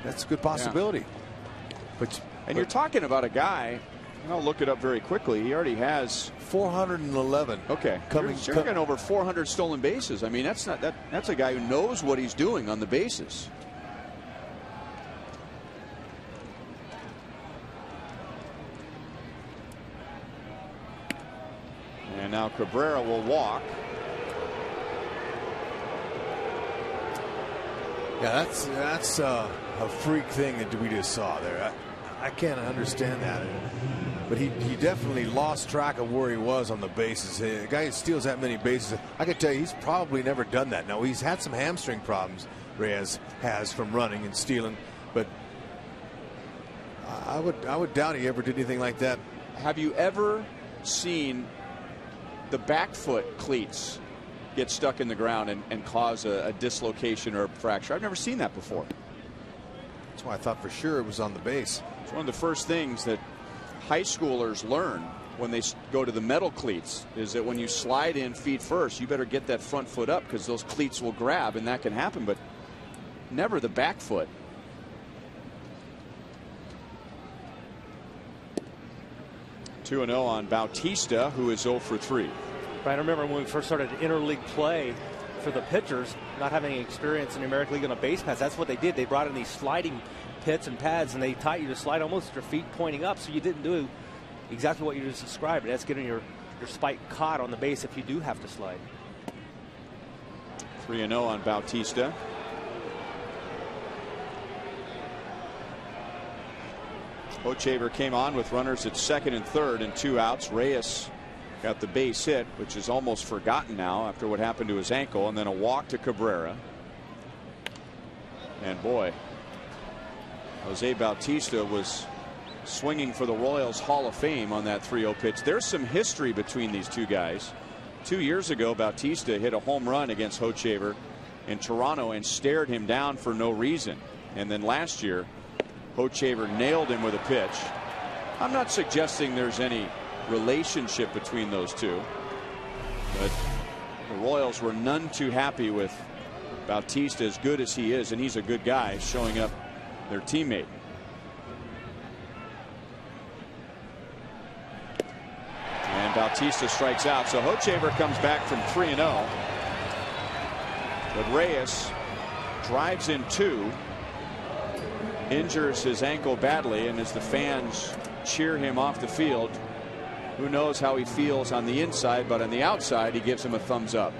That's a good possibility. Yeah. But you're talking about a guy I'll look it up very quickly. He already has 411. Okay, coming over 400 stolen bases. I mean, that's not that's a guy who knows what he's doing on the bases. And now Cabrera will walk. Yeah, that's a freak thing that we just saw there. I can't understand that. But he definitely lost track of where he was on the bases. A guy who steals that many bases, I can tell you he's probably never done that. Now, he's had some hamstring problems, Reyes has, from running and stealing, but I would doubt he ever did anything like that. Have you ever seen the back foot cleats get stuck in the ground and cause a dislocation or a fracture? I've never seen that before. That's why I thought for sure it was on the base. It's one of the first things that high schoolers learn when they go to the metal cleats, is that when you slide in feet first, you better get that front foot up because those cleats will grab, and that can happen, but never the back foot. Two 2-0 on Bautista, who is 0 for 3. Right, I remember when we first started interleague play for the pitchers, not having any experience in the American League on a base pass. That's what they did. They brought in these sliding pits and pads, and they taught you to slide almost with your feet pointing up, so you didn't do exactly what you just described. That's getting your spike caught on the base if you do have to slide. 3-0 on Bautista. Hochevar came on with runners at second and third and 2 outs. Reyes got the base hit, which is almost forgotten now after what happened to his ankle, and then a walk to Cabrera. And boy, Jose Bautista was swinging for the Royals Hall of Fame on that 3-0 pitch. There's some history between these two guys. 2 years ago, Bautista hit a home run against Hochevar in Toronto and stared him down for no reason. And then last year, Hochevar nailed him with a pitch. I'm not suggesting there's any relationship between those two, but the Royals were none too happy with Bautista, as good as he is, and he's a good guy, showing up their teammate. And Bautista strikes out, so Hochevar comes back from 3-0. But Reyes drives in 2, injures his ankle badly, and as the fans cheer him off the field, who knows how he feels on the inside, but on the outside he gives him a thumbs up.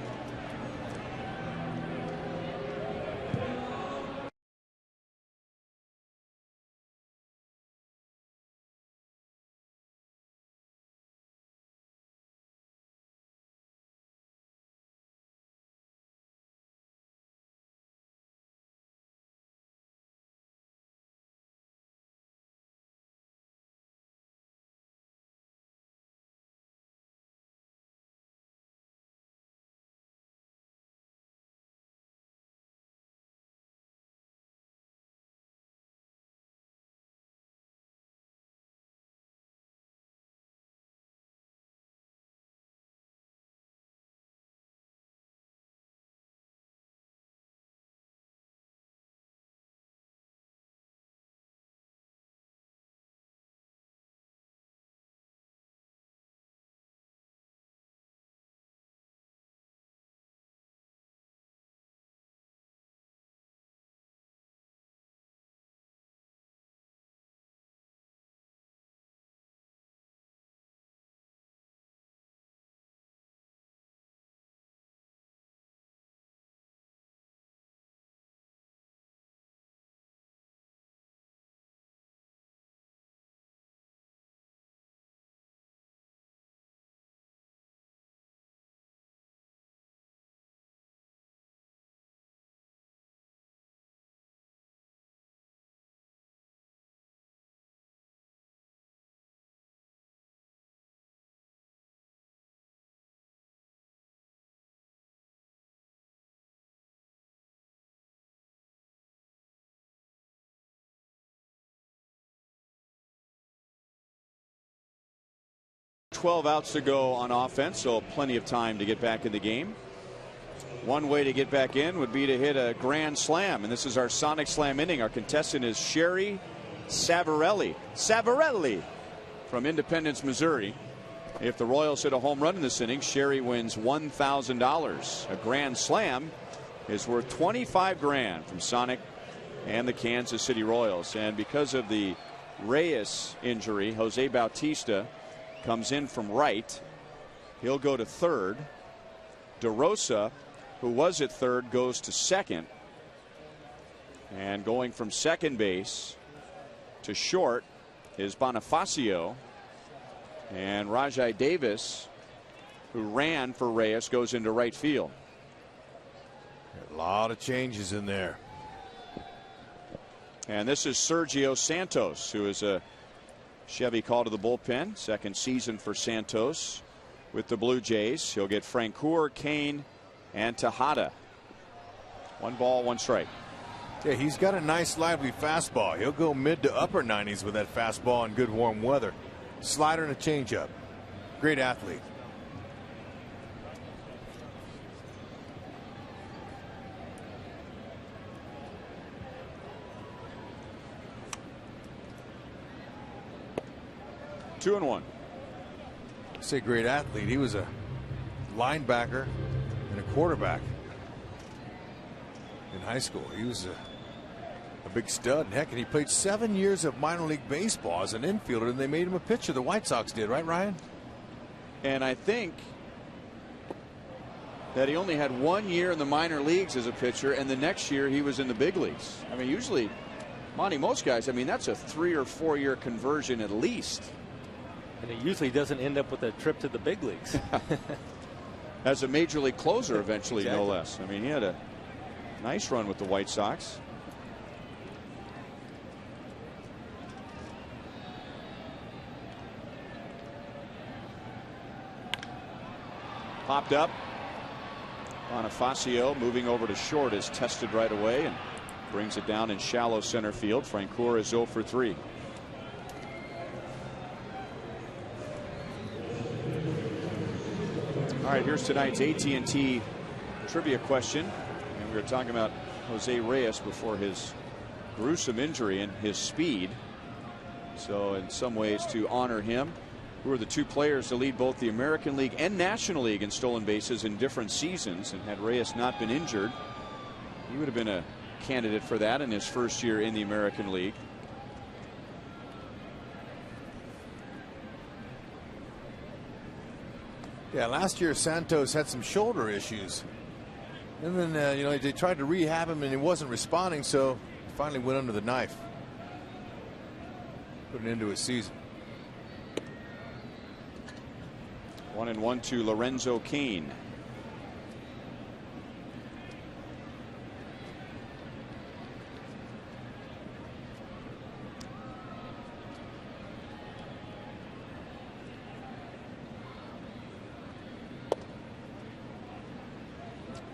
.12 outs to go on offense, so plenty of time to get back in the game. One way to get back in would be to hit a grand slam, and this is our Sonic Slam inning. Our contestant is Sherry Savarelli. from Independence, Missouri. If the Royals hit a home run in this inning, Sherry wins $1,000. A grand slam is worth $25,000 from Sonic and the Kansas City Royals. And because of the Reyes injury, Jose Bautista comes in from right. He'll go to third. DeRosa, who was at third, goes to second. And going from second base to short is Bonifacio. And Rajai Davis, who ran for Reyes, goes into right field. A lot of changes in there. And this is Sergio Santos, who is a Chevy call to the bullpen. Second season for Santos with the Blue Jays. He'll get Francoeur, Kane, and Tejada. 1 ball, 1 strike. Yeah, he's got a nice lively fastball. He'll go mid to upper 90s with that fastball in good warm weather. Slider and a changeup. Great athlete. Two and one. Say great athlete. He was a linebacker and a quarterback in high school. He was a big stud. Heck, and he played 7 years of minor league baseball as an infielder, and they made him a pitcher. The White Sox did, right, Ryan? And I think that he only had 1 year in the minor leagues as a pitcher, and the next year he was in the big leagues. I mean, usually, Monty, most guys, I mean, that's a 3 or 4 year conversion at least. And it usually doesn't end up with a trip to the big leagues. As a major league closer eventually, Exactly. no less. I mean, he had a nice run with the White Sox. Popped up. Bonifacio moving over to short is tested right away and brings it down in shallow center field. Francoeur is 0 for 3. All right, here's tonight's AT&T trivia question. And we were talking about Jose Reyes before his gruesome injury and his speed. So in some ways, to honor him, who are the 2 players to lead both the American League and National League in stolen bases in different seasons. And had Reyes not been injured, he would have been a candidate for that in his first year in the American League. Yeah, last year Santos had some shoulder issues. And then, you know, they tried to rehab him and he wasn't responding, so he finally went under the knife. Put an end to his season. 1-1 to Lorenzo Cain.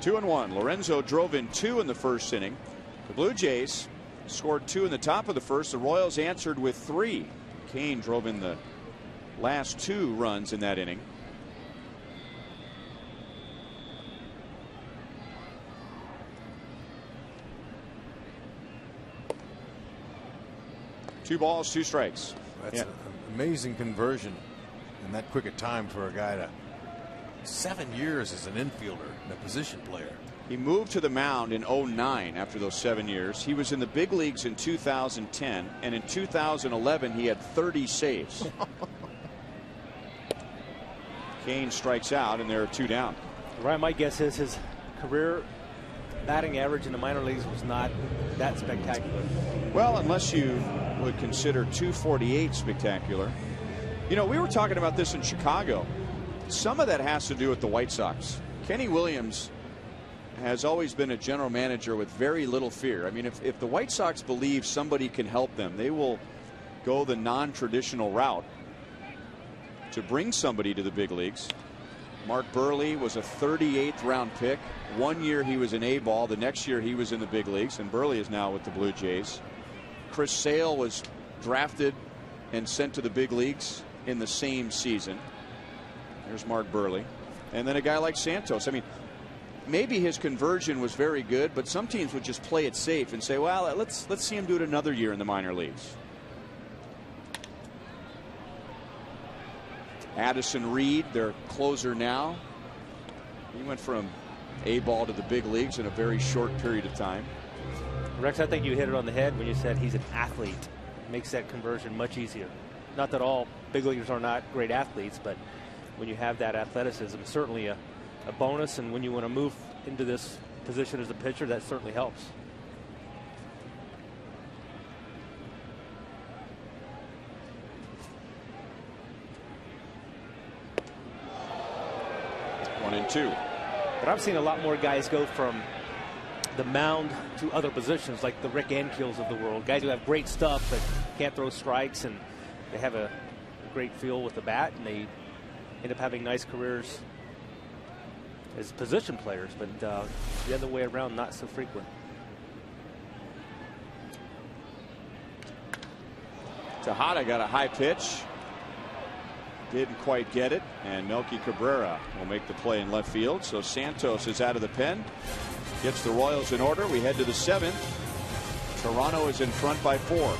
Two and one. Lorenzo drove in 2 in the first inning. The Blue Jays scored 2 in the top of the first. The Royals answered with 3. Cain drove in the last 2 runs in that inning. Two balls, 2 strikes. That's an amazing conversion in that quick a time for a guy to 7 years as an infielder and a position player. He moved to the mound in 2009 after those 7 years. He was in the big leagues in 2010, and in 2011 he had 30 saves. Cain strikes out, and there are 2 down. Right, my guess is his career batting average in the minor leagues was not that spectacular. Well, unless you would consider 248 spectacular. You know, we were talking about this in Chicago. Some of that has to do with the White Sox. Kenny Williams has always been a general manager with very little fear. I mean, if the White Sox believe somebody can help them, they will go the non-traditional route to bring somebody to the big leagues. Mark Burley was a 38th round pick. 1 year he was an A-ball. The next year he was in the big leagues, and Burley is now with the Blue Jays. Chris Sale was drafted and sent to the big leagues in the same season. There's Mark Burley. And then a guy like Santos. I mean, maybe his conversion was very good, but some teams would just play it safe and say, well, let's see him do it another year in the minor leagues. Addison Reed, their closer now. He went from A-ball to the big leagues in a very short period of time. Rex, I think you hit it on the head when you said he's an athlete. It makes that conversion much easier. Not that all big leaguers are not great athletes, but when you have that athleticism, certainly a bonus. And when you want to move into this position as a pitcher, that certainly helps. One and two. But I've seen a lot more guys go from the mound to other positions, like the Rick Ankills of the world, guys who have great stuff but can't throw strikes, and they have a great feel with the bat, and they end up having nice careers as position players. But the other way around, not so frequent. Tejada got a high pitch. Didn't quite get it, and Melky Cabrera will make the play in left field. So Santos is out of the pen, gets the Royals in order. We head to the 7th. Toronto is in front by 4.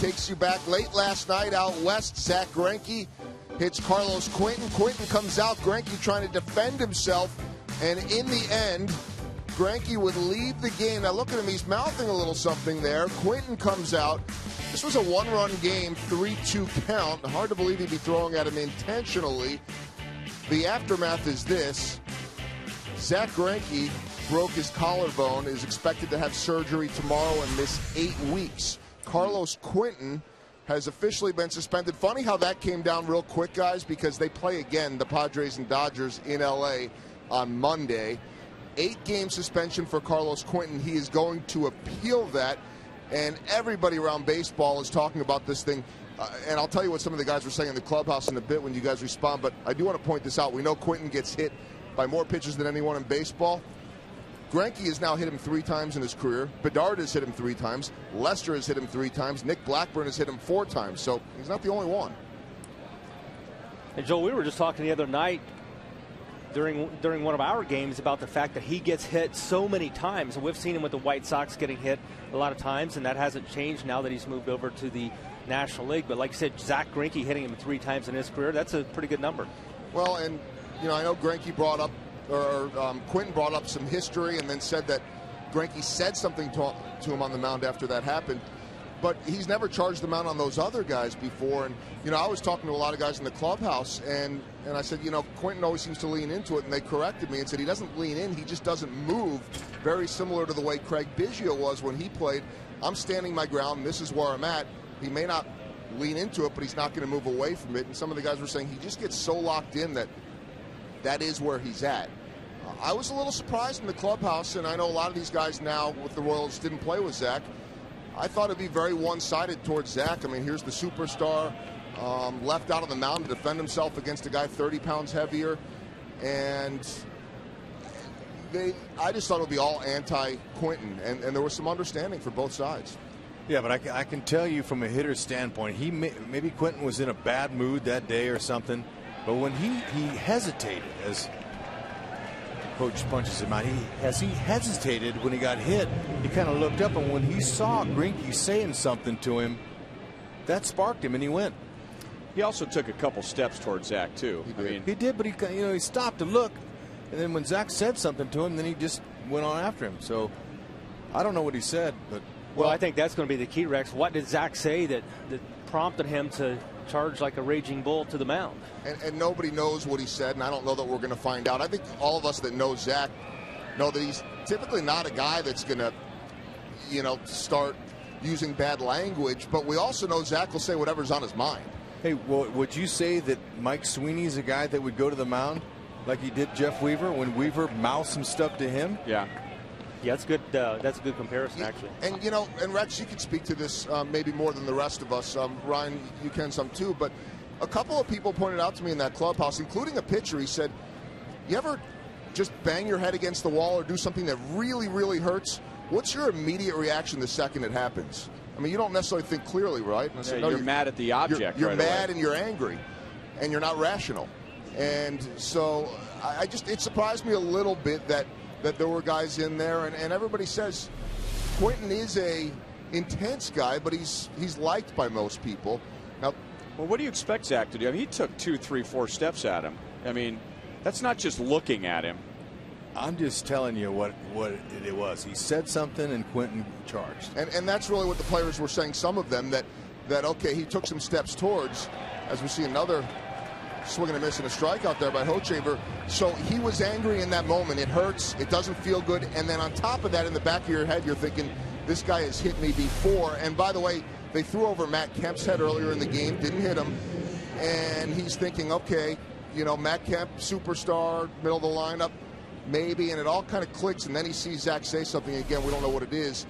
Takes you back late last night out west. Zach Grienke hits Carlos Quinton. Quinton comes out. Grienke trying to defend himself. And in the end, Grienke would leave the game. Now look at him. He's mouthing a little something there. Quinton comes out. This was a one-run game, 3-2 count. Hard to believe he'd be throwing at him intentionally. The aftermath is this. Zach Grienke broke his collarbone, is expected to have surgery tomorrow and miss 8 weeks. Carlos Quinton has officially been suspended. Funny how that came down real quick, guys, because they play again, the Padres and Dodgers in L.A. on Monday. 8-game suspension for Carlos Quinton. He is going to appeal that, and everybody around baseball is talking about this thing. And I'll tell you what some of the guys were saying in the clubhouse in a bit when you guys respond, but I do want to point this out. We know Quinton gets hit by more pitches than anyone in baseball. Grienke has now hit him 3 times in his career. Bedard has hit him 3 times. Lester has hit him 3 times. Nick Blackburn has hit him 4 times. So he's not the only one. And Joel, we were just talking the other night during one of our games about the fact that he gets hit so many times. And we've seen him with the White Sox getting hit a lot of times, and that hasn't changed now that he's moved over to the National League. But like you said, Zach Grienke hitting him 3 times in his career, that's a pretty good number. Well, and you know, I know Grienke brought up, or Quinton brought up some history and then said that Grienke said something to him on the mound after that happened. But he's never charged the mound on those other guys before. And, you know, I was talking to a lot of guys in the clubhouse, and I said, you know, Quinton always seems to lean into it, and they corrected me and said he doesn't lean in, he just doesn't move, very similar to the way Craig Biggio was when he played. I'm standing my ground, and this is where I'm at. He may not lean into it, but he's not going to move away from it. And some of the guys were saying he just gets so locked in that is where he's at. I was a little surprised in the clubhouse, and I know a lot of these guys now with the Royals didn't play with Zach. I thought it'd be very one-sided towards Zach. I mean, here's the superstar. left out on the mound to defend himself against a guy 30 pounds heavier. And I just thought it would be all anti-Quinton, and there was some understanding for both sides. Yeah, but I can tell you from a hitter's standpoint, maybe Quinton was in a bad mood that day or something, but when he hesitated, as coach punches him out, he hesitated when he got hit. He kind of looked up, and when he saw Grienke saying something to him, that sparked him, and he went. He also took a couple steps towards Zach too. He did, but he stopped to look, and then when Zach said something to him, then he just went on after him. So I don't know what he said, but well, I think that's going to be the key, Rex. What did Zach say that prompted him to charge like a raging bull to the mound? And nobody knows what he said, and I don't know that we're going to find out. I think all of us that know Zach know that he's typically not a guy that's going to, start using bad language, but we also know Zach will say whatever's on his mind. Hey, well, would you say that Mike Sweeney's a guy that would go to the mound like he did Jeff Weaver when Weaver mouthed some stuff to him? Yeah, that's good. That's a good comparison, actually. And and Rex, you could speak to this maybe more than the rest of us. Ryan, you can some too. But a couple of people pointed out to me in that clubhouse, including a pitcher. He said, "You ever just bang your head against the wall or do something that really, really hurts? What's your immediate reaction the second it happens? I mean, you don't necessarily think clearly, right?" And I said, no, you're mad at the object. You're right mad away. and you're angry, and you're not rational. And so it surprised me a little bit that there were guys in there, and everybody says Quinton is a intense guy, but he's liked by most people. Now, well, what do you expect Zach to do? I mean, he took 2, 3, 4 steps at him. I mean, that's not just looking at him. I'm just telling you what it was. He said something, and Quinton charged. And that's really what the players were saying. Some of them that okay, he took some steps towards, as we see another swing and a miss and a strikeout there by Hochevar. So he was angry in that moment. It hurts. It doesn't feel good. And then on top of that, in the back of your head, you're thinking, this guy has hit me before. And by the way, they threw over Matt Kemp's head earlier in the game, didn't hit him. And he's thinking, okay, Matt Kemp, superstar, middle of the lineup, maybe. And it all kind of clicks. And then he sees Zach say something again. We don't know what it is.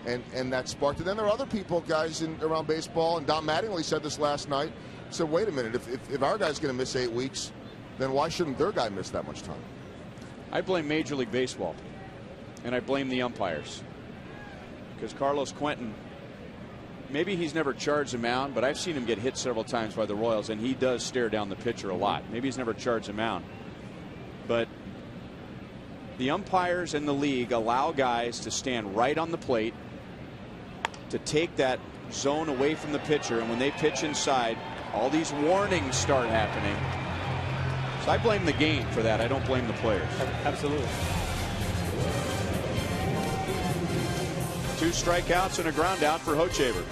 And that sparked it. Then there are other people, guys around baseball, and Don Mattingly said this last night. So wait a minute, if our guy's going to miss 8 weeks, then why shouldn't their guy miss that much time? I blame Major League Baseball, and I blame the umpires. Because Carlos Quinton, maybe he's never charged a mound, but I've seen him get hit several times by the Royals, and he does stare down the pitcher a lot. Maybe he's never charged a mound. But the umpires in the league allow guys to stand right on the plate, to take that zone away from the pitcher, and when they pitch inside, all these warnings start happening. So I blame the game for that. I don't blame the players. Absolutely. 2 strikeouts and a ground out for Hochevar.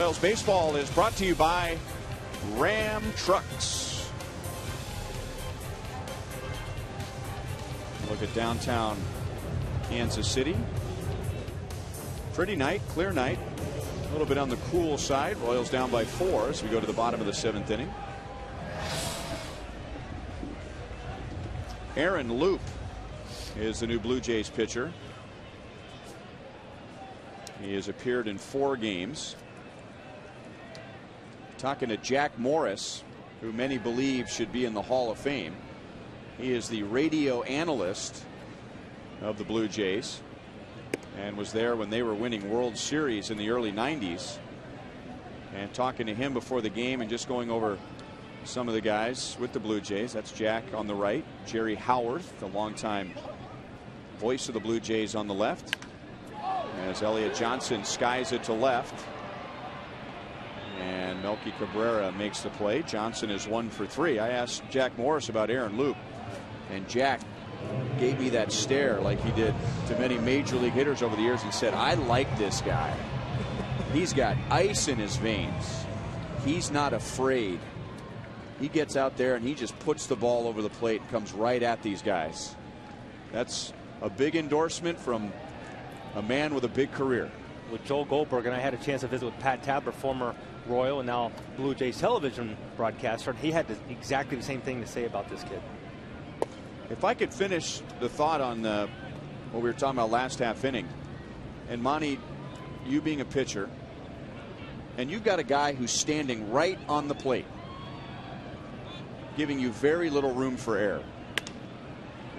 Royals baseball is brought to you by Ram Trucks. Look at downtown Kansas City. Pretty night, clear night. A little bit on the cool side. Royals down by 4 as we go to the bottom of the 7th inning. Aaron Loop is the new Blue Jays pitcher. He has appeared in 4 games. Talking to Jack Morris, who many believe should be in the Hall of Fame. He is the radio analyst of the Blue Jays and was there when they were winning World Series in the early 90s. And talking to him before the game and just going over some of the guys with the Blue Jays. That's Jack on the right. Jerry Howarth, the longtime voice of the Blue Jays, on the left. As Elliott Johnson skies it to left. And Melky Cabrera makes the play. Johnson is 1 for 3. I asked Jack Morris about Aaron Loop, and Jack gave me that stare like he did to many major league hitters over the years and said, I like this guy. He's got ice in his veins. He's not afraid. He gets out there and he just puts the ball over the plate and comes right at these guys. That's a big endorsement from a man with a big career. With Joel Goldberg, and I had a chance to visit with Pat Tabler, former Royal and now Blue Jays television broadcaster, and he had exactly the same thing to say about this kid. If I could finish the thought on what we were talking about last half inning, and Monty, you being a pitcher, and you've got a guy who's standing right on the plate, giving you very little room for error.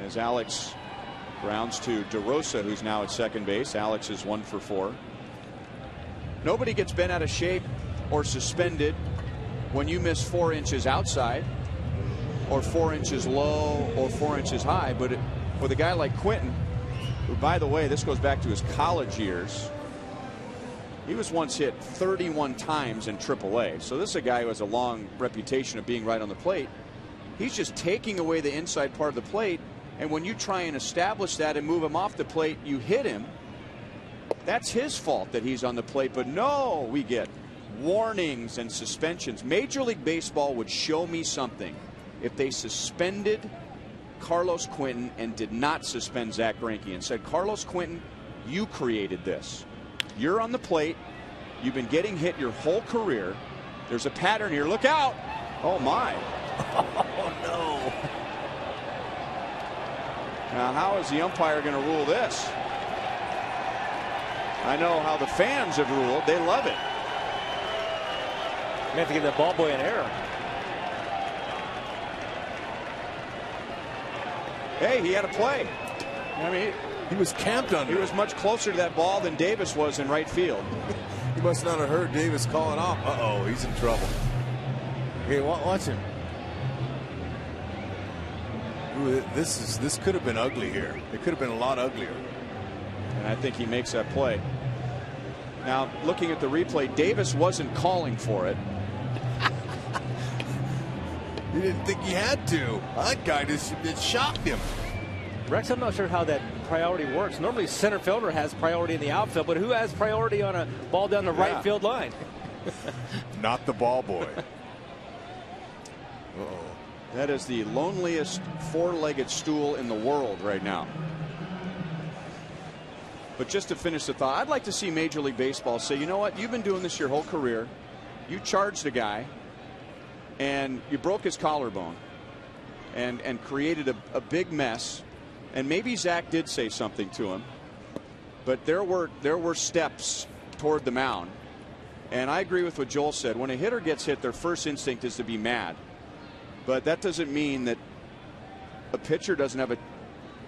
As Alex grounds to DeRosa, who's now at second base. Alex is 1 for 4. Nobody gets bent out of shape or suspended when you miss 4 inches outside or 4 inches low or 4 inches high. But with a guy like Quinton, who, by the way, this goes back to his college years, he was once hit 31 times in AAA. So this is a guy who has a long reputation of being right on the plate. He's just taking away the inside part of the plate. And when you try and establish that and move him off the plate, you hit him. That's his fault that he's on the plate. But no, we get warnings and suspensions. Major League Baseball would show me something if they suspended Carlos Quinton and did not suspend Zach Grienke and said, Carlos Quinton, you created this. You're on the plate. You've been getting hit your whole career. There's a pattern here. Look out. Oh, my. Oh, no. Now, how is the umpire going to rule this? I know how the fans have ruled. They love it. You have to give that ball boy an error. Hey, he had a play. I mean, he was camped under. He was much closer to that ball than Davis was in right field. He must not have heard Davis calling off. Uh-oh, he's in trouble. Okay, watch him. Ooh, this could have been ugly here. It could have been a lot uglier. And I think he makes that play. Now, looking at the replay, Davis wasn't calling for it. He didn't think he had to. That guy just it shocked him. Rex, I'm not sure how that priority works. Normally, center fielder has priority in the outfield, but who has priority on a ball down the right field line? Not the ball boy. Uh-oh. That is the loneliest four-legged stool in the world right now. But just to finish the thought, I'd like to see Major League Baseball say, you know what, you've been doing this your whole career. You charged a guy and you broke his collarbone and created a big mess. And maybe Zach did say something to him, but there were steps toward the mound. And I agree with what Joel said. When a hitter gets hit, their first instinct is to be mad. But that doesn't mean that a pitcher doesn't have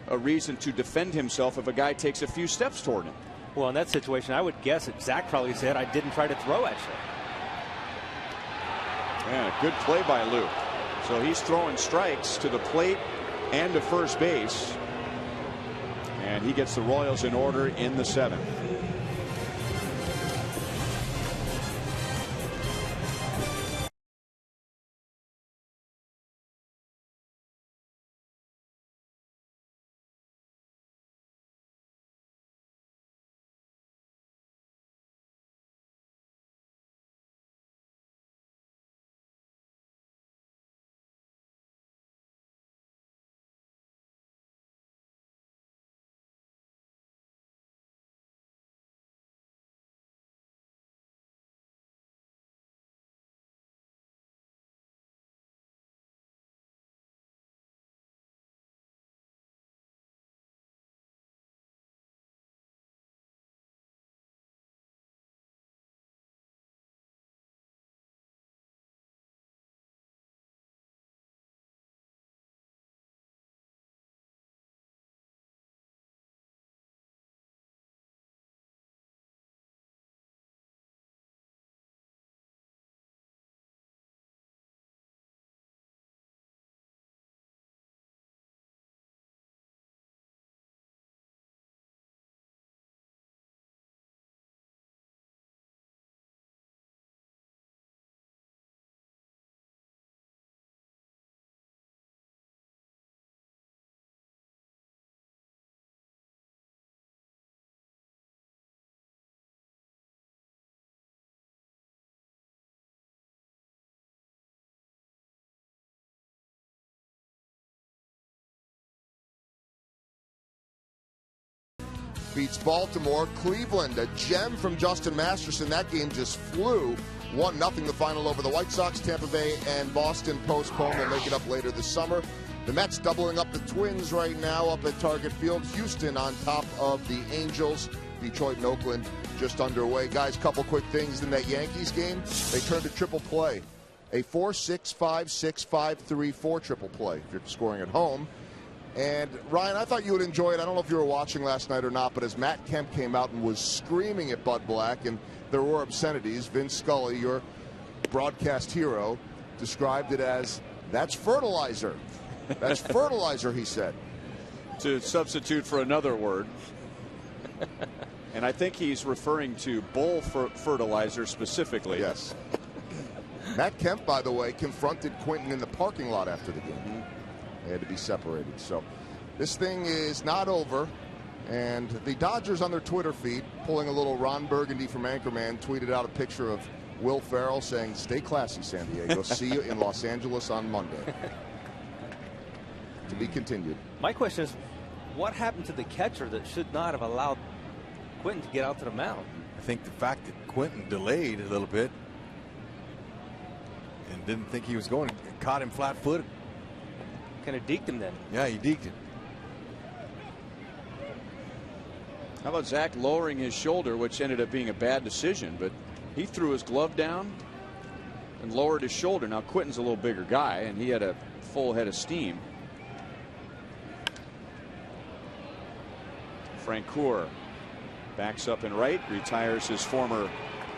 a reason to defend himself if a guy takes a few steps toward him. Well, in that situation, I would guess that Zach probably said, I didn't try to throw at you. Yeah, good play by Luke. So he's throwing strikes to the plate and to first base. And he gets the Royals in order in the 7th. beats Baltimore. Cleveland, a gem from Justin Masterson. That game just flew. 1-0 the final over the White Sox. Tampa Bay and Boston postponed. They'll make it up later this summer. The Mets doubling up the Twins right now up at Target Field. Houston on top of the Angels. Detroit and Oakland just underway. Guys, couple quick things in that Yankees game. They turned a triple play. A 4-6-5-6-5-3-4 triple play if you're scoring at home. And, Ryan, I thought you would enjoy it. I don't know if you were watching last night or not, but as Matt Kemp came out and was screaming at Bud Black, and there were obscenities, Vince Scully, your broadcast hero, described it as, that's fertilizer. That's fertilizer, he said. To substitute for another word. And I think he's referring to bull fertilizer specifically. Yes. Matt Kemp, by the way, confronted Quinton in the parking lot after the game. They had to be separated. So this thing is not over. And the Dodgers on their Twitter feed, pulling a little Ron Burgundy from Anchorman, tweeted out a picture of Will Ferrell saying, "Stay classy, San Diego. See you in Los Angeles on Monday." To be continued. My question is, what happened to the catcher that should not have allowed Quinton to get out to the mound? I think the fact that Quinton delayed a little bit and didn't think he was going, caught him flat-footed. Kind of deked him then. Yeah, he deked him. How about Zach lowering his shoulder, which ended up being a bad decision, but he threw his glove down and lowered his shoulder. Now Quinton's a little bigger guy, and he had a full head of steam. Francoeur backs up and right, retires his former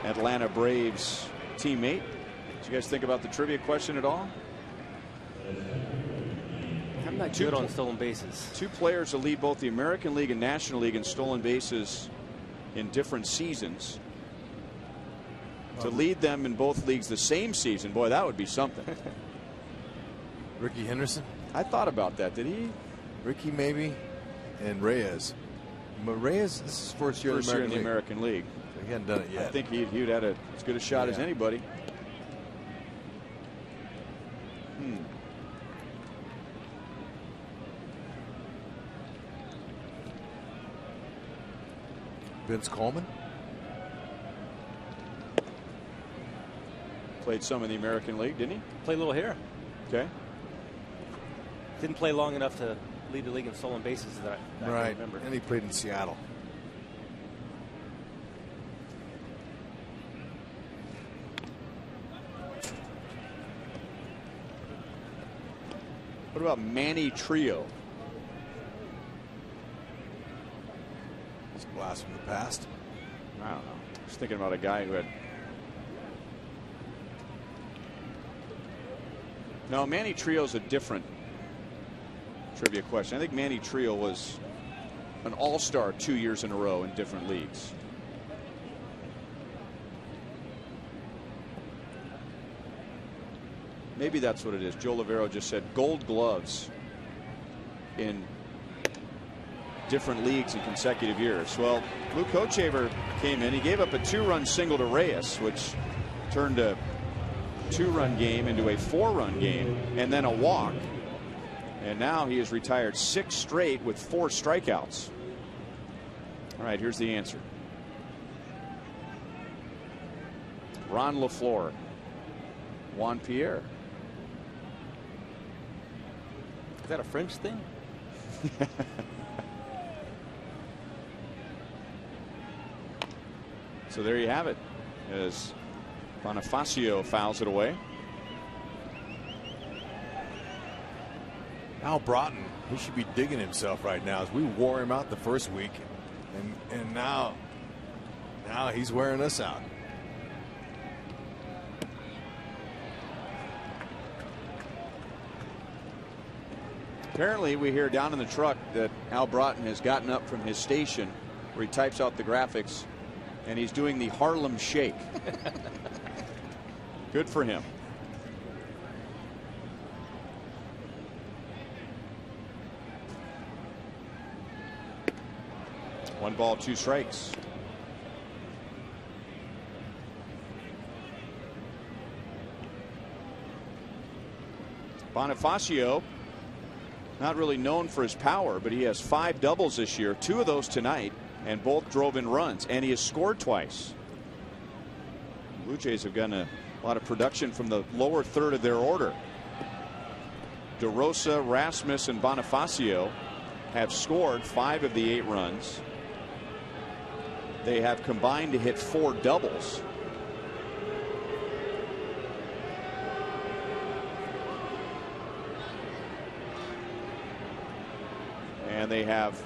Atlanta Braves teammate. Did you guys think about the trivia question at all? I'm not good on stolen bases. Two players to lead both the American League and National League in stolen bases in different seasons. To lead them in both leagues the same season, boy, that would be something. Ricky Henderson? I thought about that. Did he? Ricky maybe, and Reyes. But Reyes, this is his first year in the American League. So he hadn't done it yet. I think he'd had as good a shot as anybody. Vince Coleman played some in the American League, didn't he? Played a little here. Okay. Didn't play long enough to lead the league in stolen bases that I can remember. And he played in Seattle. What about Manny Trio? It's a blast from the past. I don't know. Just thinking about a guy who had. No, Manny Trio's a different trivia question. I think Manny Trio was an all-star 2 years in a row in different leagues. Maybe that's what it is. Joe Lavero just said gold gloves in different leagues in consecutive years. Well, Luke Hochevar came in. He gave up a 2-run single to Reyes, which turned a 2-run game into a 4-run game and then a walk. And now he has retired 6 straight with 4 strikeouts. All right, here's the answer. Ron LaFleur. Juan Pierre. Is that a French thing? So there you have it, as Bonifacio fouls it away. Al Broughton, he should be digging himself right now as we wore him out the first week, and now he's wearing us out. Apparently we hear down in the truck that Al Broughton has gotten up from his station where he types out the graphics, and he's doing the Harlem Shake. Good for him. One ball, 2 strikes. Bonifacio, not really known for his power, but he has 5 doubles this year, 2 of those tonight. and both drove in runs, and he has scored twice. Blue Jays have gotten a lot of production from the lower third of their order. DeRosa, Rasmus, and Bonifacio have scored 5 of the 8 runs. They have combined to hit 4 doubles. And they have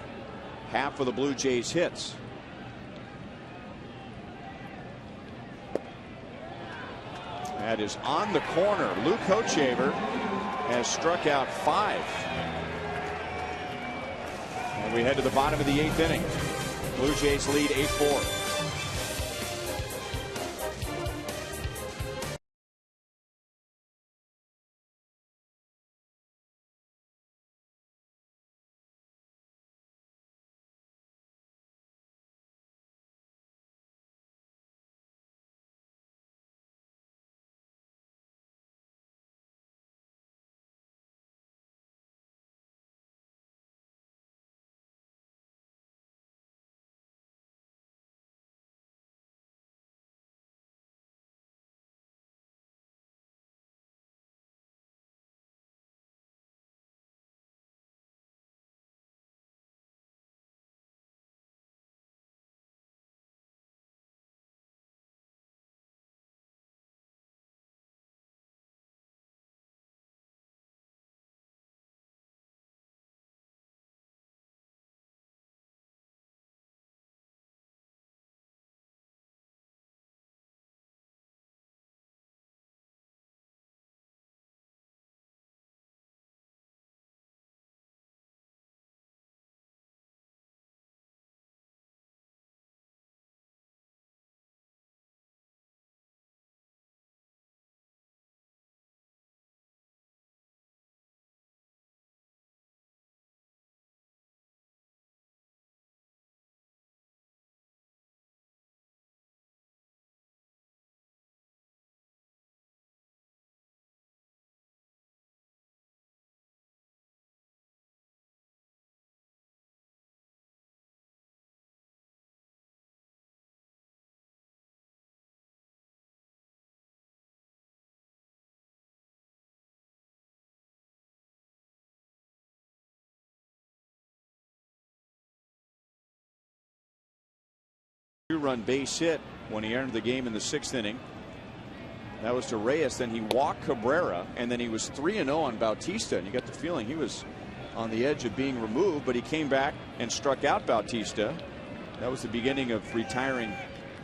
half of the Blue Jays hits. That is on the corner. Luke Hochevar has struck out 5. And we head to the bottom of the 8th inning. Blue Jays lead 8-4. Two-run base hit when he entered the game in the 6th inning. That was to Reyes. Then he walked Cabrera, and then he was 3-0 on Bautista. And you got the feeling he was on the edge of being removed, but he came back and struck out Bautista. That was the beginning of retiring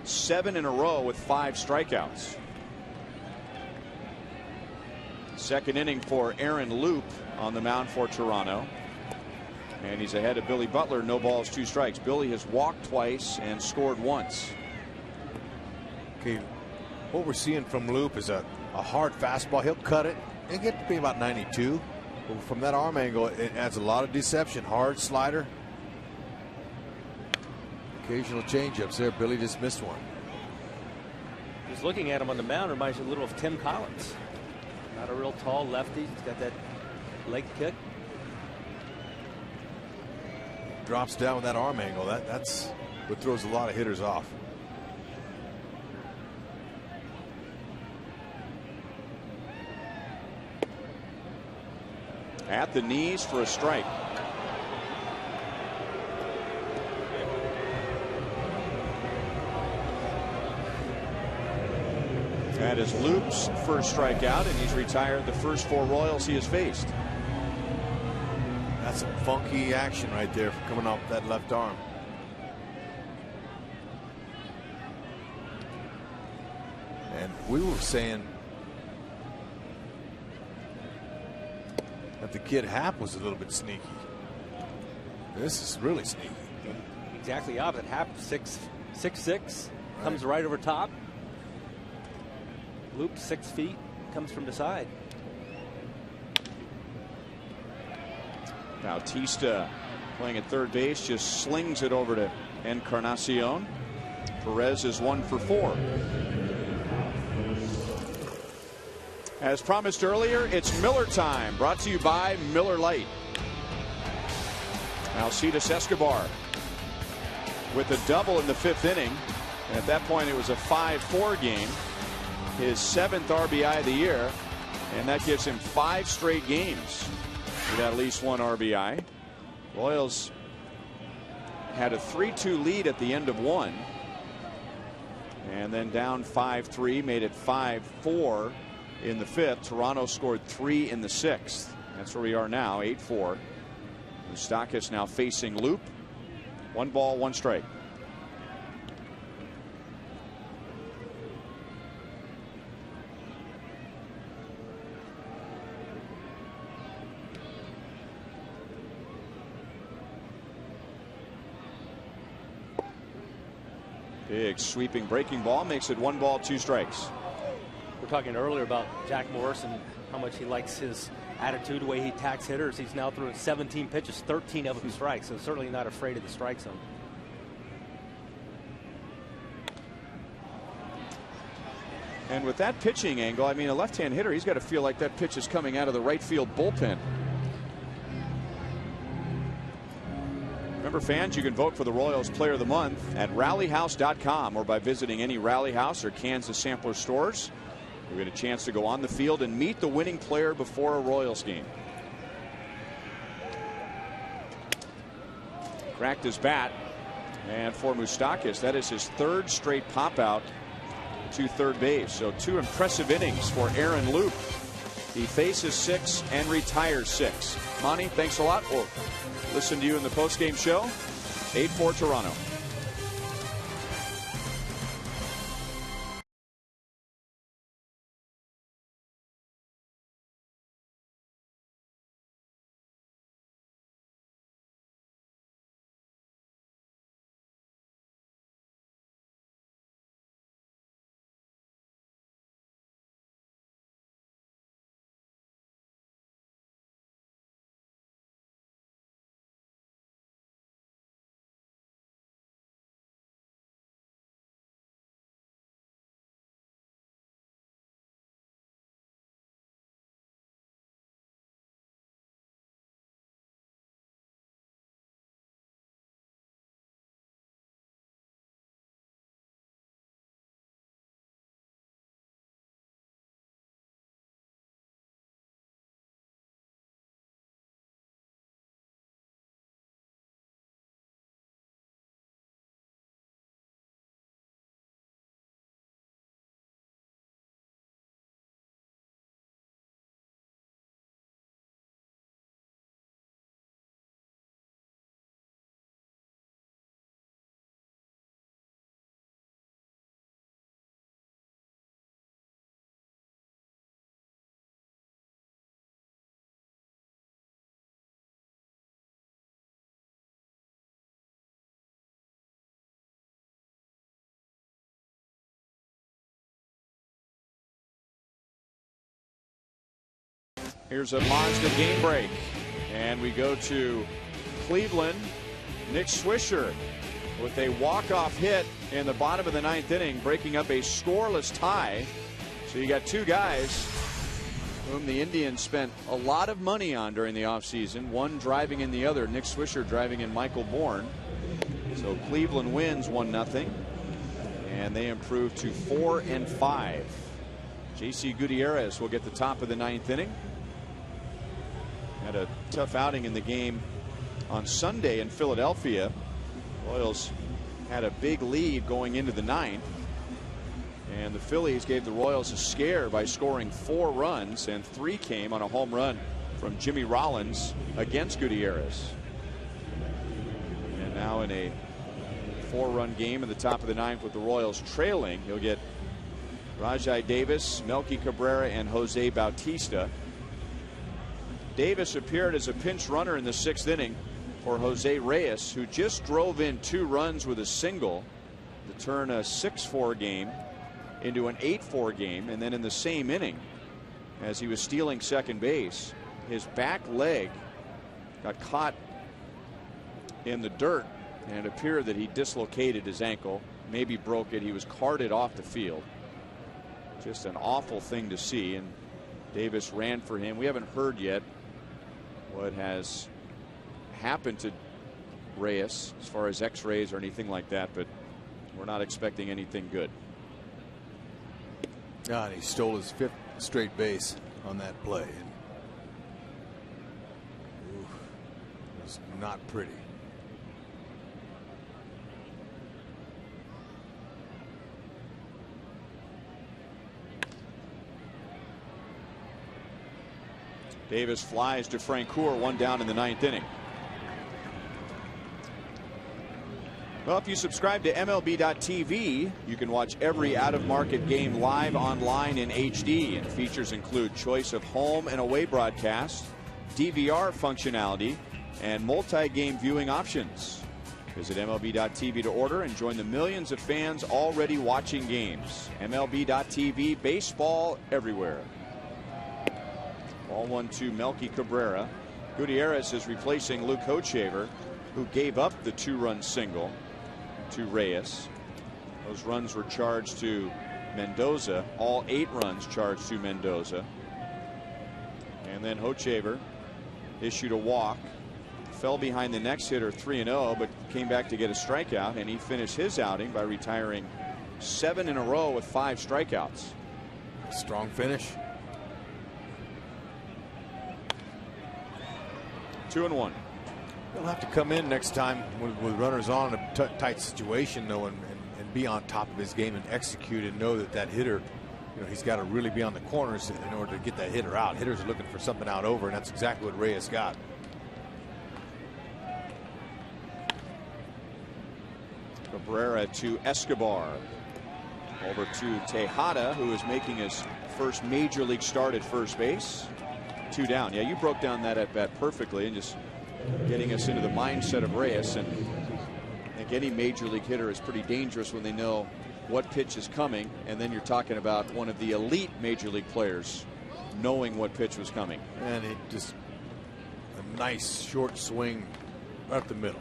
7 in a row with 5 strikeouts. 2nd inning for Aaron Loop on the mound for Toronto. And he's ahead of Billy Butler. No balls, 2 strikes. Billy has walked twice and scored once. Okay, what we're seeing from Loop is a hard fastball. He'll cut it and get to be about 92. But from that arm angle, it adds a lot of deception. Hard slider. Occasional changeups there. Billy just missed one. Just looking at him on the mound reminds you a little of Tim Collins. Not a real tall lefty. He's got that leg kick. Drops down with that arm angle. That's what throws a lot of hitters off. At the knees for a strike. That is Loop's first strikeout, and he's retired the first 4 Royals he has faced. That's some funky action right there for coming off that left arm. And we were saying that the kid Happ was a little bit sneaky. This is really sneaky. Exactly opposite. Happ 6'6", comes right over top. Loop 6 feet, comes from the side. Bautista playing at third base just slings it over to Encarnacion. Perez is 1 for 4. As promised earlier, it's Miller time, brought to you by Miller Lite. Alcides Escobar with a double in the 5th inning. And at that point, it was a 5-4 game. His 7th RBI of the year. And that gives him 5 straight games with at least 1 RBI. Royals had a 3-2 lead at the end of 1. And then down 5-3, made it 5-4 in the 5th. Toronto scored 3 in the 6th. That's where we are now, 8-4. Moustakas now facing Loop. 1 ball, 1 strike. Big sweeping breaking ball makes it 1 ball, 2 strikes. We're talking earlier about Jack Morris and how much he likes his attitude, the way he attacks hitters. He's now through 17 pitches, 13 of them strikes, so certainly not afraid of the strike zone. And with that pitching angle, I mean, a left-hand hitter, he's got to feel like that pitch is coming out of the right field bullpen. Remember, fans, you can vote for the Royals Player of the Month at rallyhouse.com or by visiting any Rally House or Kansas Sampler stores. You get a chance to go on the field and meet the winning player before a Royals game. Cracked his bat. And for Moustakas, that is his 3rd straight pop out to third base. So 2 impressive innings for Aaron Loop. He faces 6 and retires 6. Monty, thanks a lot. We'll listen to you in the postgame show. 8-4 Toronto. Here's a Mazda game break. And we go to Cleveland. Nick Swisher with a walk-off hit in the bottom of the 9th inning, breaking up a scoreless tie. So you got 2 guys whom the Indians spent a lot of money on during the offseason. One driving in the other. Nick Swisher driving in Michael Bourne. So Cleveland wins 1-0. And they improve to 4-5. J.C. Gutierrez will get the top of the 9th inning. Had a tough outing in the game on Sunday in Philadelphia. Royals had a big lead going into the 9th. And the Phillies gave the Royals a scare by scoring 4 runs, and 3 came on a home run from Jimmy Rollins against Gutierrez. And now in a 4-run game in the top of the 9th with the Royals trailing, he'll get Rajai Davis, Melky Cabrera, and Jose Bautista. Davis appeared as a pinch runner in the 6th inning for Jose Reyes, who just drove in 2 runs with a single to turn a 6-4 game into an 8-4 game. And then in the same inning, as he was stealing second base, his back leg got caught in the dirt, and it appeared that he dislocated his ankle, maybe broke it. He was carted off the field. Just an awful thing to see, and Davis ran for him. We haven't heard yet what has happened to Reyes as far as X-rays or anything like that, but we're not expecting anything good. Yeah, and he stole his 5th straight base on that play. Ooh, it was not pretty. Davis flies to Francoeur, 1 down in the 9th inning. Well, if you subscribe to MLB.tv, you can watch every out-of-market game live online in HD, and features include choice of home and away broadcast, DVR functionality, and multi-game viewing options. Visit MLB.tv to order and join the millions of fans already watching games. MLB.tv, baseball everywhere. Ball 1-2, Melky Cabrera. Gutierrez is replacing Luke Hochevar, who gave up the 2-run single to Reyes. Those runs were charged to Mendoza. All 8 runs charged to Mendoza. And then Hochevar issued a walk. Fell behind the next hitter 3-0, but came back to get a strikeout, and he finished his outing by retiring 7 in a row with 5 strikeouts. Strong finish. 2-1. He'll have to come in next time with runners on in a tight situation, though, and be on top of his game and execute, and know that that hitter, you know, he's got to really be on the corners in order to get that hitter out. Hitters are looking for something out over, and that's exactly what Reyes got. Cabrera to Escobar. Over to Tejada, who is making his first major league start at first base. 2 down. Yeah, you broke down that at bat perfectly, and just getting us into the mindset of Reyes. And I think any major league hitter is pretty dangerous when they know what pitch is coming, and then you're talking about one of the elite major league players knowing what pitch was coming. And it just a nice short swing right up the middle.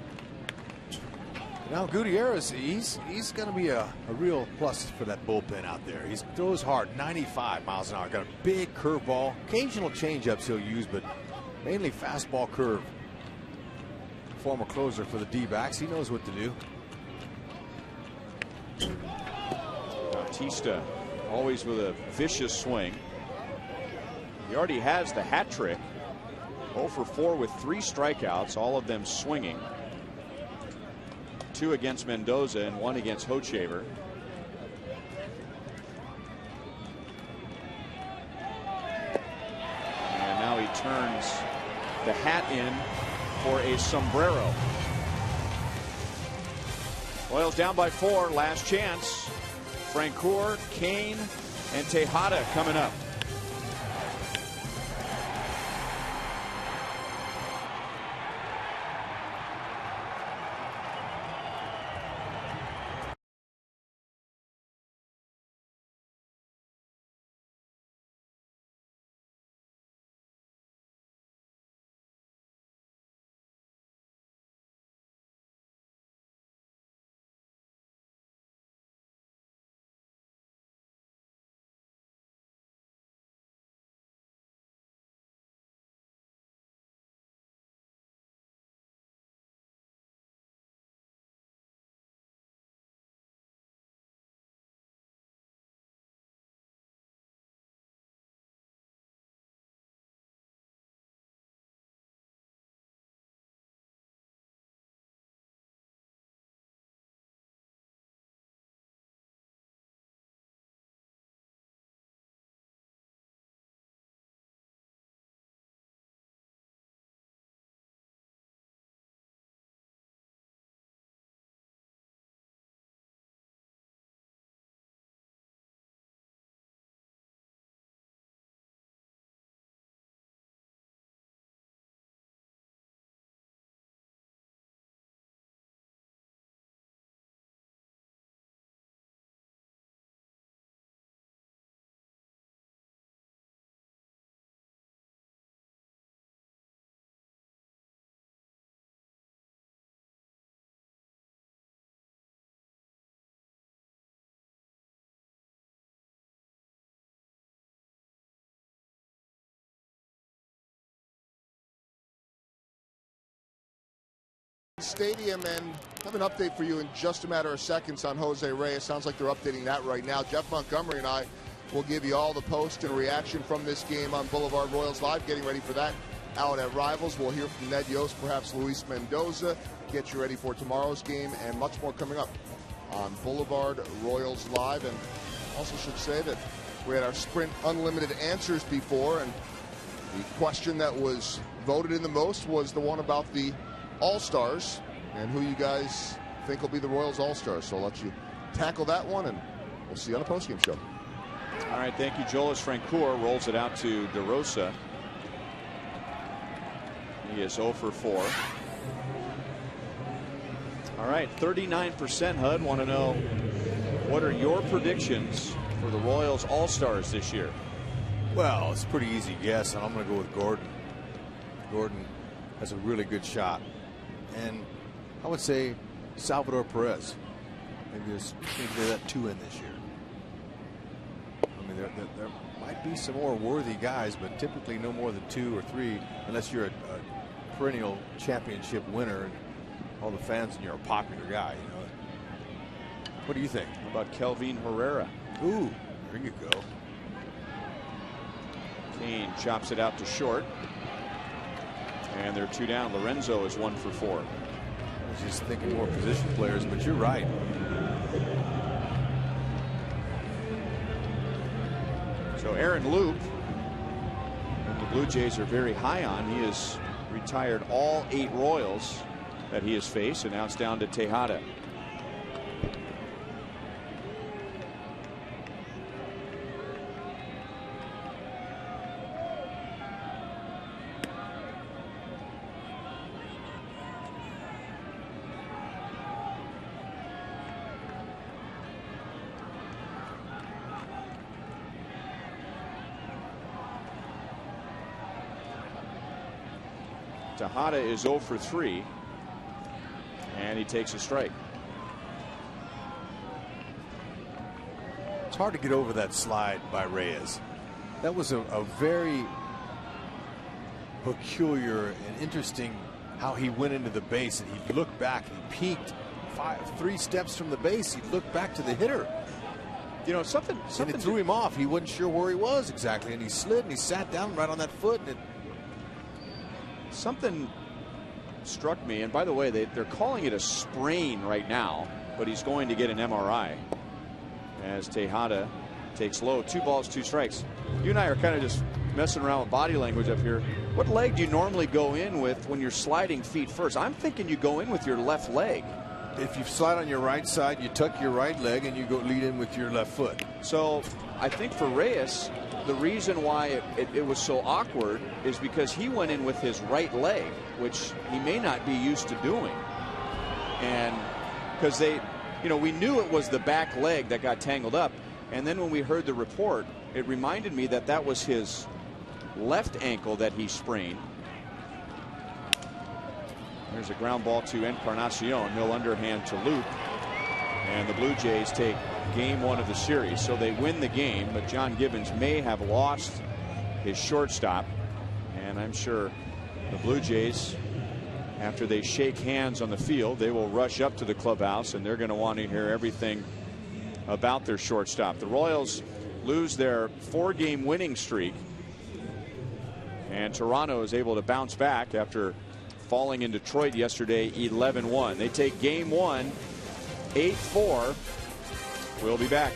Now Gutierrez, he's going to be a real plus for that bullpen out there. He throws hard, 95 miles an hour. Got a big curveball, occasional changeups he'll use, but mainly fastball curve. Former closer for the D-backs, he knows what to do. Bautista always with a vicious swing. He already has the hat trick. 0 for 4 with 3 strikeouts, all of them swinging. 2 against Mendoza and 1 against Hochevar. And now he turns the hat in for a sombrero. Royals down by 4, last chance. Francoeur, Kane, and Tejada coming up. stadium and have an update for you in just a matter of seconds on Jose Reyes. Sounds like they're updating that right now. Jeff Montgomery and I will give you all the post and reaction from this game on Boulevard Royals Live. Getting ready for that out at Rivals. We'll hear from Ned Yost, perhaps Luis Mendoza. Get you ready for tomorrow's game and much more coming up on Boulevard Royals Live. And also should say that we had our Sprint Unlimited answers before, and the question that was voted in the most was the one about the All-Stars and who you guys think will be the Royals All-Stars. So I'll let you tackle that one, and we'll see you on the postgame show. All right, thank you, Joel. As Francoeur rolls it out to DeRosa. He is 0 for 4. All right, 39%, HUD. Want to know, what are your predictions for the Royals All-Stars this year? Well, it's a pretty easy guess, and I'm going to go with Gordon. Gordon has a really good shot. And I would say Salvador Perez. Maybe that 2 in this year. I mean, there might be some more worthy guys, but typically no more than 2 or 3, unless you're a perennial championship winner and all the fans and you're a popular guy. You know. What do you think? How about Kelvin Herrera? Ooh, there you go. Kane chops it out to short. And they're 2 down. Lorenzo is 1 for 4. I was just thinking more position players, but you're right. So Aaron Loop, the Blue Jays are very high on. He has retired all 8 Royals that he has faced, and now it's down to Tejada. Tejada is 0 for 3, and he takes a strike. It's hard to get over that slide by Reyes. That was a very peculiar and interesting how he went into the base, and he looked back and he peeked 3 steps from the base. He looked back to the hitter. You know, something and it threw him off. He wasn't sure where he was exactly, and he slid and he sat down right on that foot, and something struck me. And by the way, they're calling it a sprain right now, but he's going to get an MRI as Tejada takes low. 2 balls, 2 strikes. You and I are kind of just messing around with body language up here. What leg do you normally go in with when you're sliding feet first? I'm thinking you go in with your left leg. If you slide on your right side, you tuck your right leg and you go lead in with your left foot. So I think for Reyes, the reason why it was so awkward is because he went in with his right leg, which he may not be used to doing. And because we knew it was the back leg that got tangled up. And then when we heard the report, it reminded me that that was his left ankle that he sprained. There's a ground ball to Encarnacion. He'll underhand to Loop. And the Blue Jays take game 1 of the series. So they win the game, but John Gibbons may have lost his shortstop. And I'm sure the Blue Jays, after they shake hands on the field, they will rush up to the clubhouse and they're going to want to hear everything about their shortstop. The Royals lose their 4-game winning streak, and Toronto is able to bounce back after falling in Detroit yesterday 11-1. They take game 1 8-4. We'll be back.